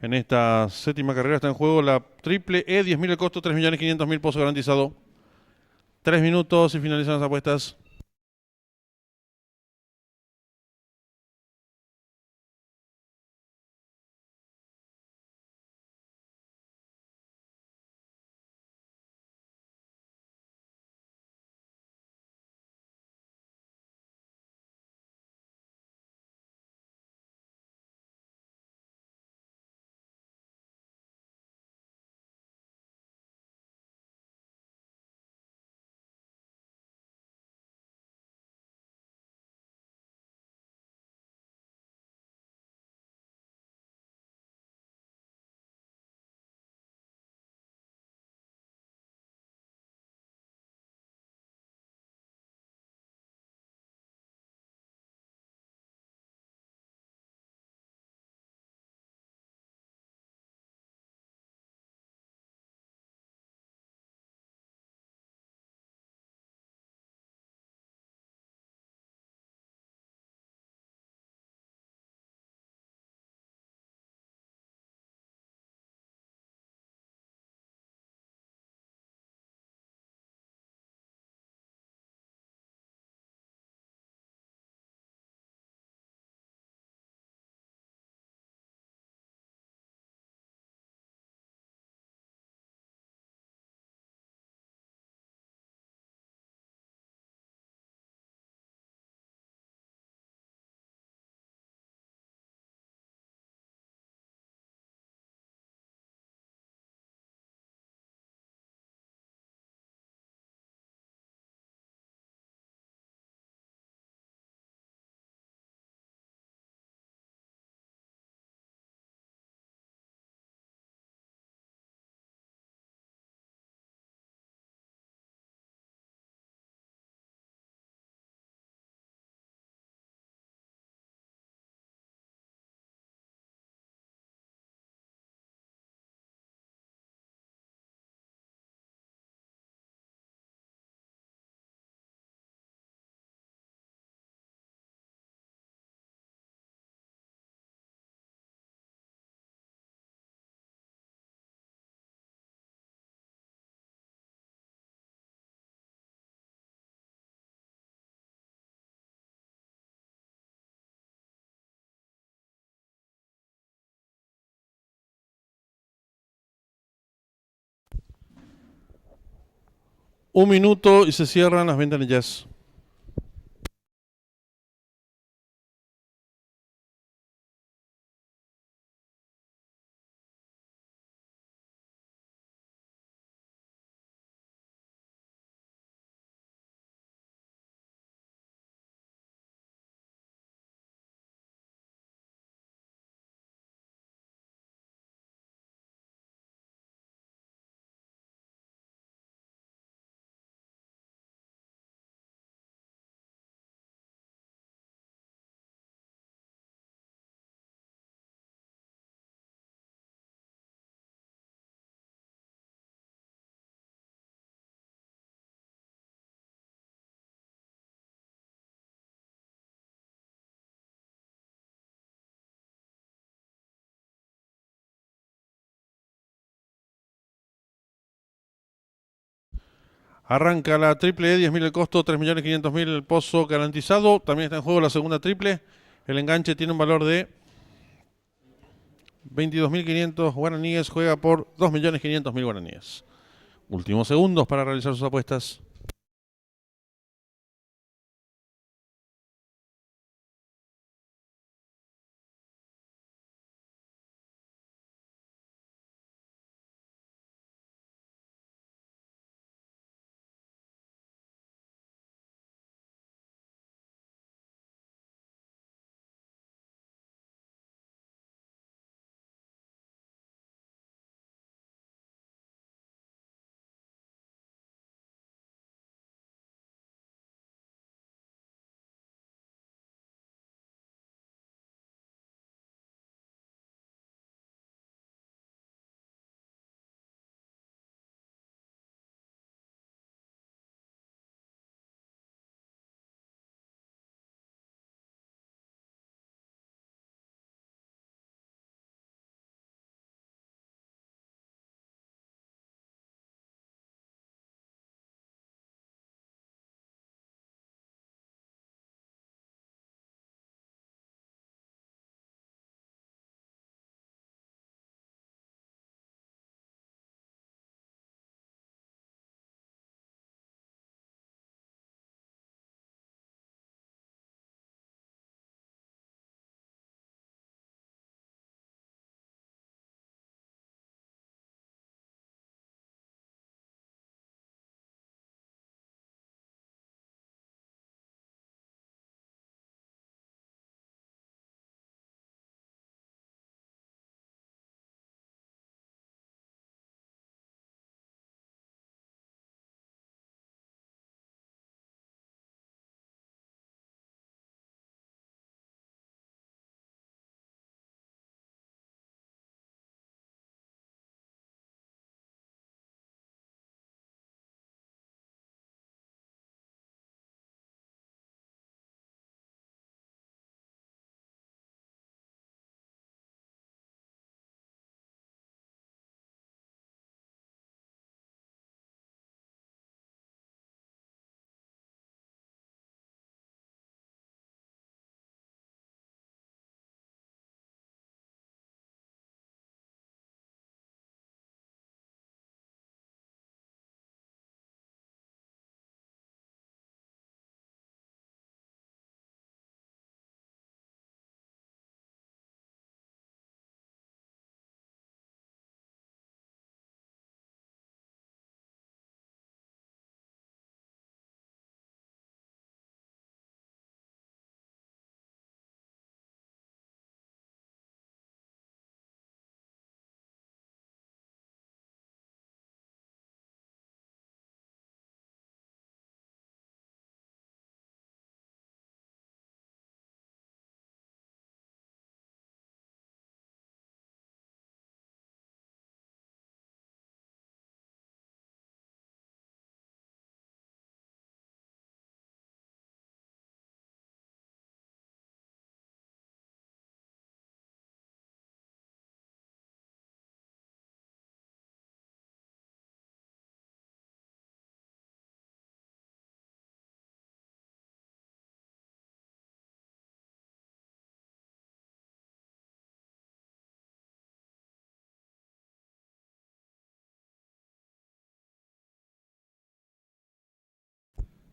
En esta séptima carrera está en juego la triple E, 10.000 el costo, 3.500.000 pozo garantizado. 3 minutos y finalizan las apuestas. Un minuto y se cierran las ventanillas. Arranca la triple E, 10.000 el costo, 3.500.000 el pozo garantizado. También está en juego la segunda triple. El enganche tiene un valor de 22.500 guaraníes. Juega por 2.500.000 guaraníes. Últimos segundos para realizar sus apuestas.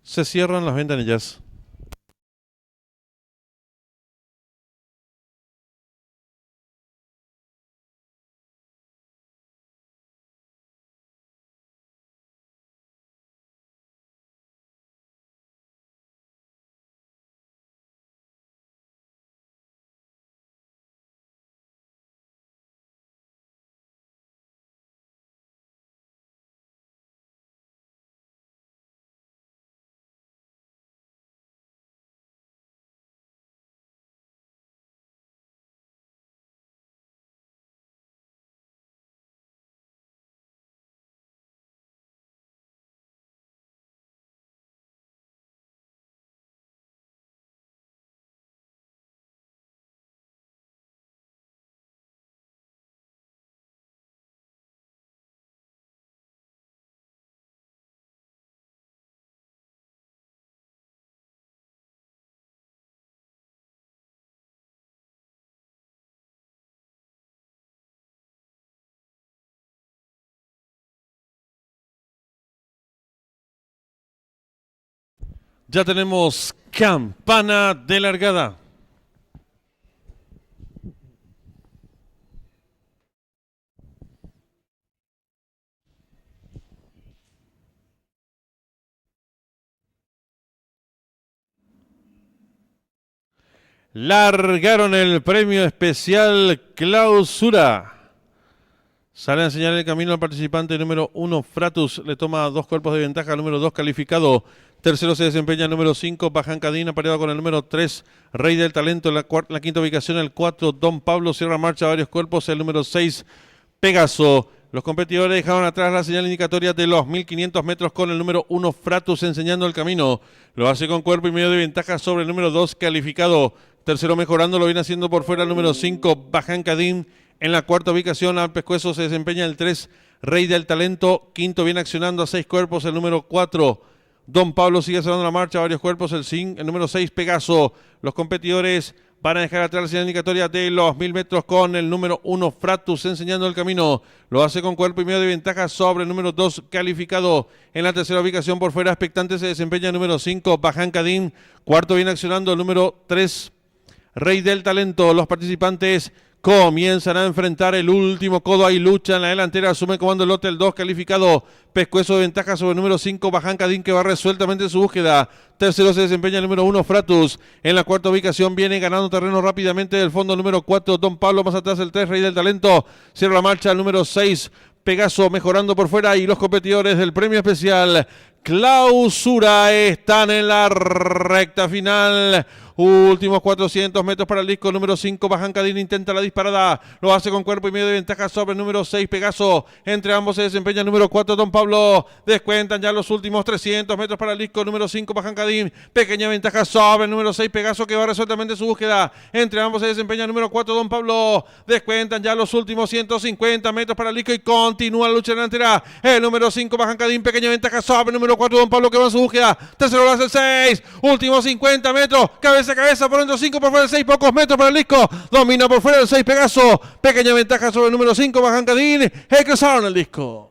Se cierran las ventanillas. Ya tenemos campana de largada. Largaron el premio especial clausura. Sale a enseñar el camino al participante número 1, Fratus. Le toma 2 cuerpos de ventaja. Número 2, calificado. Tercero se desempeña el número 5, Bajan Cadín, apareado con el número 3, Rey del Talento. En la quinta ubicación, el 4, Don Pablo. Cierra marcha varios cuerpos. El número 6, Pegaso. Los competidores dejaron atrás la señal indicatoria de los 1500 metros con el número 1, Fratus, enseñando el camino. Lo hace con cuerpo y medio de ventaja sobre el número 2, calificado. Tercero mejorando, lo viene haciendo por fuera el número 5, Bajan Cadín. En la cuarta ubicación, al pescuezo se desempeña el 3, Rey del Talento. Quinto viene accionando a 6 cuerpos el número 4, Don Pablo. Sigue cerrando la marcha, varios cuerpos el número 6, Pegaso. Los competidores van a dejar atrás la señal indicatoria de los 1000 metros con el número 1, Fratus, enseñando el camino. Lo hace con cuerpo y medio de ventaja sobre el número 2, calificado. En la tercera ubicación, por fuera expectante, se desempeña el número 5, Bajan Cadín. Cuarto viene accionando el número 3, Rey del Talento. Los participantes comienzan a enfrentar el último codo. Hay lucha en la delantera. Asume comando el lote el 2, calificado. Pescuezo de ventaja sobre el número 5, Bajan Cadín, que va resueltamente en su búsqueda. Tercero se desempeña el número 1, Fratus. En la cuarta ubicación viene ganando terreno rápidamente del fondo el número 4, Don Pablo. Más atrás el 3, Rey del Talento. Cierra la marcha el número 6, Pegaso, mejorando por fuera. Y los competidores del premio especial clausura están en la recta final. Últimos 400 metros para el disco número 5, Bajan Cadín intenta la disparada, lo hace con cuerpo y medio de ventaja sobre el número 6, Pegaso. Entre ambos se desempeña el número 4, Don Pablo. Descuentan ya los últimos 300 metros para el disco número 5, Bajan Cadín. Pequeña ventaja sobre el número 6, Pegaso, que va resueltamente su búsqueda. Entre ambos se desempeña el número 4, Don Pablo. Descuentan ya los últimos 150 metros para el disco y continúa la lucha delantera. El número 5, Bajan Cadín, pequeña ventaja sobre el número 4, Don Pablo, que va en su búsqueda. Tercero lo hace el 6, últimos 50 metros, cabeza a cabeza, por dentro 5, por fuera el 6, pocos metros para el disco. Domina por fuera el 6, Pegaso. Pequeña ventaja sobre el número 5, Bajan Cadín. Cruzaron el disco.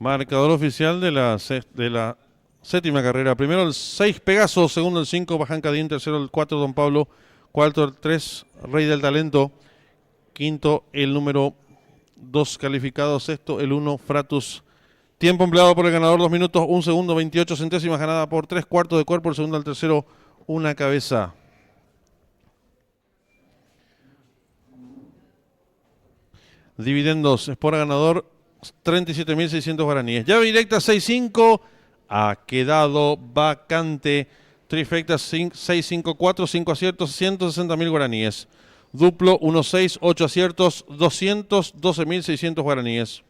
Marcador oficial de la séptima carrera. Primero el 6 Pegaso, segundo el 5 Bajancadín, tercero el 4 Don Pablo, cuarto el 3 Rey del Talento, quinto el número 2 calificado, sexto el 1 Fratus. Tiempo empleado por el ganador 2 minutos, 1 segundo, 28 centésimas, ganada por 3 cuartos de cuerpo, el segundo al tercero, una cabeza. Dividendos, Sport ganador 37.600 guaraníes. Llave directa 6-5, ha quedado vacante. Trifecta 6-5-4, 5 aciertos, 160.000 guaraníes. Duplo 1-6, 8 aciertos, 212.600 guaraníes.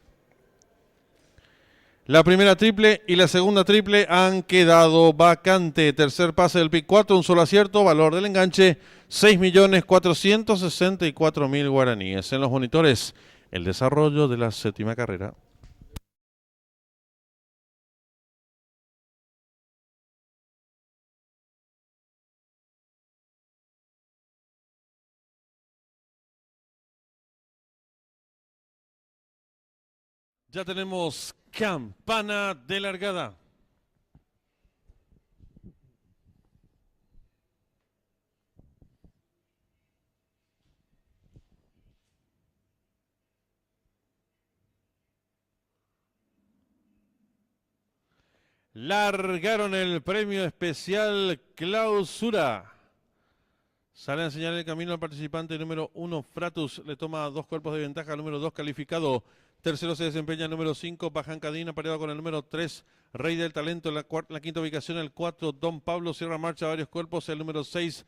La primera triple y la segunda triple han quedado vacante. Tercer pase del pick 4, un solo acierto, valor del enganche 6.464.000 guaraníes. En los monitores, el desarrollo de la séptima carrera. Ya tenemos campana de largada. Largaron el premio especial clausura. Sale a enseñar el camino al participante número 1, Fratus. Le toma 2 cuerpos de ventaja, número 2 calificado. Tercero se desempeña el número 5, Bajancadín, apareado con el número 3, Rey del Talento. En la quinta ubicación, el 4, Don Pablo. Cierra marcha varios cuerpos, el número 6,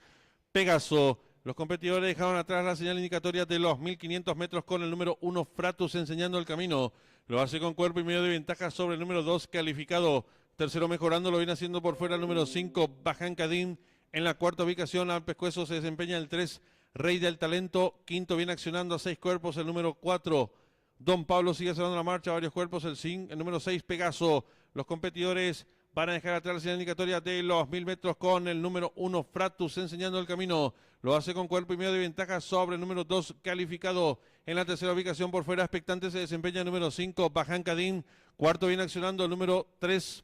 Pegaso. Los competidores dejaron atrás la señal indicatoria de los 1500 metros con el número 1, Fratus, enseñando el camino. Lo hace con cuerpo y medio de ventaja sobre el número 2, calificado. Tercero mejorando, lo viene haciendo por fuera el número 5, Bajancadín. En la cuarta ubicación, al pescuezo se desempeña el 3, Rey del Talento. Quinto viene accionando a 6 cuerpos, el número 4, Don Pablo. Sigue cerrando la marcha, varios cuerpos, el número 6, Pegaso. Los competidores van a dejar atrás la señal indicatoria de los 1000 metros con el número 1, Fratus, enseñando el camino. Lo hace con cuerpo y medio de ventaja sobre el número 2, calificado. En la tercera ubicación, por fuera, expectante, se desempeña el número 5, Bajancadín. Cuarto viene accionando el número 3,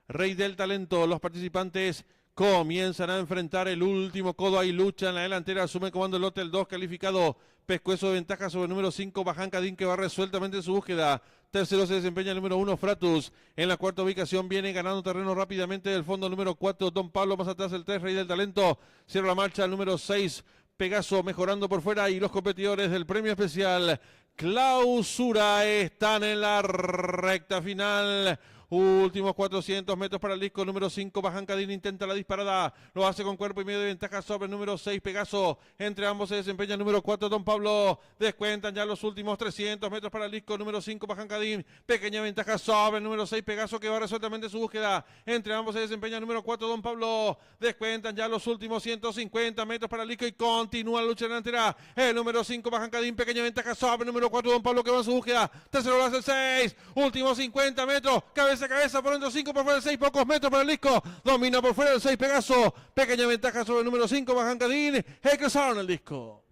Rey del Talento. Los participantes comienzan a enfrentar el último codo. Hay lucha en la delantera. Asume comando el lote el 2 calificado. Pescuezo de ventaja sobre el número 5, Bajancadín, que va resueltamente en su búsqueda. Tercero se desempeña el número 1, Fratus. En la cuarta ubicación viene ganando terreno rápidamente del fondo número 4, Don Pablo. Más atrás el 3, Rey del Talento. Cierra la marcha el número 6, Pegaso, mejorando por fuera. Y los competidores del premio especial clausura están en la recta final. Últimos 400 metros para el disco número 5, Bajancadín intenta la disparada, lo hace con cuerpo y medio de ventaja sobre el número 6, Pegaso. Entre ambos se desempeña el número 4, Don Pablo. Descuentan ya los últimos 300 metros para el disco número 5, Bajancadín. Pequeña ventaja sobre el número 6, Pegaso, que va resueltamente su búsqueda. Entre ambos se desempeña el número 4, Don Pablo. Descuentan ya los últimos 150 metros para el disco y continúa la lucha delantera. El número 5, Bajancadín, pequeña ventaja sobre el número 4, Don Pablo, que va en su búsqueda. Tercero lo hace el 6, últimos 50 metros, cabeza a cabeza, por dentro 5, por fuera el 6, pocos metros para el disco. Domina por fuera el 6, Pegaso. Pequeña ventaja sobre el número 5, Bajancadín. Cruzaron el disco.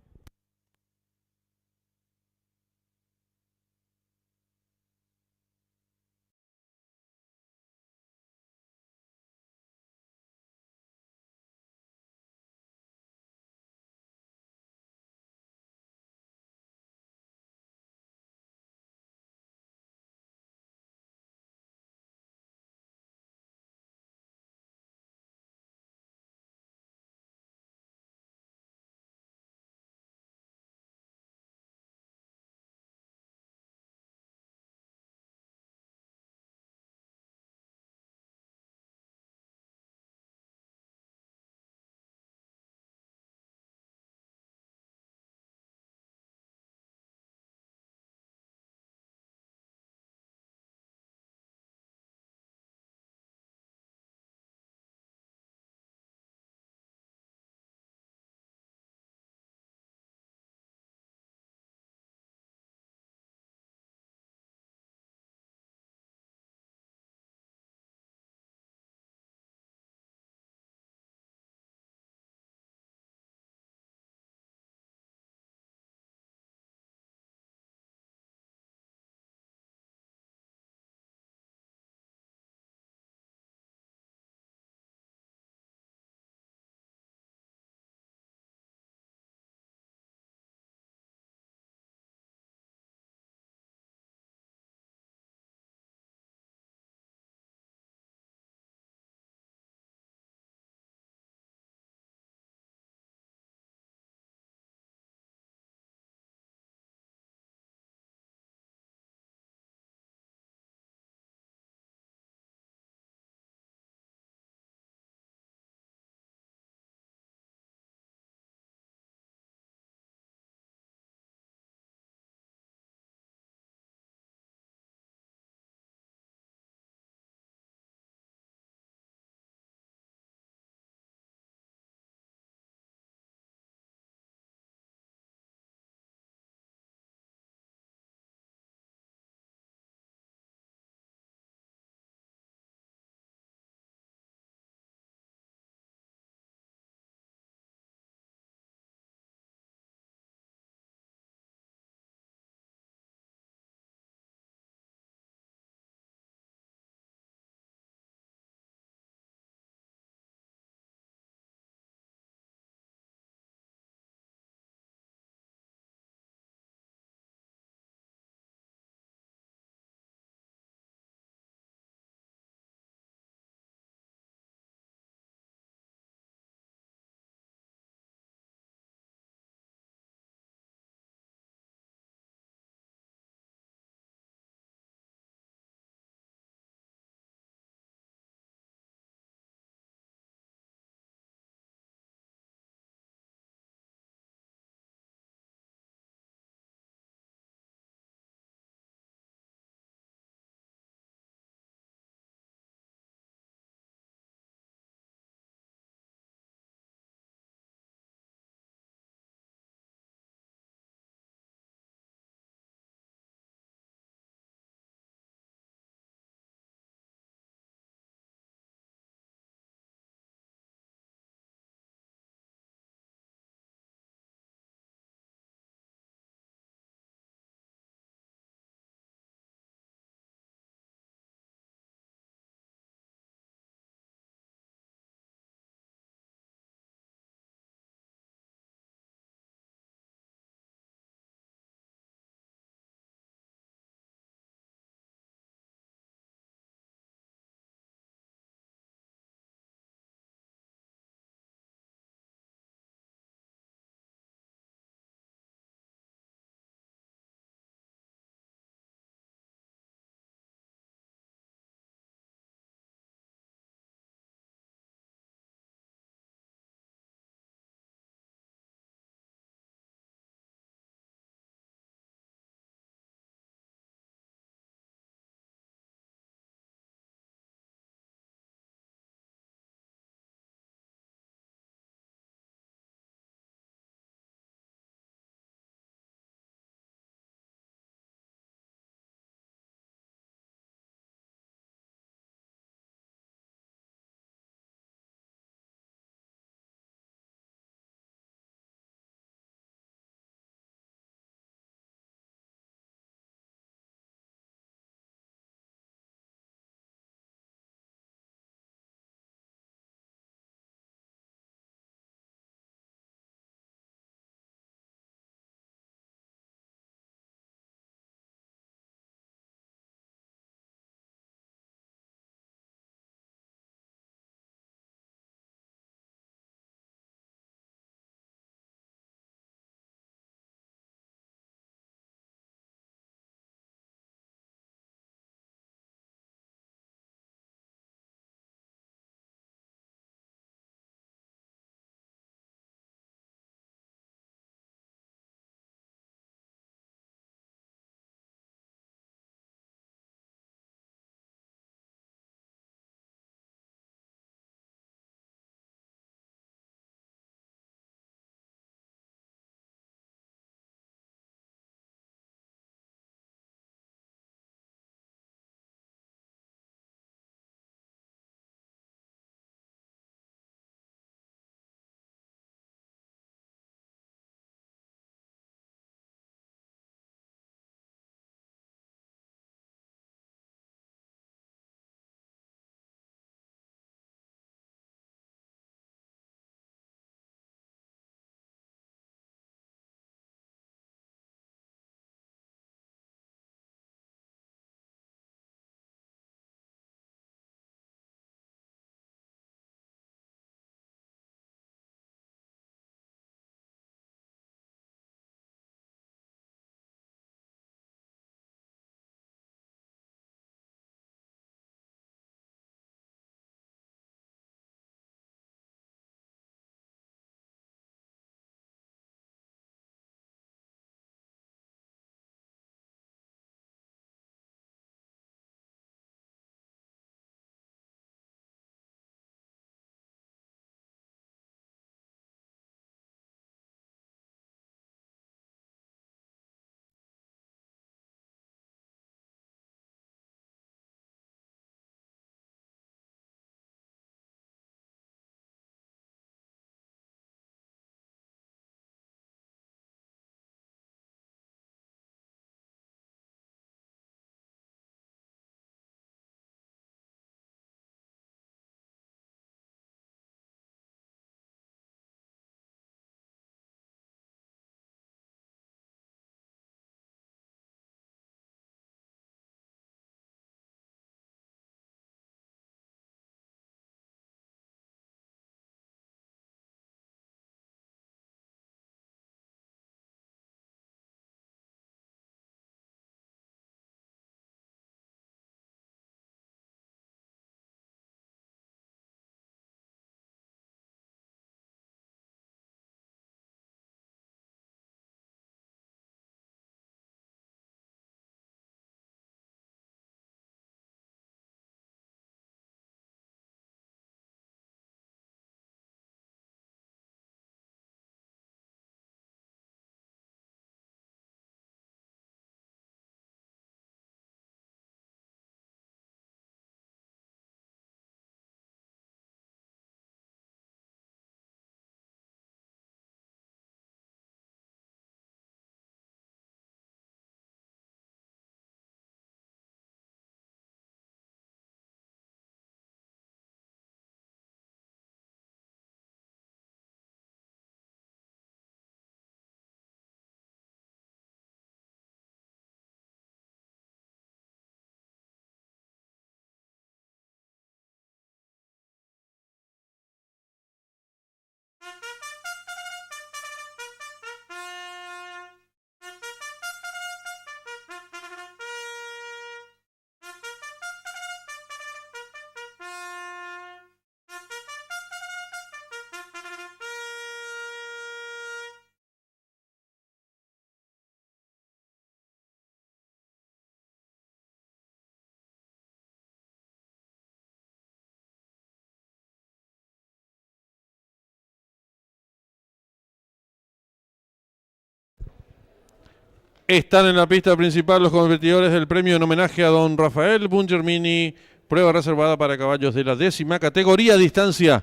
Están en la pista principal los competidores del premio en homenaje a don Rafael Bungermini. Prueba reservada para caballos de la 10ª categoría, distancia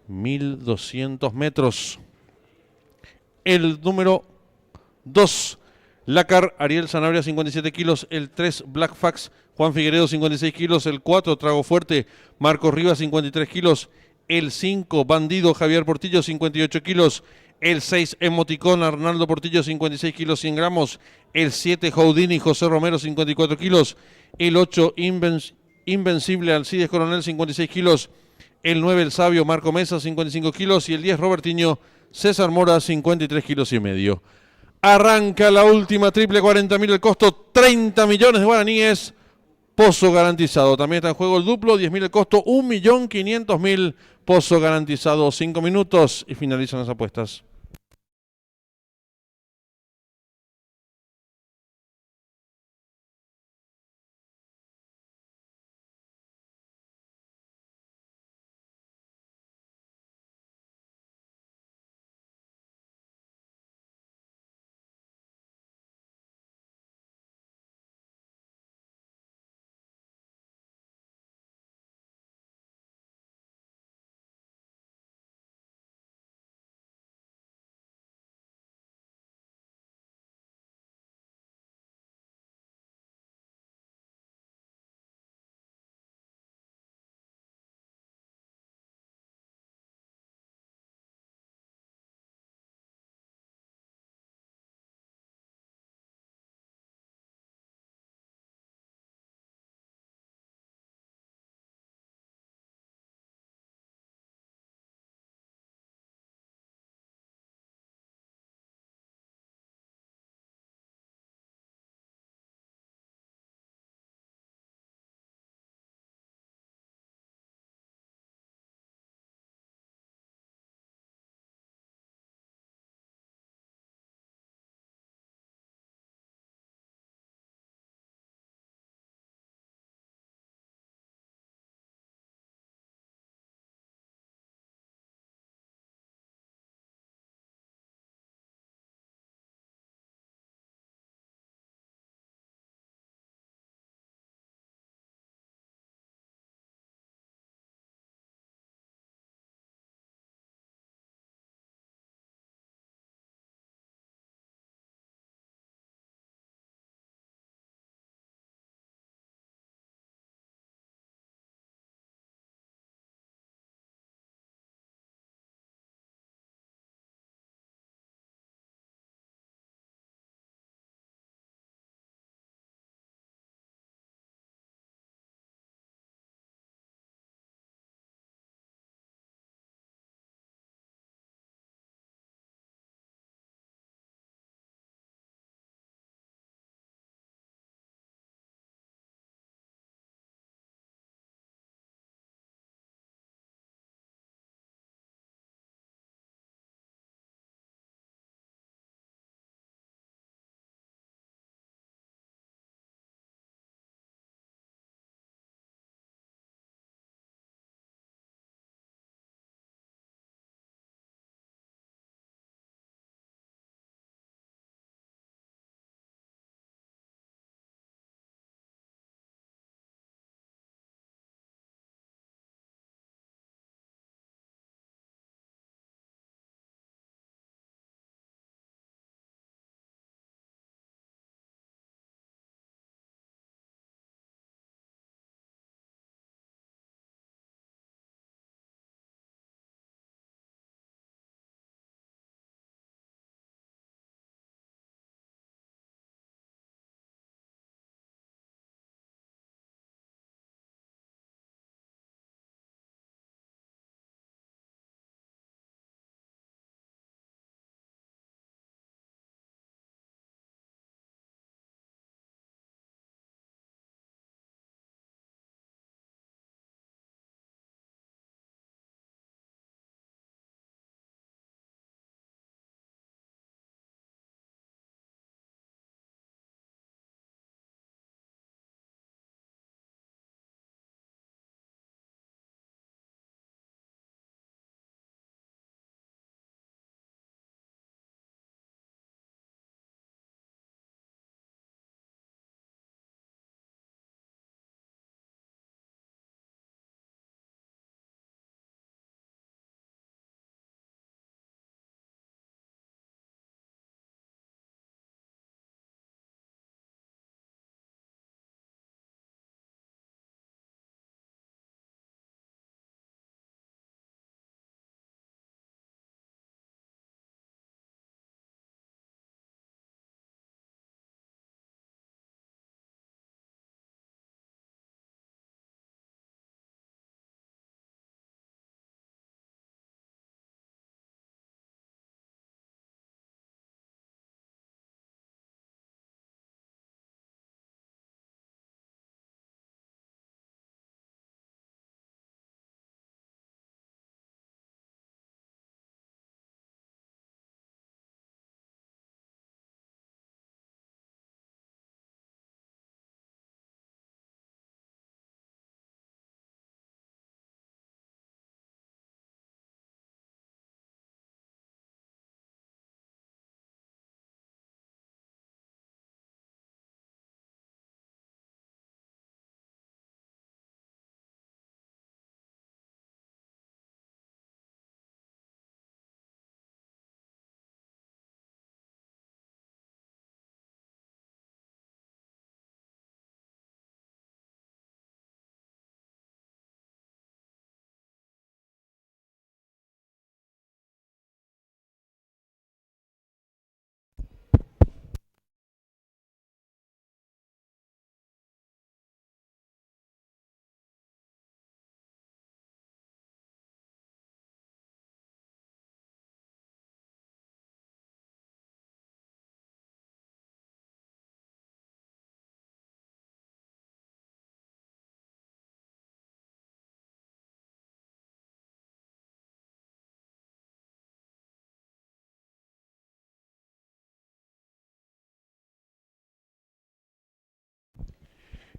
1200 metros. El número 2, Lácar, Ariel Sanabria, 57 kilos. El 3, Black Fax, Juan Figueredo, 56 kilos. El 4, Trago Fuerte, Marcos Rivas, 53 kilos. El 5, Bandido, Javier Portillo, 58 kilos. El 6, Emoticón, Arnaldo Portillo, 56 kilos, 100 gramos. El 7, Houdini, José Romero, 54 kilos. El 8, Invencible, Alcides Coronel, 56 kilos. El 9, El Sabio, Marco Mesa, 55 kilos. Y el 10, Robertiño, César Mora, 53 kilos y medio. Arranca la última triple, 40.000 el costo, 30 millones de guaraníes, pozo garantizado. También está en juego el duplo, 10.000 el costo, 1.500.000, pozo garantizado. 5 minutos y finalizan las apuestas.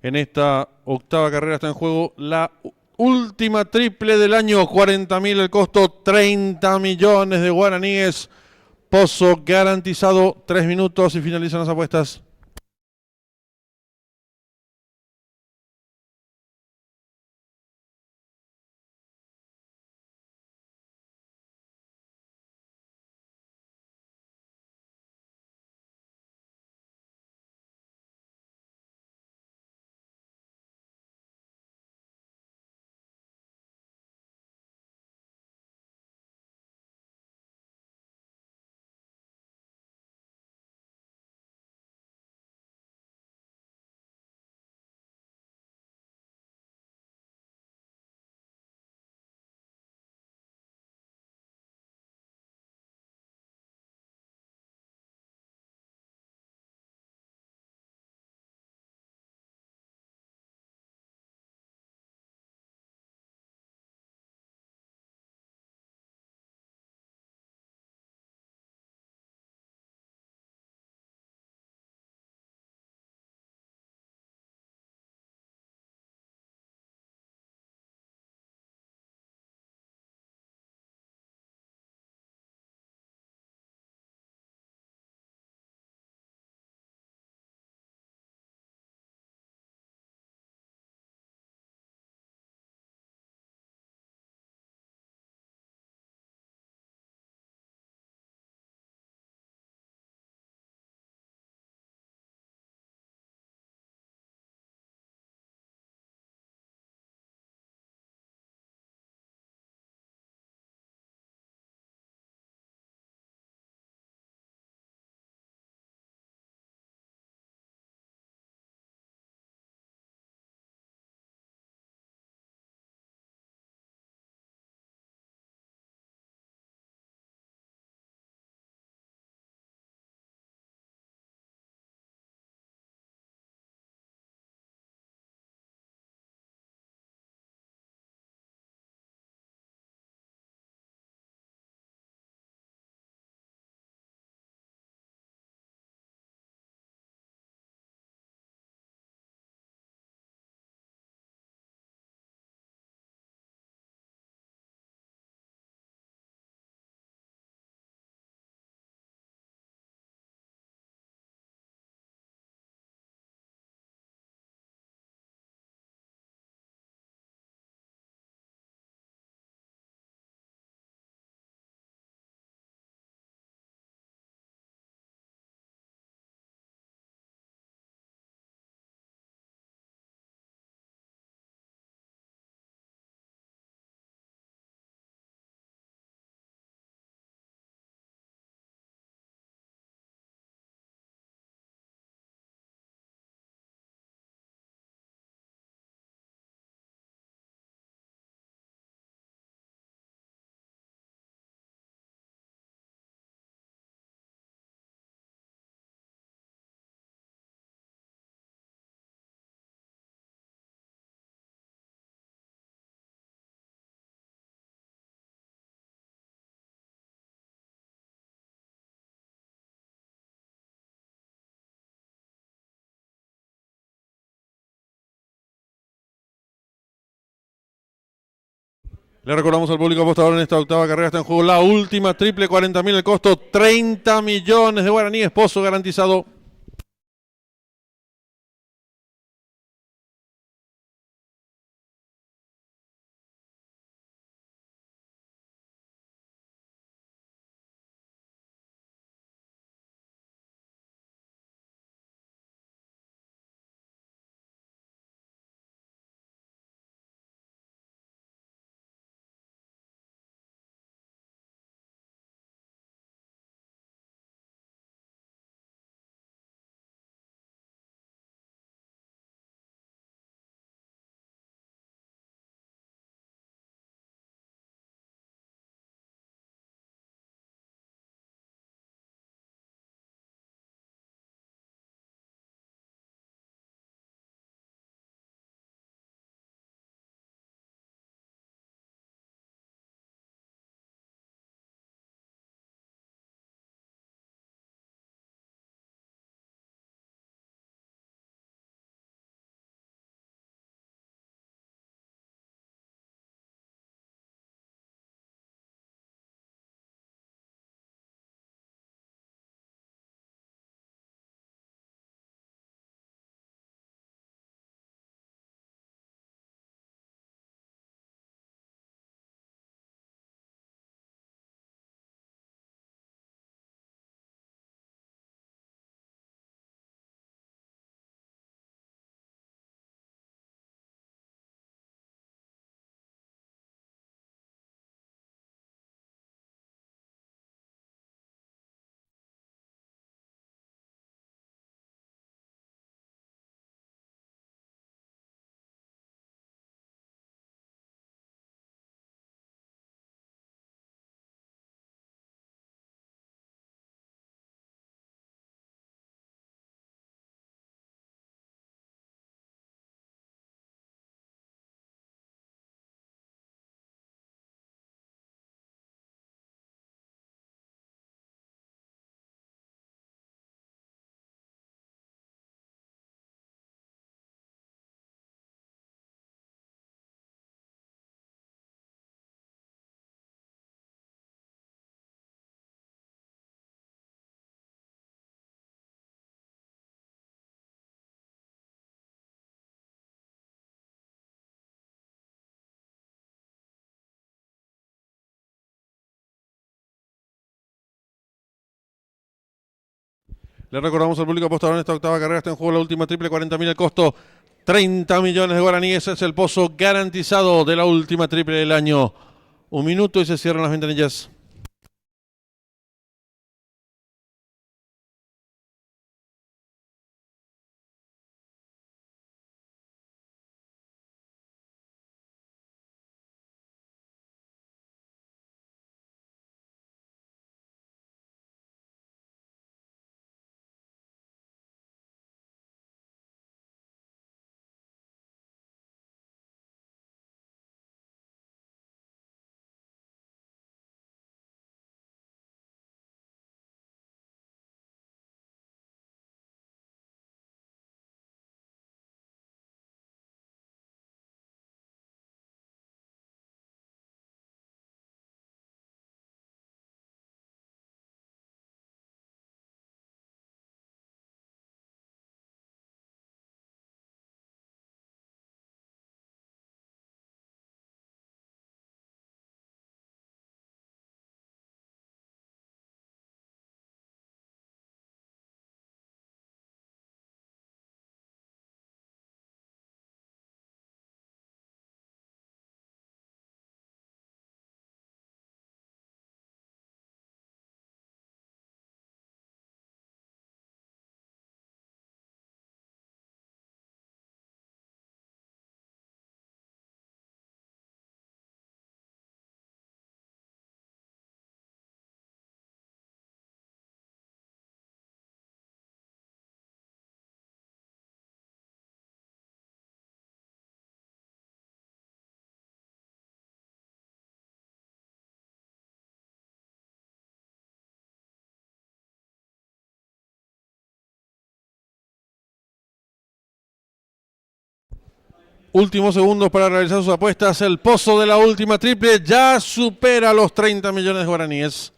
En esta octava carrera está en juego la última triple del año. 40.000 el costo, 30 millones de guaraníes. Pozo garantizado, 3 minutos y finalizan las apuestas. Le recordamos al público apostador en esta octava carrera está en juego la última triple, 40.000 el costo, 30 millones de guaraníes, Pozo garantizado. Le recordamos al público apostador en esta octava carrera está en juego la última triple, 40.000 el costo, 30 millones de guaraníes. Es el pozo garantizado de la última triple del año. 1 minuto y se cierran las ventanillas. Últimos segundos para realizar sus apuestas. El pozo de la última triple ya supera los 30 millones de guaraníes.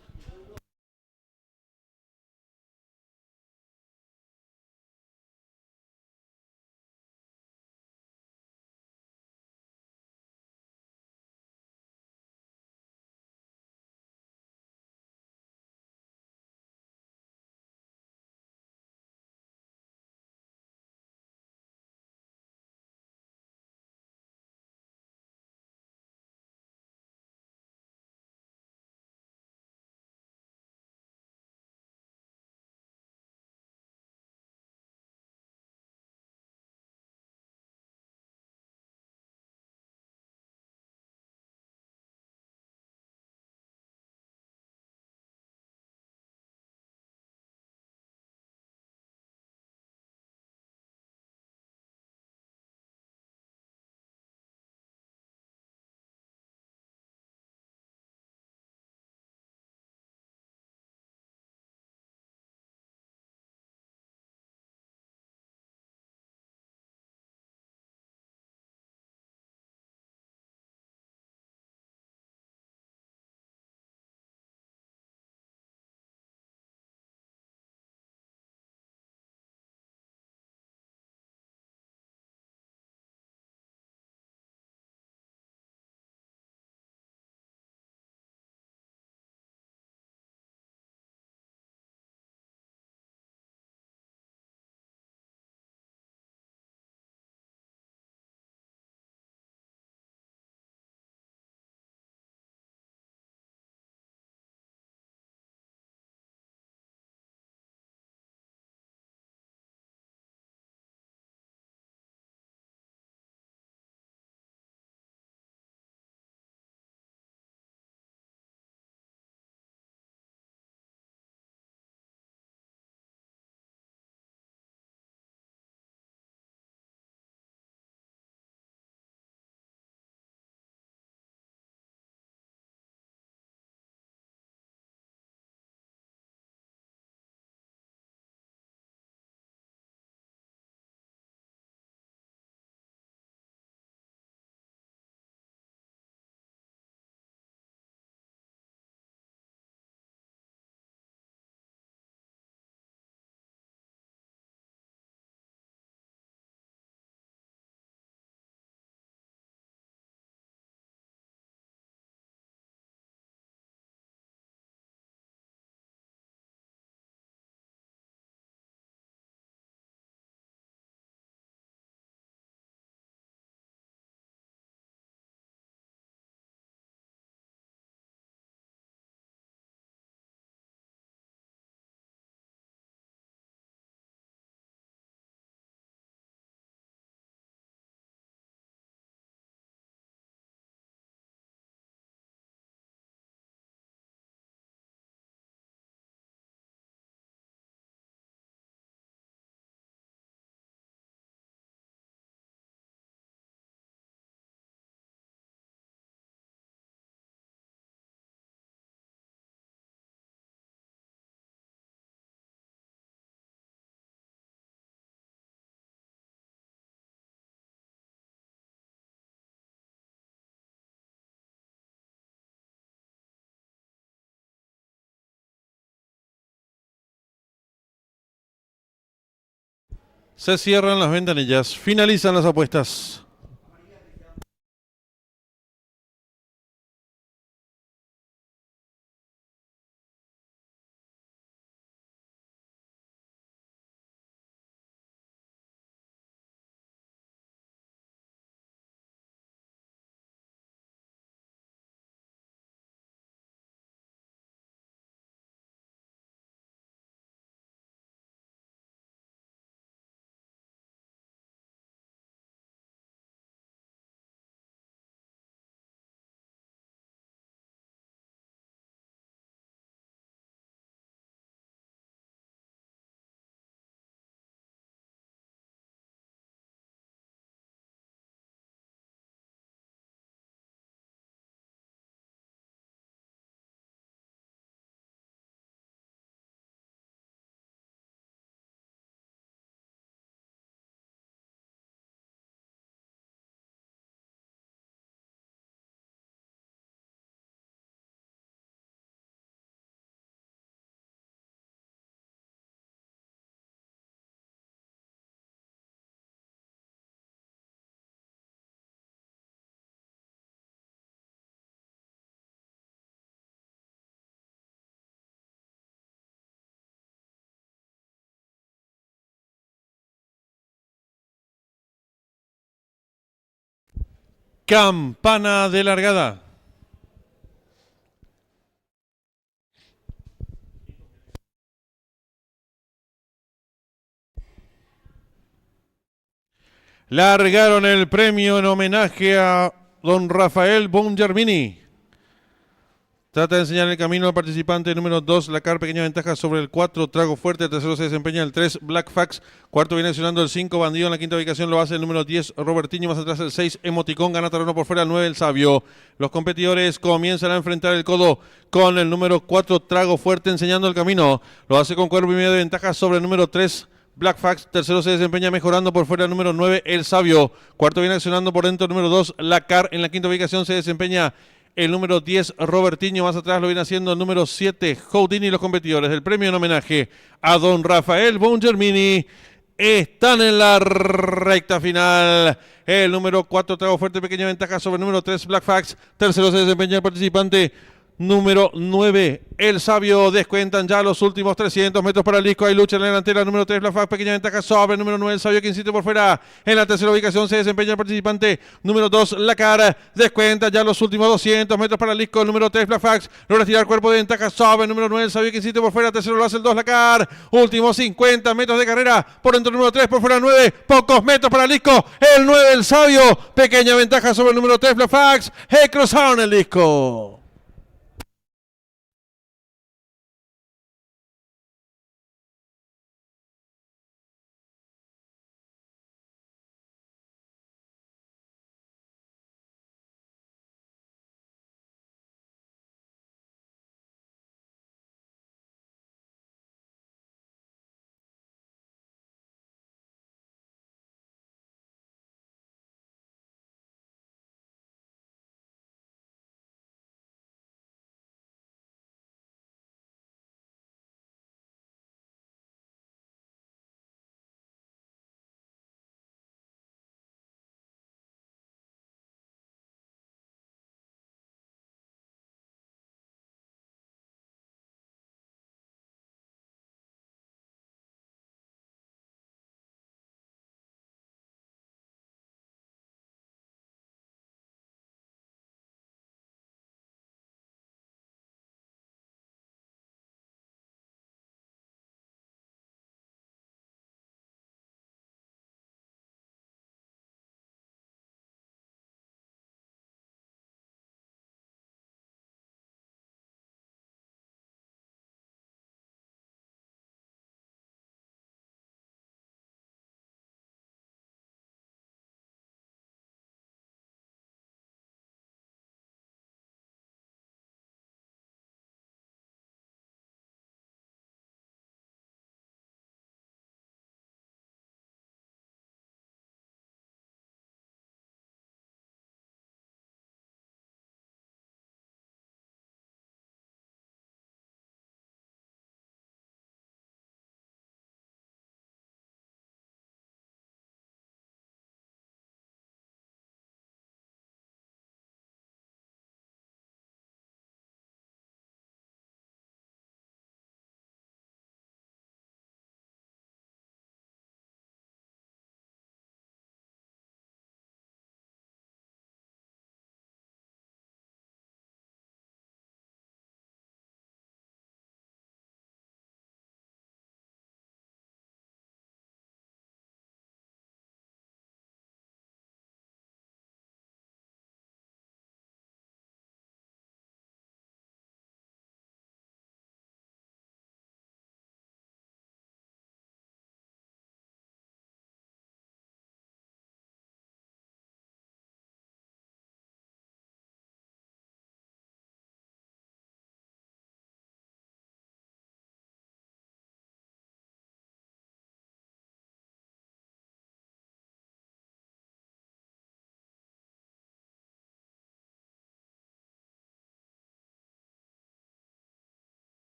Se cierran las ventanillas. Finalizan las apuestas. Campana de largada. Largaron el premio en homenaje a don Rafael Bongermini. Trata de enseñar el camino al participante número 2, Lacar, pequeña ventaja sobre el 4, Trago Fuerte, tercero se desempeña el 3, Black Fax, cuarto viene accionando el 5, Bandido, en la quinta ubicación lo hace el número 10, Robertinho, más atrás el 6, Emoticón, gana terreno por fuera el 9, el Sabio. Los competidores comienzan a enfrentar el codo con el número 4, Trago Fuerte, enseñando el camino, lo hace con cuerpo y medio de ventaja sobre el número 3, Black Fax, tercero se desempeña mejorando por fuera el número 9, El Sabio. Cuarto viene accionando por dentro el número 2, Lacar. En la quinta ubicación se desempeña el número 10, Robertinho. Más atrás lo viene haciendo el número 7, Houdini. Y los competidores del premio en homenaje a don Rafael Bongermini están en la recta final. El número 4, Trago Fuerte, pequeña ventaja sobre el número 3, Black Fax. Tercero se desempeña el participante número 9, El Sabio. Descuentan ya los últimos 300 metros para el disco. Hay lucha en la delantera. Número 3, Black Fax, pequeña ventaja sobre el número 9, El Sabio, que insiste por fuera. En la tercera ubicación se desempeña el participante número 2, Lacar. Descuentan ya los últimos 200 metros para el disco. Número 3, Black Fax, logra tirar cuerpo de ventaja sobre el número 9, El Sabio, que insiste por fuera. Tercero lo hace el 2, Lacar. Últimos 50 metros de carrera. Por dentro el número 3, por fuera 9. Pocos metros para el disco. El 9, El Sabio. Pequeña ventaja sobre el número 3, Black Fax. Cruzaron el disco.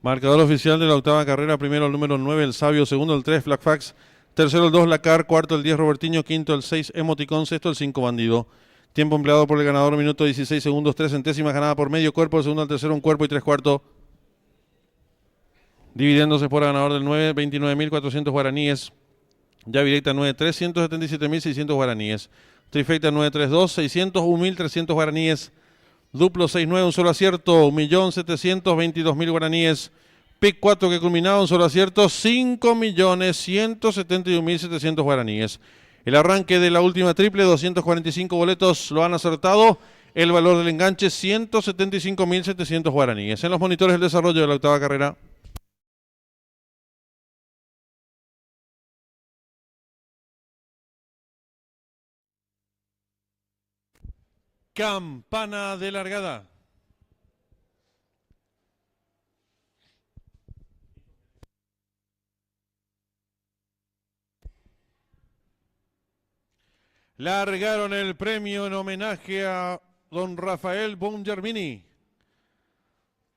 Marcador oficial de la octava carrera. Primero el número 9, el Sabio. Segundo el 3, Black Fax. Tercero el 2, Lacar. Cuarto el 10, Robertinho. Quinto el 6, Emoticón. Sexto el 5, Bandido. Tiempo empleado por el ganador, minuto 16 segundos, 3 centésimas, ganada por medio cuerpo. El segundo al tercero, un cuerpo y 3/4. Dividiéndose por ganador del 9, 29.400 guaraníes. Llave directa 9, 377.600 guaraníes. Trifecta 932, 601.300 guaraníes. Duplo 6-9, un solo acierto, 1.722.000 guaraníes. Pick 4 que culminaba, un solo acierto, 5.171.700 guaraníes. El arranque de la última triple, 245 boletos lo han acertado. El valor del enganche, 175.700 guaraníes. En los monitores, el desarrollo de la octava carrera. Campana de largada. Largaron el premio en homenaje a don Rafael Bongermini.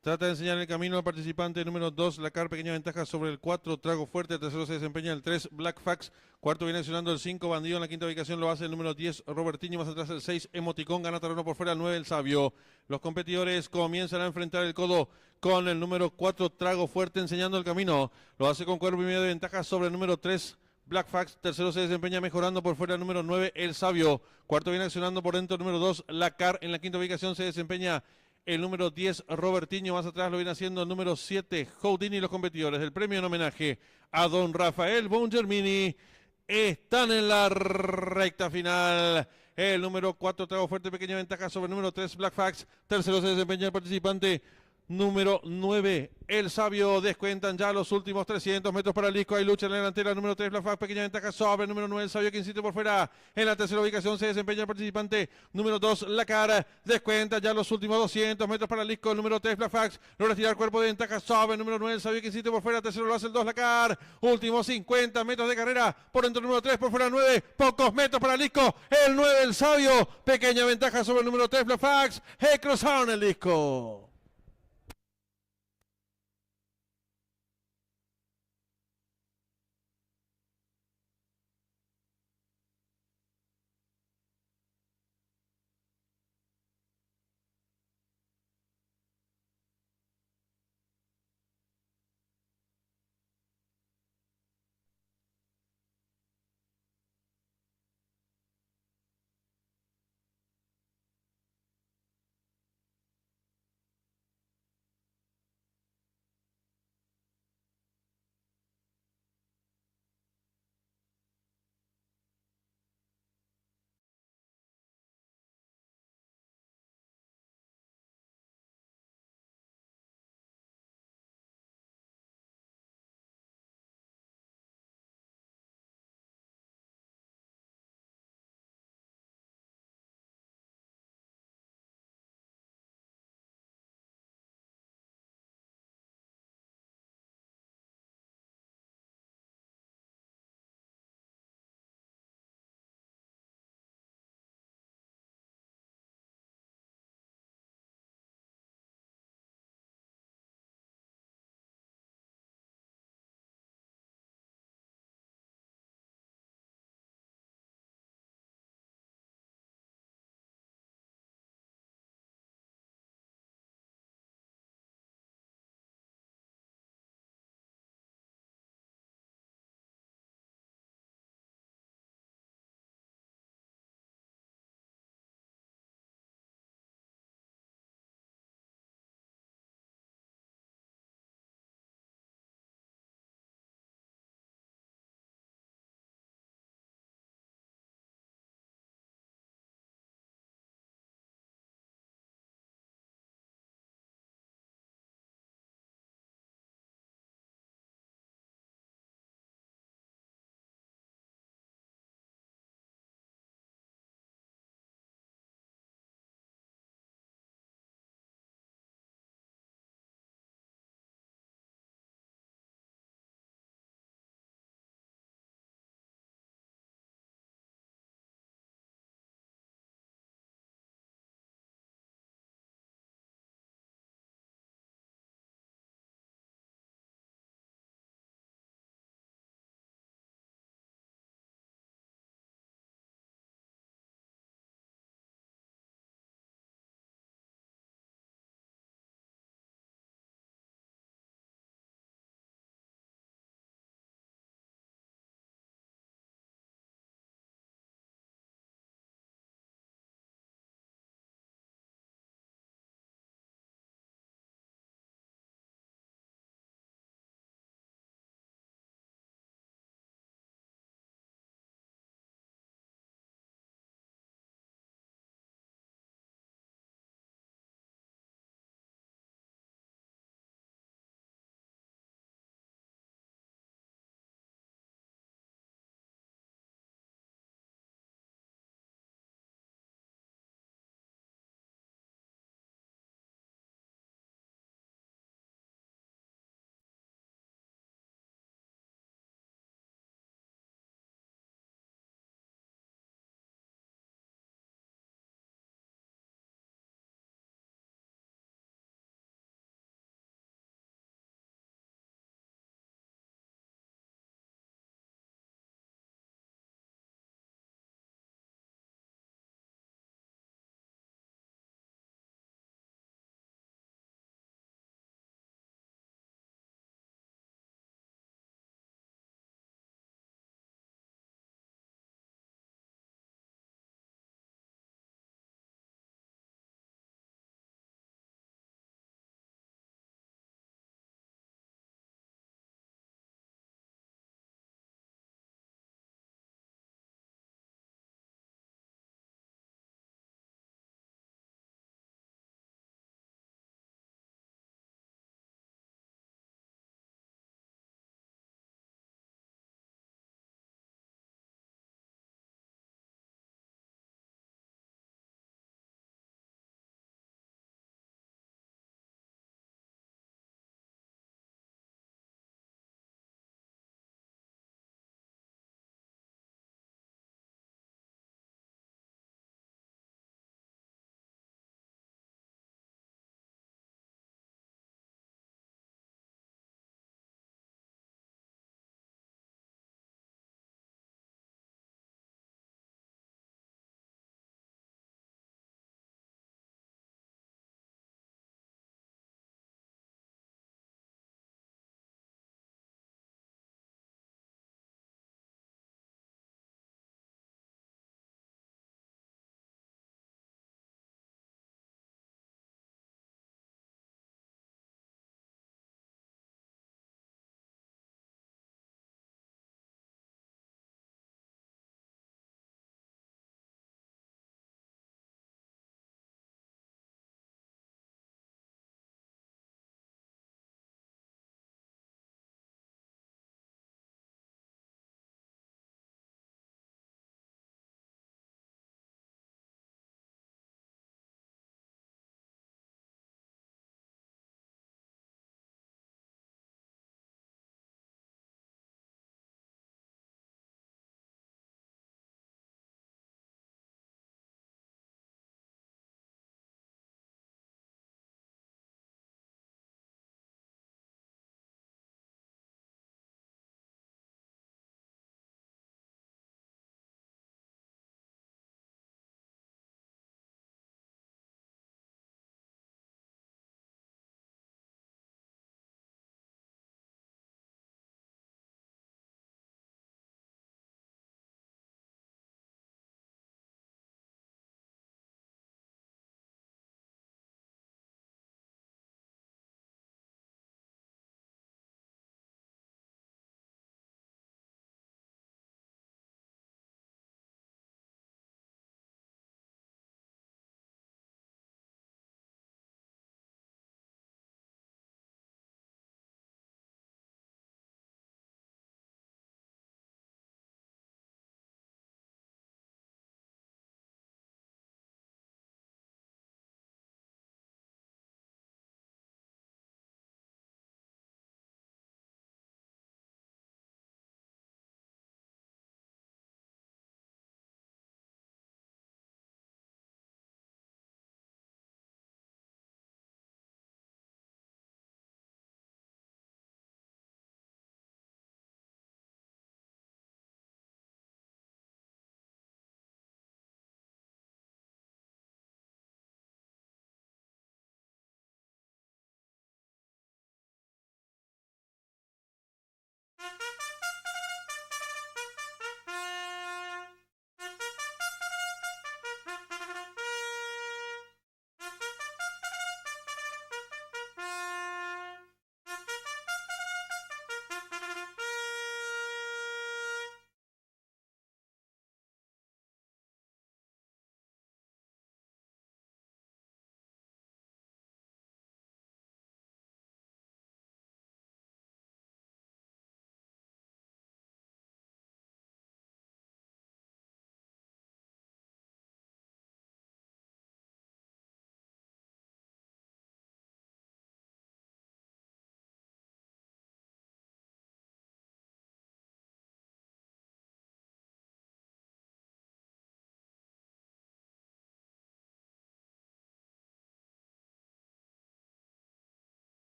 Trata de enseñar el camino al participante número 2, Lacar, pequeña ventaja sobre el 4, Trago Fuerte. El tercero se desempeña el 3, Black Fax. Cuarto viene accionando el 5, Bandido. En la quinta ubicación lo hace el número 10, Robertinho. Más atrás el 6, Emoticón. Gana terreno por fuera el 9, el Sabio. Los competidores comienzan a enfrentar el codo con el número 4, Trago Fuerte, enseñando el camino. Lo hace con cuerpo y medio de ventaja sobre el número 3, Black Fax. Tercero se desempeña mejorando por fuera el número 9, el Sabio. Cuarto viene accionando por dentro el número 2, Lacar. En la quinta ubicación se desempeña el número 10, Robertinho. Más atrás lo viene haciendo el número 7, Houdini. Los competidores del premio en homenaje a don Rafael Bongermini están en la recta final. El número 4, Trago Fuerte, pequeña ventaja sobre el número 3, Black Fax. Tercero se desempeña el participante número 9, el Sabio. Descuentan ya los últimos 300 metros para el disco. Hay lucha en la delantera. Número 3, Black Fax, pequeña ventaja sobre el número 9, el Sabio, que insiste por fuera. En la tercera ubicación se desempeña el participante número 2, Lacar. Descuenta ya los últimos 200 metros para el disco. El número 3, Black Fax, logra tirar cuerpo de ventaja sobre el número 9, el Sabio, que insiste por fuera. Tercero lo hace el 2, Lacar. Últimos 50 metros de carrera. Por dentro el número 3, por fuera el 9. Pocos metros para el disco. El 9, el Sabio. Pequeña ventaja sobre el número 3, Black Fax. Cruzaron el disco.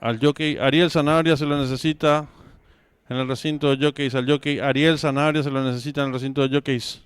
Al jockey Ariel Sanabria se lo necesita En el recinto de jockeys, al jockey Ariel Sanabria se lo necesita en el recinto de jockeys.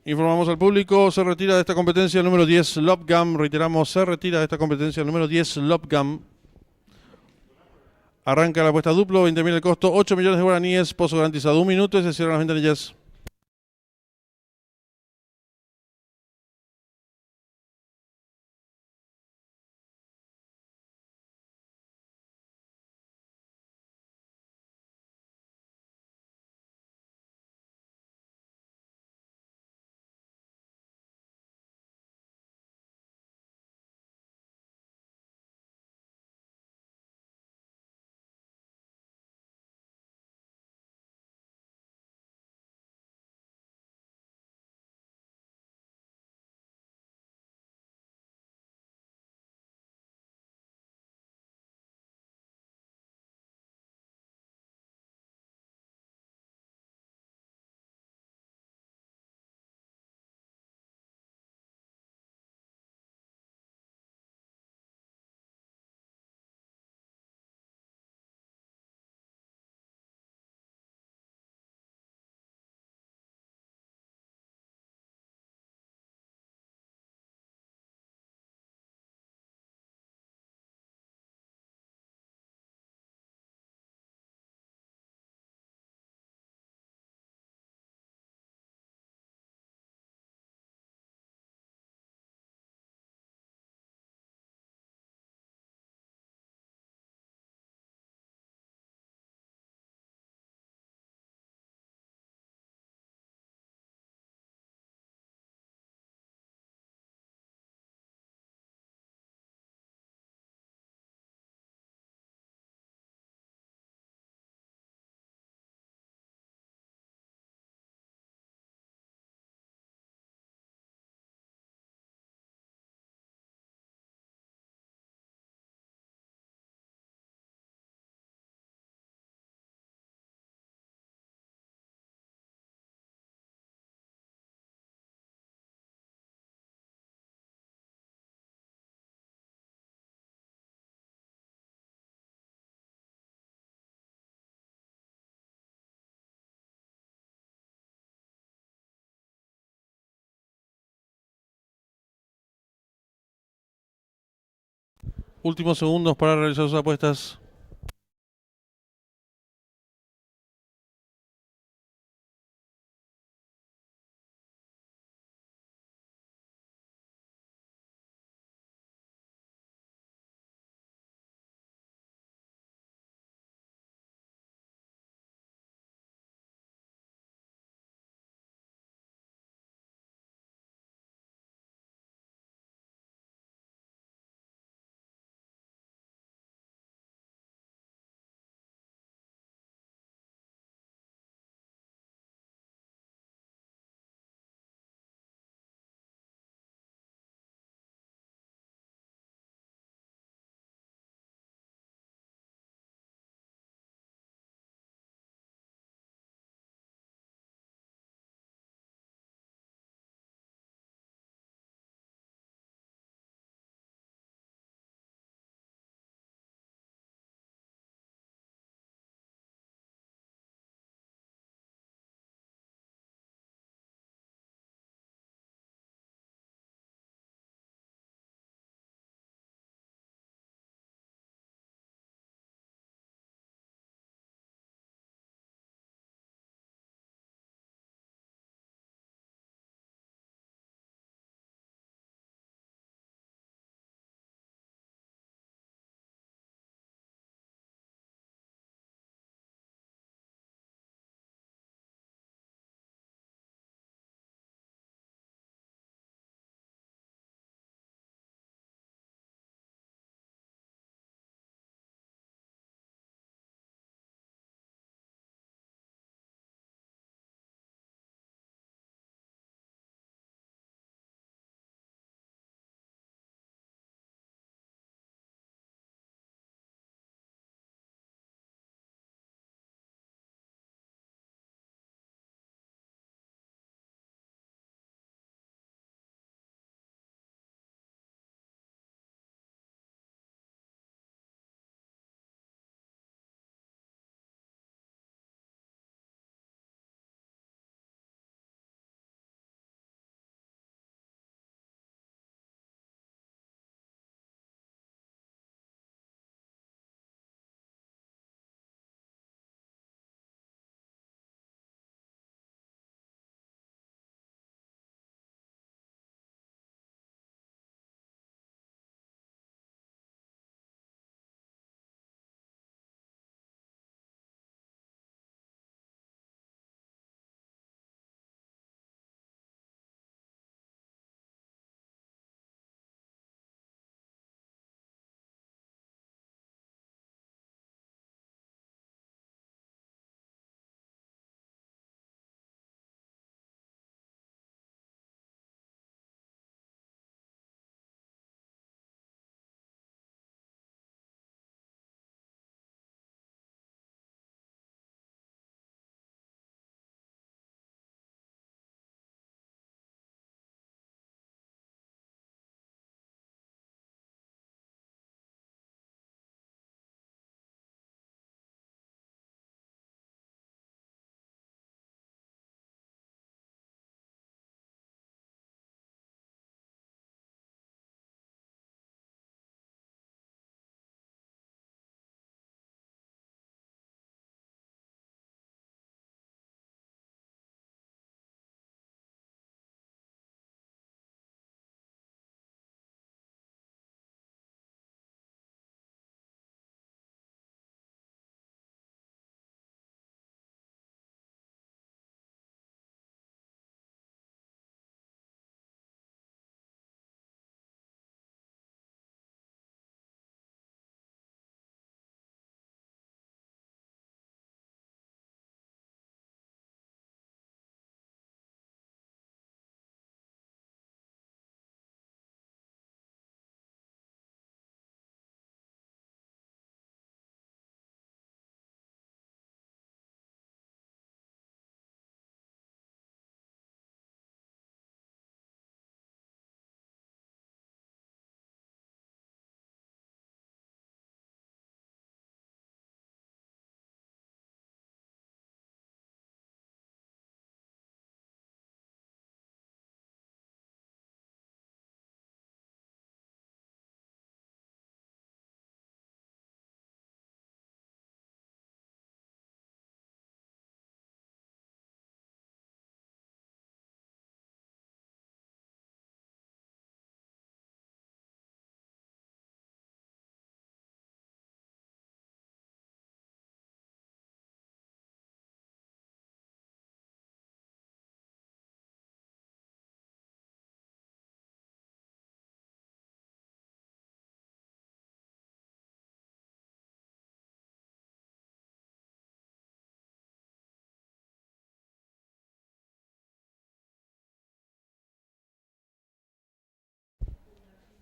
Informamos al público, se retira de esta competencia el número 10, Lopgam. Reiteramos, se retira de esta competencia el número 10, Lopgam. Arranca la apuesta duplo, 20.000 el costo, 8 millones de guaraníes, pozo garantizado 1 minuto y se cierran las ventanillas. Últimos segundos para realizar sus apuestas.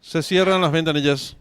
Se cierran las ventanillas.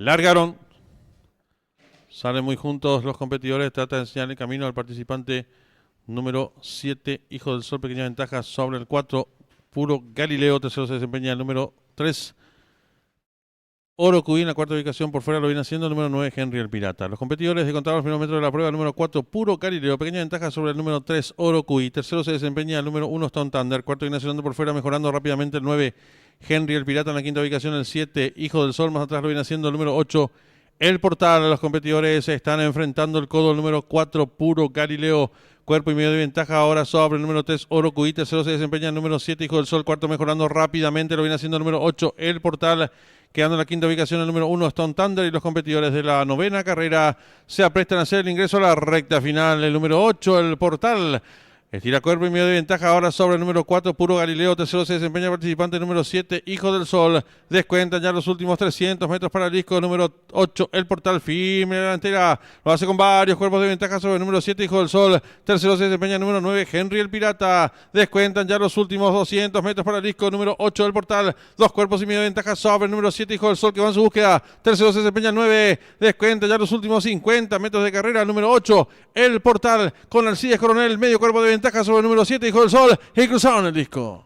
Largaron. Salen muy juntos los competidores. Trata de enseñar el camino al participante número 7, Hijo del Sol. Pequeña ventaja sobre el 4, Puro Galileo. Tercero se desempeña el número 3, Oro Cubí. En la cuarta ubicación por fuera lo viene haciendo el número 9, Henry el Pirata. Los competidores de contar los primeros metros de la prueba, el número 4, Puro Galileo. Pequeña ventaja sobre el número 3, Oro Cubí. Tercero se desempeña el número 1, Stone Thunder. Cuarto viene haciendo por fuera, mejorando rápidamente el 9, Henry el Pirata. En la quinta ubicación el 7, Hijo del Sol. Más atrás lo viene haciendo el número 8, El Portal. Los competidores están enfrentando el codo el número 4, Puro Galileo. Cuerpo y medio de ventaja ahora sobre el número 3, Oro Cubí. Tercero se desempeña el número 7, Hijo del Sol. Cuarto mejorando rápidamente, lo viene haciendo el número 8, El Portal. Quedando en la quinta ubicación el número 1, Stone Thunder. Y los competidores de la novena carrera se aprestan a hacer el ingreso a la recta final. El número 8, El Portal. Estira cuerpo y medio de ventaja ahora sobre el número 4, Puro Galileo. Tercero se desempeña el participante número 7, Hijo del Sol. Descuentan ya los últimos 300 metros para el disco número 8, El Portal. Firme la delantera. Lo hace con varios cuerpos de ventaja sobre el número 7, Hijo del Sol. Tercero se desempeña el número 9, Henry el Pirata. Descuentan ya los últimos 200 metros para el disco número 8, El Portal. Dos cuerpos y medio de ventaja sobre el número 7, Hijo del Sol, que va en su búsqueda. Tercero se desempeña el 9. Descuentan ya los últimos 50 metros de carrera. El número 8, El Portal. Con Alcides Coronel, medio cuerpo de ventaja sobre el número 7, Hijo del Sol, y cruzaron el disco.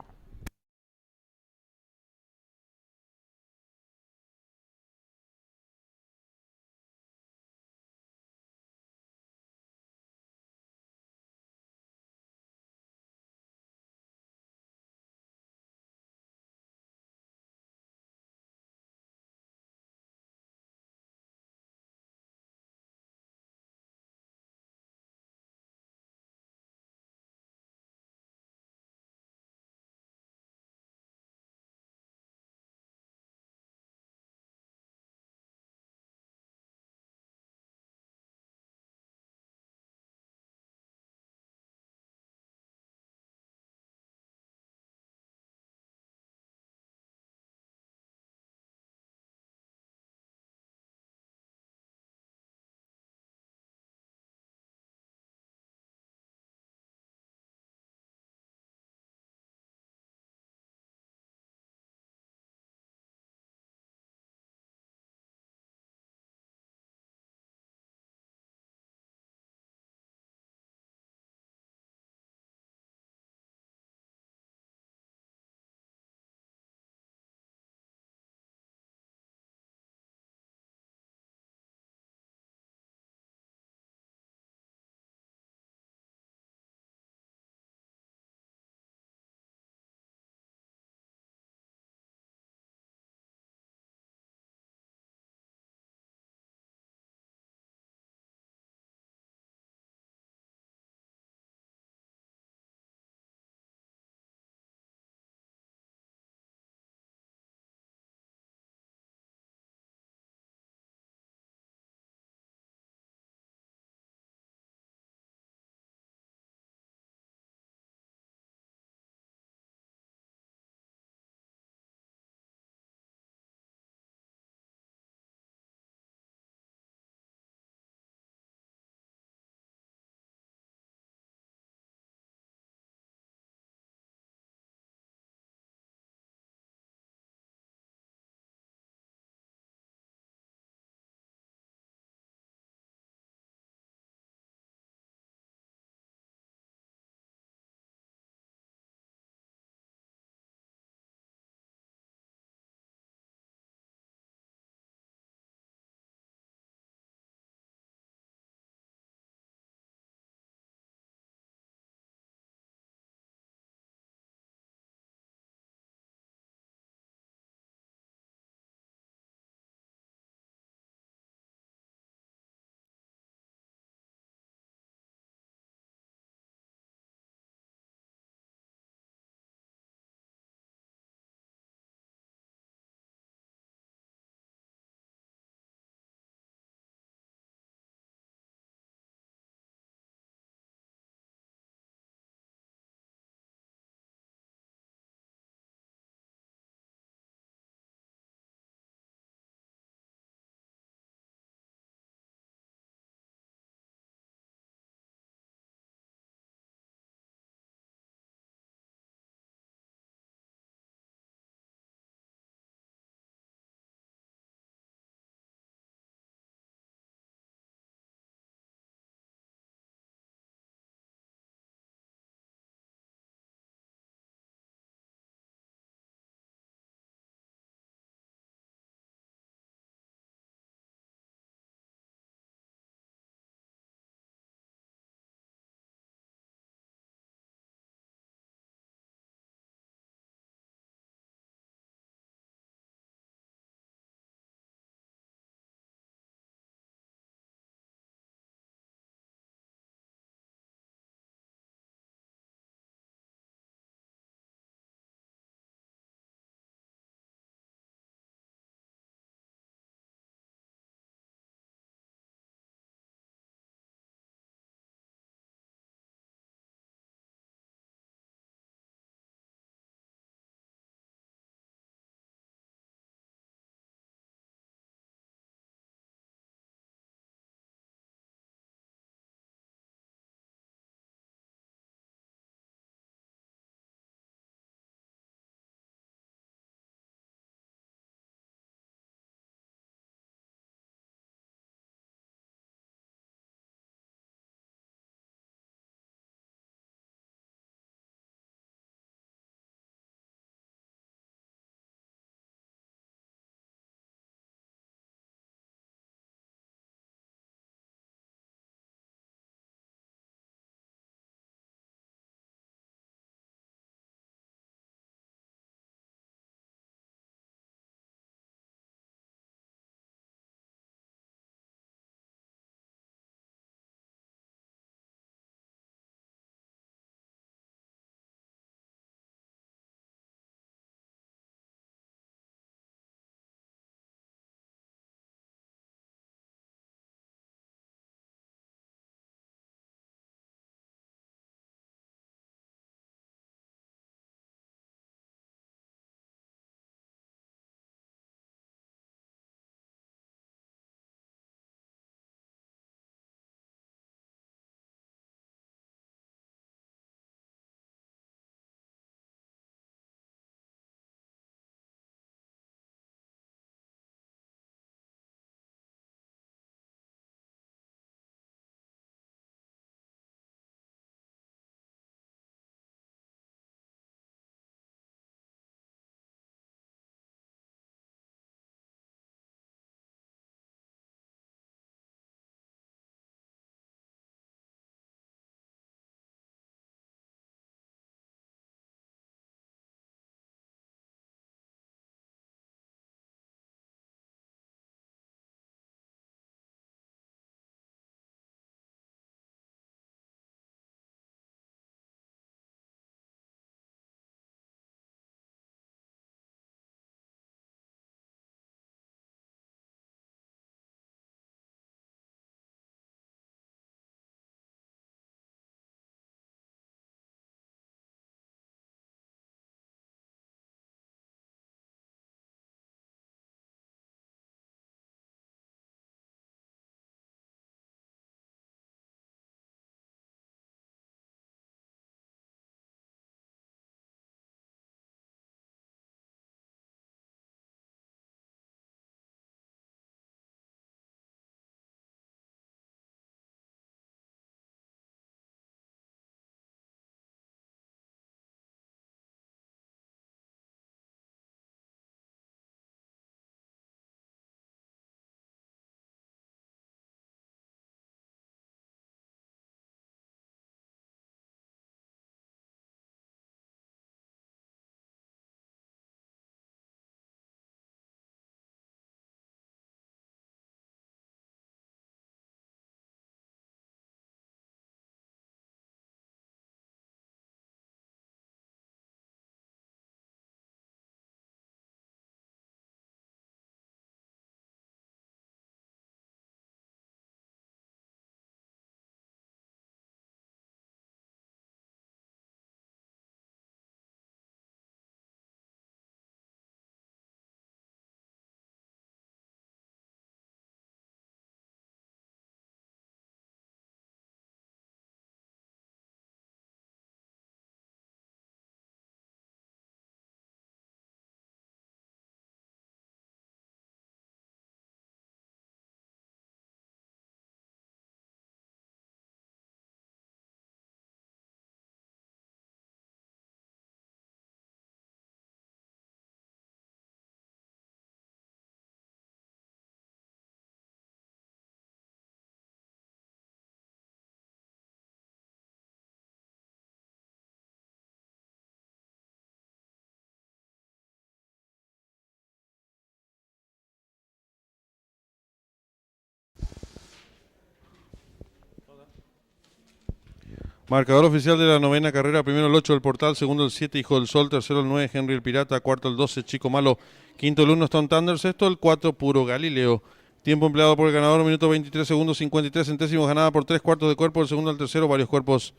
Marcador oficial de la novena carrera, primero el 8 del Portal, segundo el 7 Hijo del Sol, tercero el 9 Henry el Pirata, cuarto el 12 Chico Malo, quinto el 1 Stone Thunder, sexto el 4 Puro Galileo. Tiempo empleado por el ganador, minuto 23 segundos 53 centésimos, ganada por 3 cuartos de cuerpo, el segundo al tercero, varios cuerpos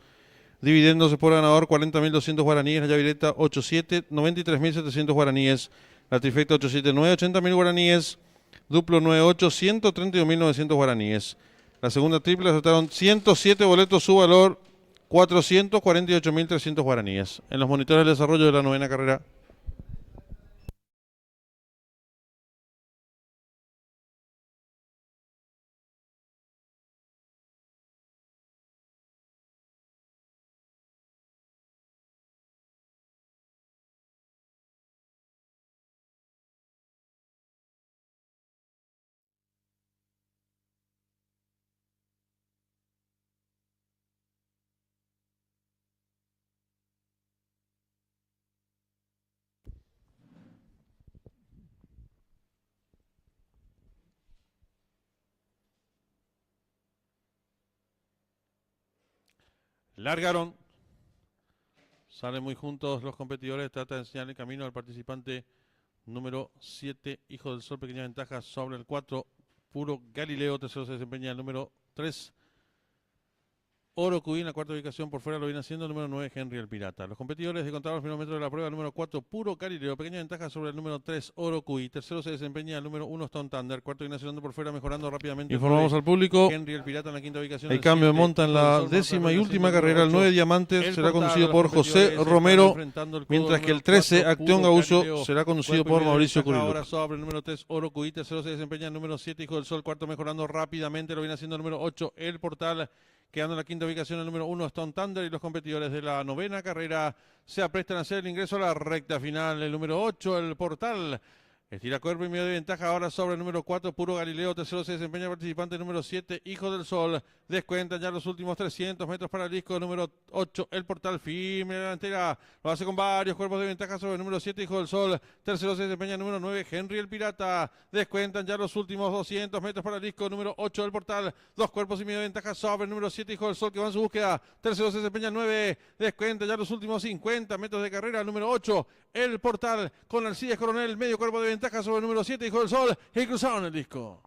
dividiéndose por ganador, 40.200 guaraníes, la llavireta 87, 93.700 guaraníes, la trifecta 879, 80.000 guaraníes, duplo 98, 132.900 guaraníes. La segunda triple aceptaron 107 boletos, su valor 448.300 guaraníes. En los monitores de desarrollo de la novena carrera. Largaron. Salen muy juntos los competidores. Trata de enseñar el camino al participante número 7, Hijo del Sol. Pequeña ventaja sobre el 4, Puro Galileo. Tercero se desempeña el número 3, Oro Cubí. En la cuarta ubicación por fuera lo viene haciendo el número 9, Henry el Pirata. Los competidores de contar los primeros metros de la prueba, número 4, Puro Galileo. Pequeña ventaja sobre el número 3, Oro Cubí. Tercero se desempeña el número 1, Stone Thunder. Cuarto viene haciendo por fuera, mejorando rápidamente. Informamos al público. Henry el Pirata en la quinta ubicación. El cambio de monta en la décima y última carrera. El 9 Diamantes será conducido por José Romero, mientras que el 13 Acción Gaucho será conducido por Mauricio Curilo. Ahora sobre el número 3, Oro Cubí. Tercero se desempeña el número 7, Hijo del Sol. Cuarto mejorando rápidamente, lo viene haciendo el número 8, El Portal. Quedando en la quinta ubicación el número 1, Stone Thunder. Y los competidores de la novena carrera se aprestan a hacer el ingreso a la recta final. El número 8, El Portal. Estira cuerpo y medio de ventaja ahora sobre el número 4, Puro Galileo. Tercero se desempeña el participante número 7, Hijo del Sol. Descuentan ya los últimos 300 metros para el disco número 8, El Portal. Firme la delantera. Lo hace con varios cuerpos de ventaja sobre el número 7, Hijo del Sol. Tercero se desempeña el número 9, Henry el Pirata. Descuentan ya los últimos 200 metros para el disco número 8, El Portal. Dos cuerpos y medio de ventaja sobre el número 7, Hijo del Sol, que va en su búsqueda. Tercero se desempeña el 9. Descuentan ya los últimos 50 metros de carrera. El número 8, El Portal, con Alcides Coronel. Medio cuerpo de ventaja sobre el número 7, Hijo del Sol, y cruzaron el disco.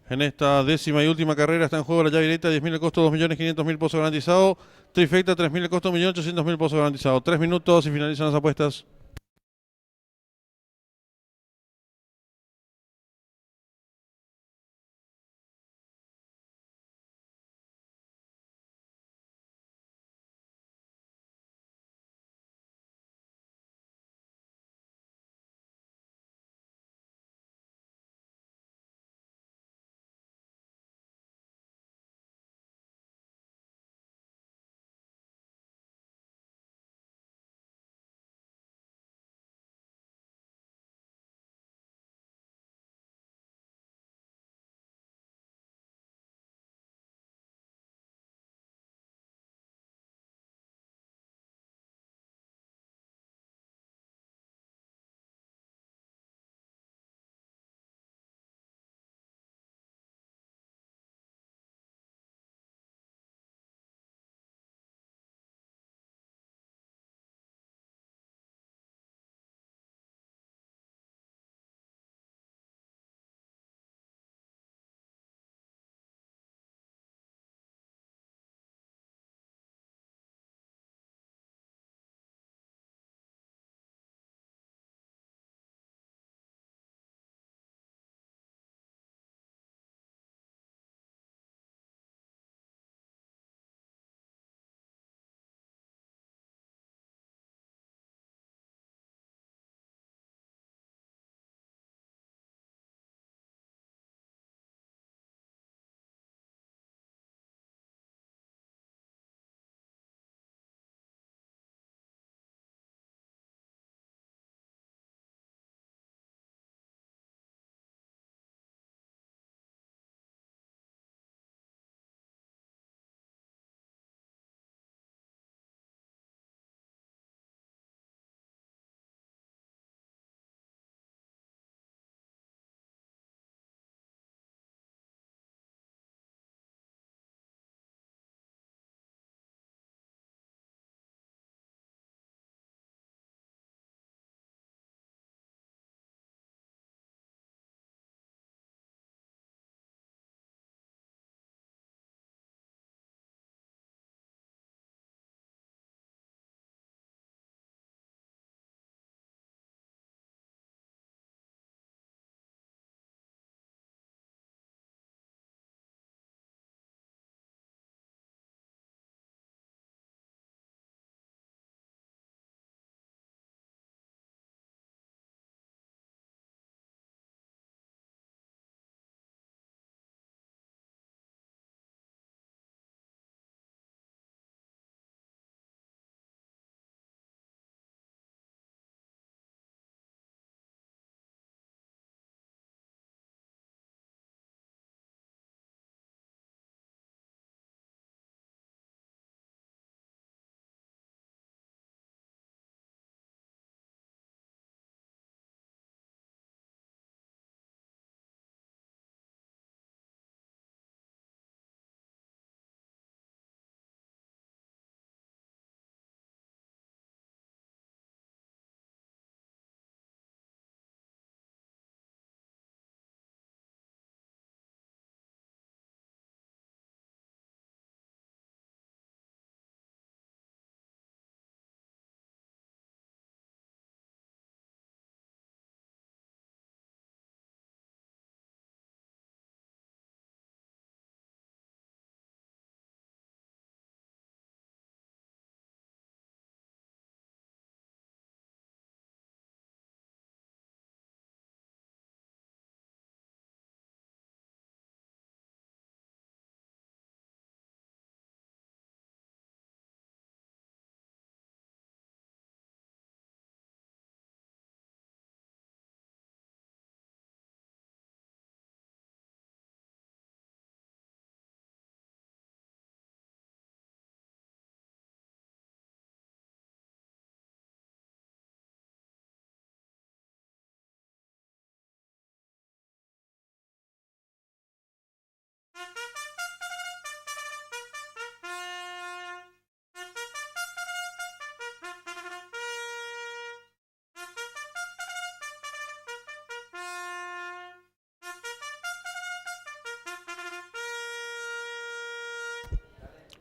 En esta décima y última carrera está en juego la llave directa, 10.000 el costo, 2.500.000 pozo garantizado. Trifecta, 3.000 el costo, 1.800.000 pozo garantizado. 3 minutos y finalizan las apuestas.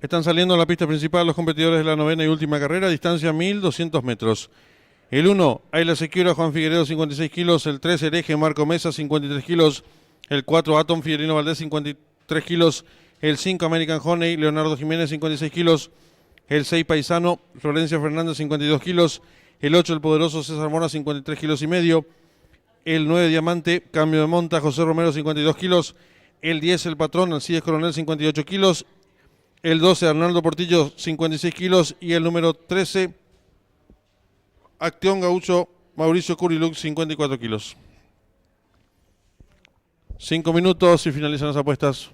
Están saliendo a la pista principal los competidores de la novena y última carrera, distancia 1200 metros. El 1, Ayla Secura, Juan Figueredo, 56 kilos. El 3, Hereje, Marco Mesa, 53 kilos. El 4, Atom Fiorino Valdés, 53 kilos. El 5, American Honey, Leonardo Jiménez, 56 kilos. El 6, Paisano, Florencia Fernández, 52 kilos. El 8, el poderoso César Mora, 53 kilos y medio. El 9, Diamante, Cambio de Monta, José Romero, 52 kilos. El 10, el Patrón, Alcides Coronel, 58 kilos. El 12, Arnaldo Portillo, 56 kilos. Y el número 13, Acción Gaucho, Mauricio Curilux, 54 kilos. 5 minutos y finalizan las apuestas.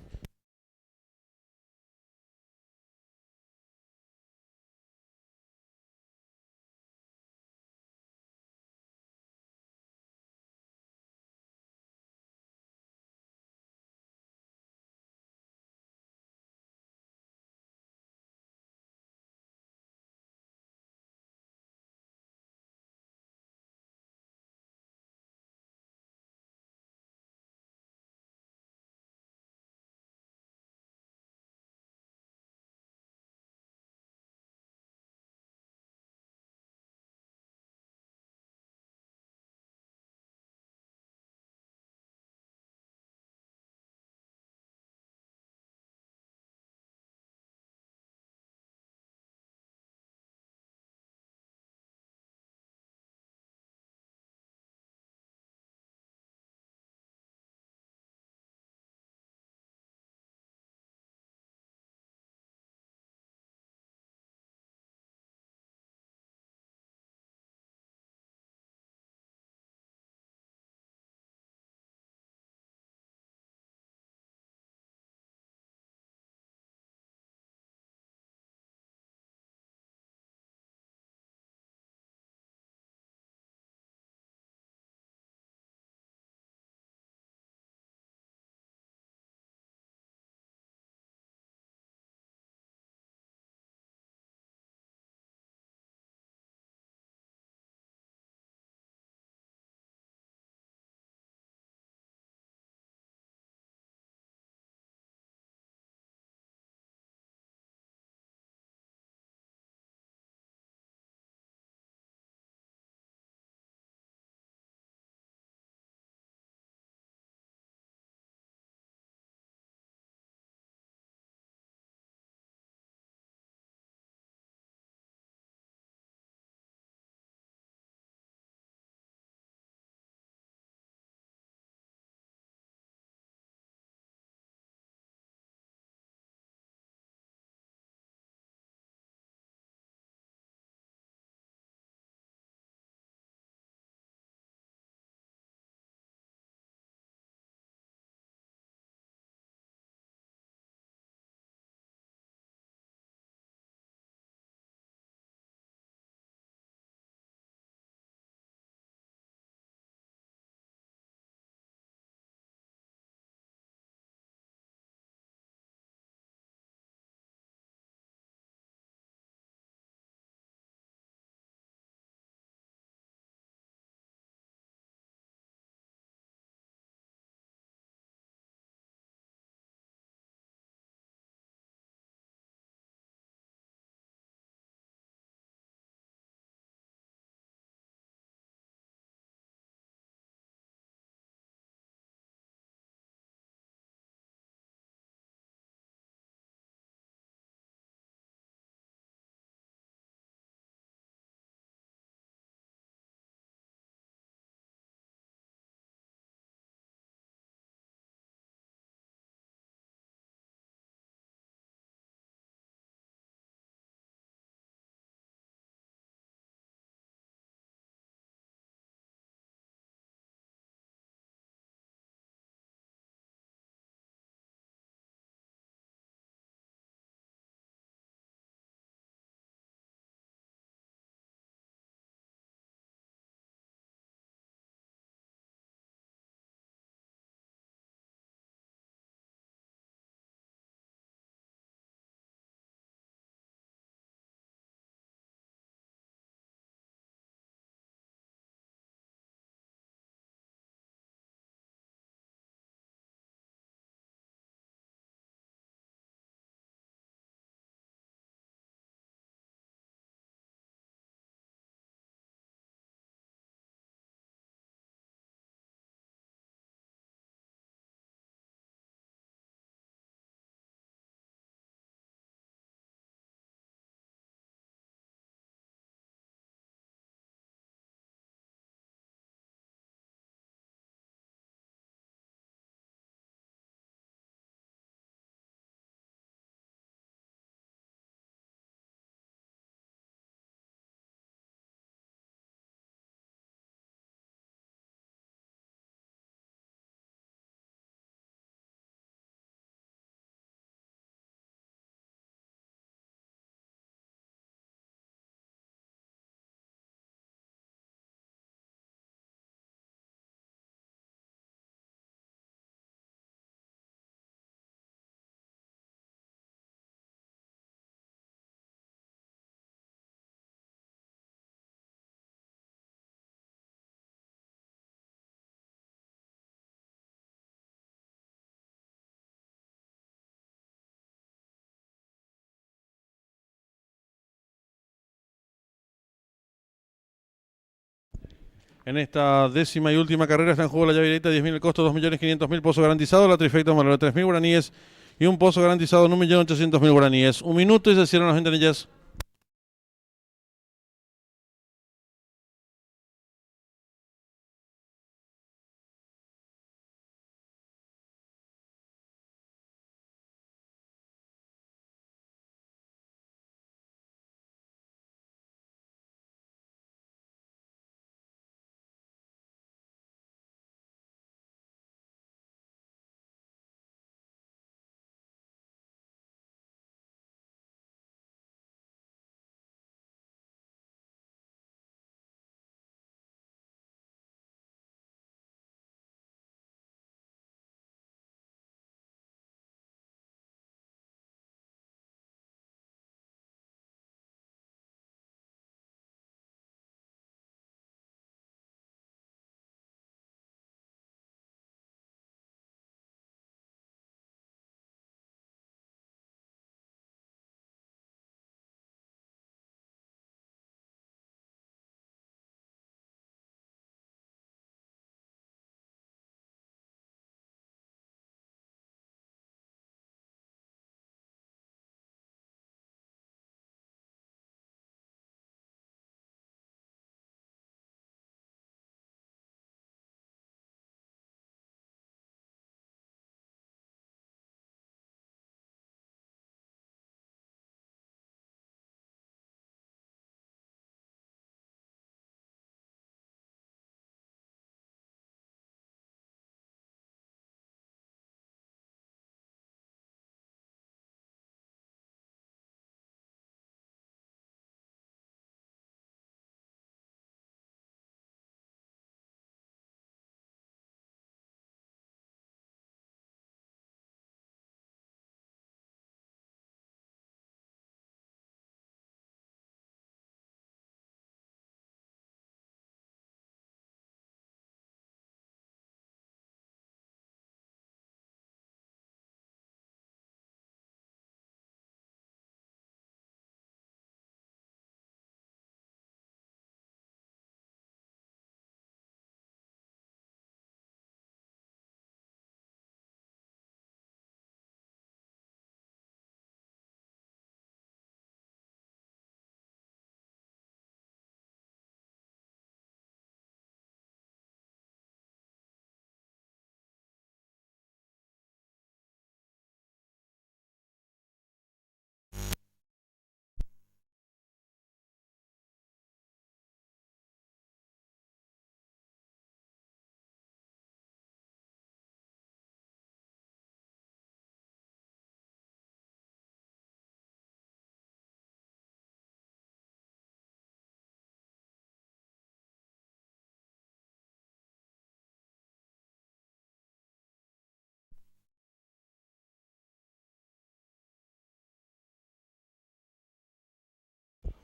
En esta 10ª y última carrera está en juego la llave directa, 10.000 el costo, 2.500.000 pozo garantizado, la trifecta valor de 3.000 guaraníes y un pozo garantizado en 1.800.000 guaraníes. Un minuto y se cierran las ventanillas.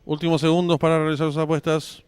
Últimos segundos para realizar sus apuestas.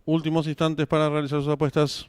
Últimos instantes para realizar sus apuestas.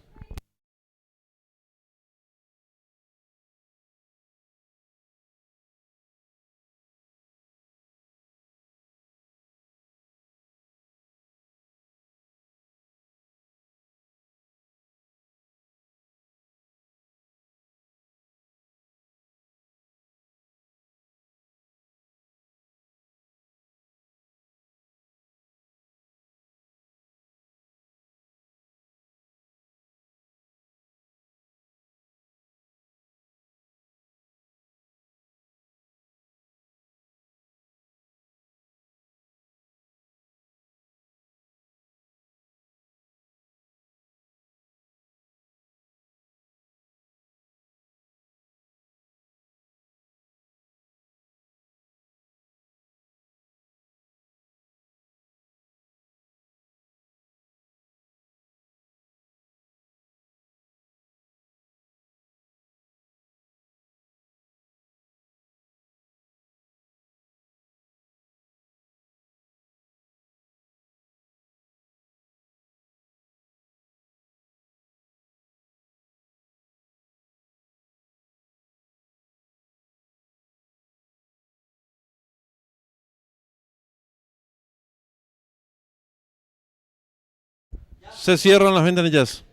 Se cierran las ventanillas.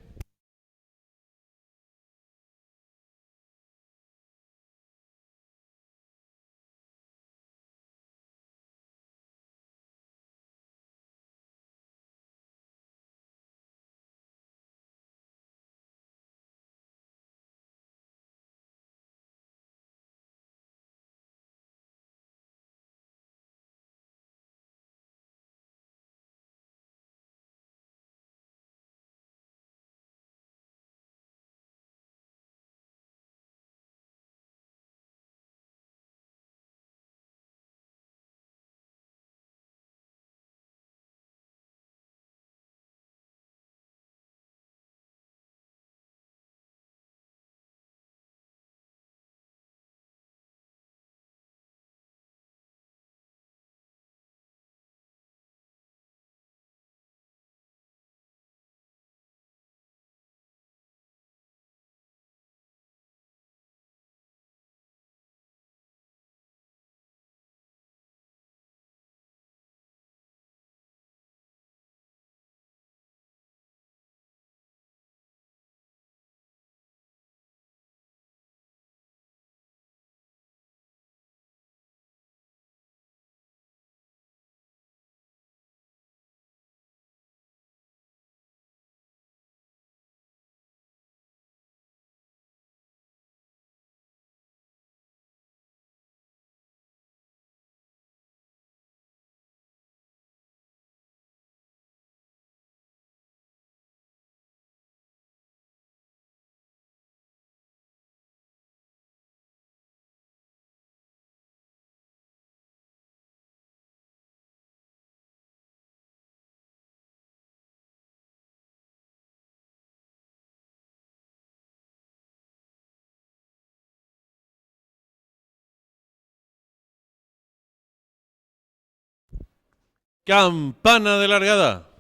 Campana de largada.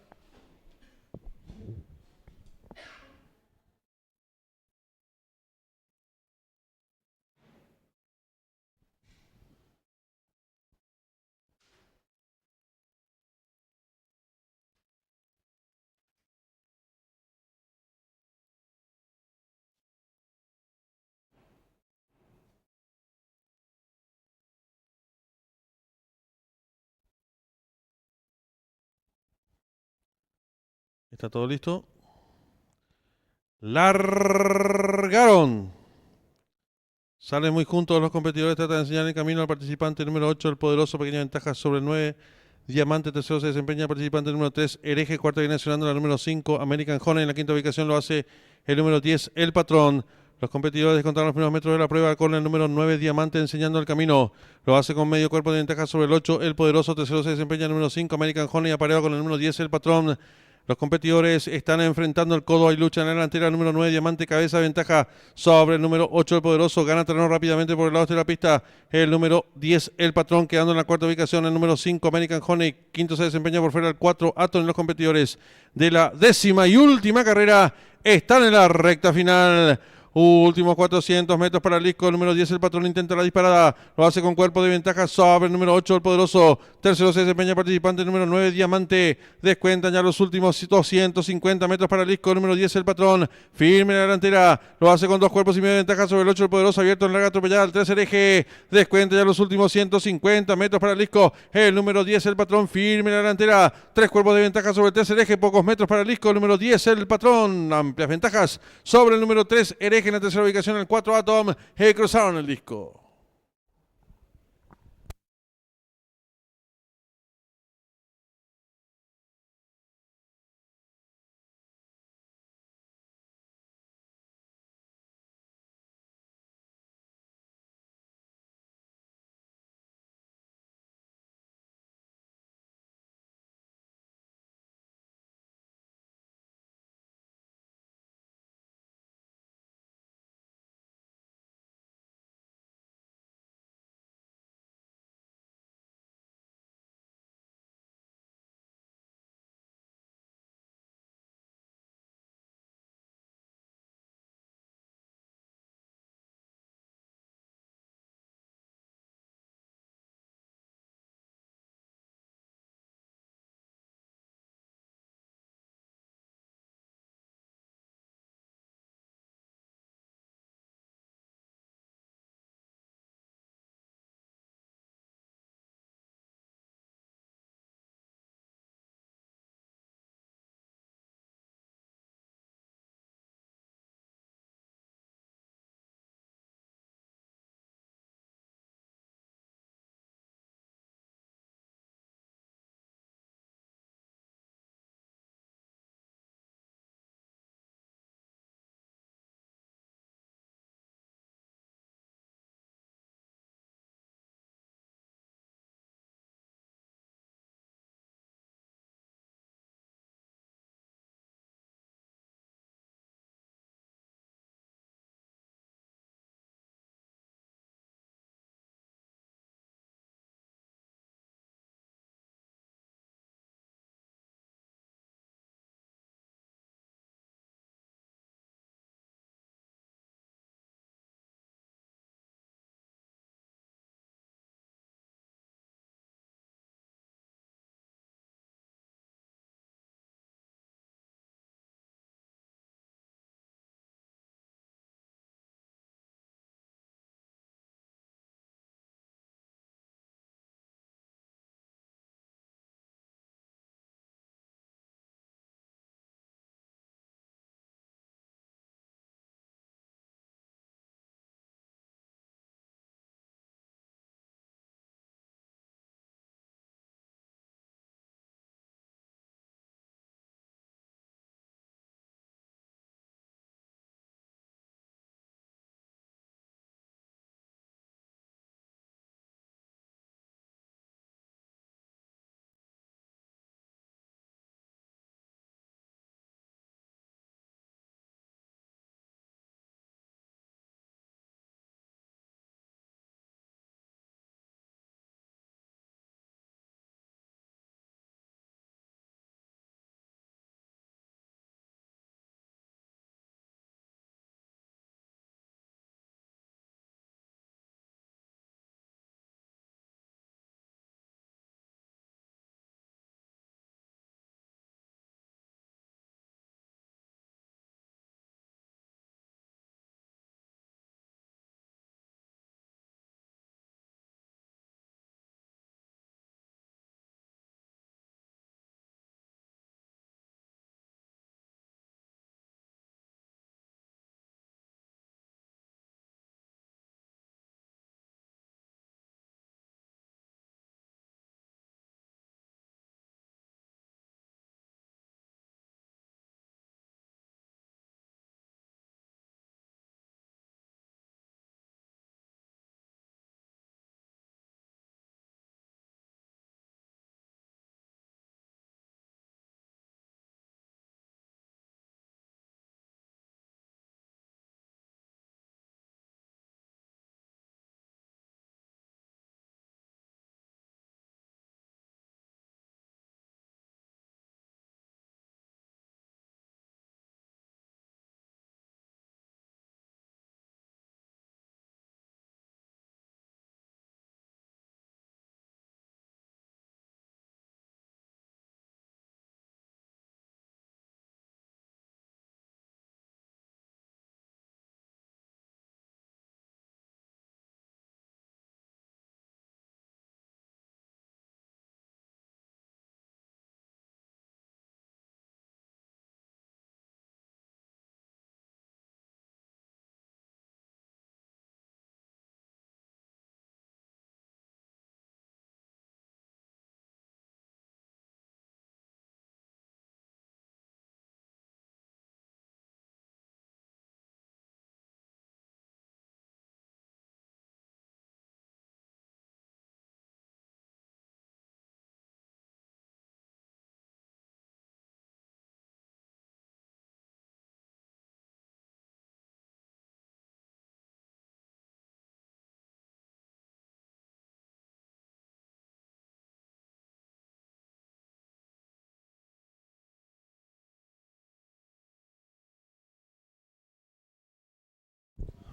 Está todo listo. Largaron. Salen muy juntos los competidores. Trata de enseñar el camino al participante número 8, el poderoso. Pequeña ventaja sobre el 9. Diamante. Tercero se desempeña el participante número 3, Hereje. Cuarta viene accionando la número 5, American Honey. En la quinta ubicación lo hace el número 10, El Patrón. Los competidores descontaron los primeros metros de la prueba con el número 9, Diamante, enseñando el camino. Lo hace con medio cuerpo de ventaja sobre el 8, El Poderoso. Tercero se desempeña el número 5, American Honey, apareado con el número 10, El Patrón. Los competidores están enfrentando el codo. Hay lucha en la delantera. El número 9, Diamante Cabeza, ventaja sobre el número 8, el Poderoso. Gana terreno rápidamente por el lado de la pista. El número 10, el Patrón, quedando en la cuarta ubicación. El número 5, American Honey. Quinto se desempeña por fuera el 4, Aton. Los competidores de la 10ª y última carrera están en la recta final. Últimos 400 metros para el disco. El número 10, el Patrón, intenta la disparada. Lo hace con cuerpo de ventaja sobre el número 8, el Poderoso. Tercero se desempeña participante, el número 9, Diamante. Descuentan ya los últimos 250 metros para el disco. El número 10, el Patrón. Firme en la delantera. Lo hace con 2 cuerpos y medio de ventaja sobre el 8, el Poderoso. Abierto en larga atropellada. El 3, Hereje. Descuenta ya los últimos 150 metros para el disco. El número 10, el Patrón. Firme en la delantera. 3 cuerpos de ventaja sobre el 3, Hereje. Pocos metros para el disco. El número 10, el Patrón. Amplias ventajas sobre el número 3, Hereje. En la tercera ubicación, el 4, Atom, cruzaron el disco.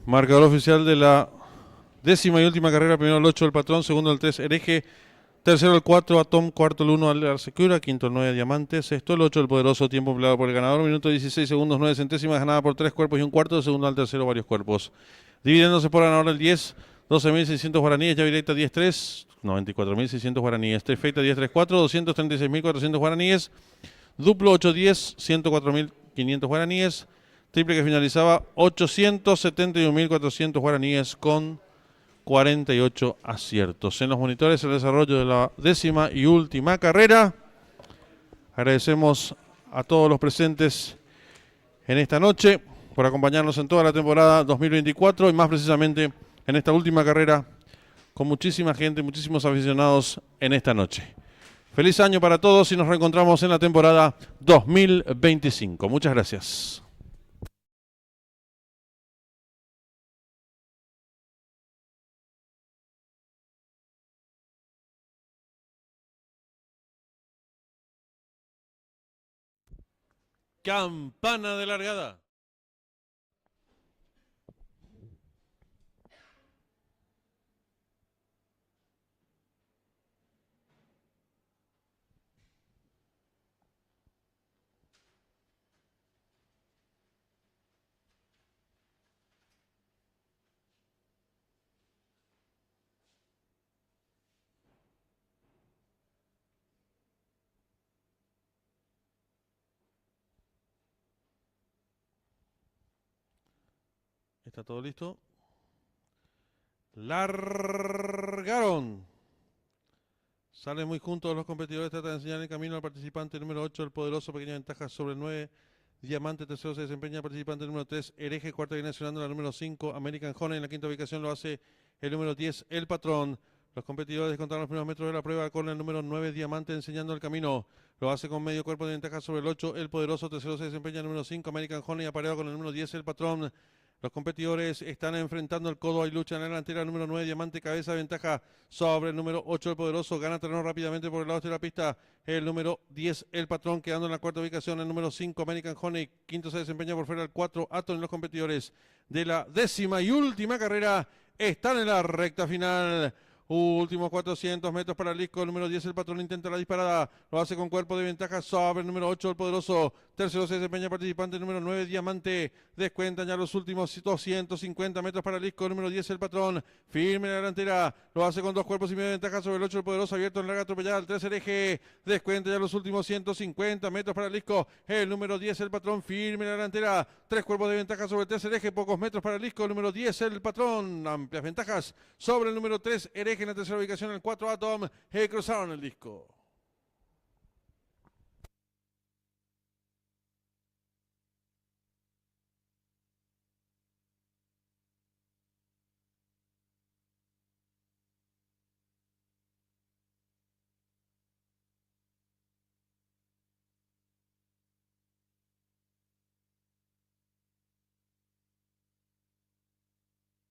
Marcador oficial de la 10ª y última carrera. Primero el 8 el Patrón, segundo el 3 Hereje, tercero el 4 Atom, cuarto el 1 Algar Secura, quinto el 9 Diamante, sexto el 8 el Poderoso. Tiempo empleado por el ganador, minuto 16 segundos 9 centésimas, ganada por 3 cuerpos y un cuarto, segundo al tercero varios cuerpos. Dividiéndose por ganador el 10, 12.600 guaraníes, llave directa 10-3, 94.600 guaraníes, trifecta 10-3-4, 236.400 guaraníes, duplo 8-10, 104.500 guaraníes, triple que finalizaba 871.400 guaraníes con 48 aciertos. En los monitores el desarrollo de la 10ª y última carrera. Agradecemos a todos los presentes en esta noche por acompañarnos en toda la temporada 2024 y más precisamente en esta última carrera con muchísima gente, muchísimos aficionados en esta noche. Feliz año para todos y nos reencontramos en la temporada 2025. Muchas gracias. Campana de largada. ¿Está todo listo? Largaron. Salen muy juntos los competidores. Trata de enseñar el camino al participante número 8, el Poderoso. Pequeña ventaja sobre el 9. Diamante, tercero se desempeña el participante número 3. Hereje, cuarta viene accionando la número 5. American Honey en la quinta ubicación lo hace el número 10, el Patrón. Los competidores descontaron los primeros metros de la prueba con el número 9, Diamante, enseñando el camino. Lo hace con medio cuerpo de ventaja sobre el 8, el Poderoso. Tercero se desempeña el número 5, American Honey, apareado con el número 10, el Patrón. Los competidores están enfrentando el codo. Hay lucha en la delantera. Número 9, Diamante, cabeza de ventaja sobre el número 8, el Poderoso. Gana terreno rápidamente por el lado de la pista. El número 10, el Patrón, quedando en la cuarta ubicación. El número 5, American Honey. Quinto se desempeña por fuera el 4, Atom. Los competidores de la 10ª y última carrera están en la recta final. Últimos 400 metros para el disco. El número 10, el Patrón, intenta la disparada. Lo hace con cuerpo de ventaja sobre el número 8, el Poderoso. Tercero se desempeña el participante número 9, Diamante. Descuentan ya los últimos 250 metros para el disco. El número 10, el Patrón. Firme en la delantera. Lo hace con dos cuerpos y medio de ventaja sobre el 8, el Poderoso. Abierto en larga atropellada. El 3, Hereje. Descuenta ya los últimos 150 metros para el disco. El número 10, el Patrón. Firme en la delantera. Tres cuerpos de ventaja sobre el 3, Hereje. Pocos metros para el disco. El número 10, el Patrón. Amplias ventajas sobre el número 3, Hereje. En la tercera ubicación, el 4 Atom, cruzaron el disco.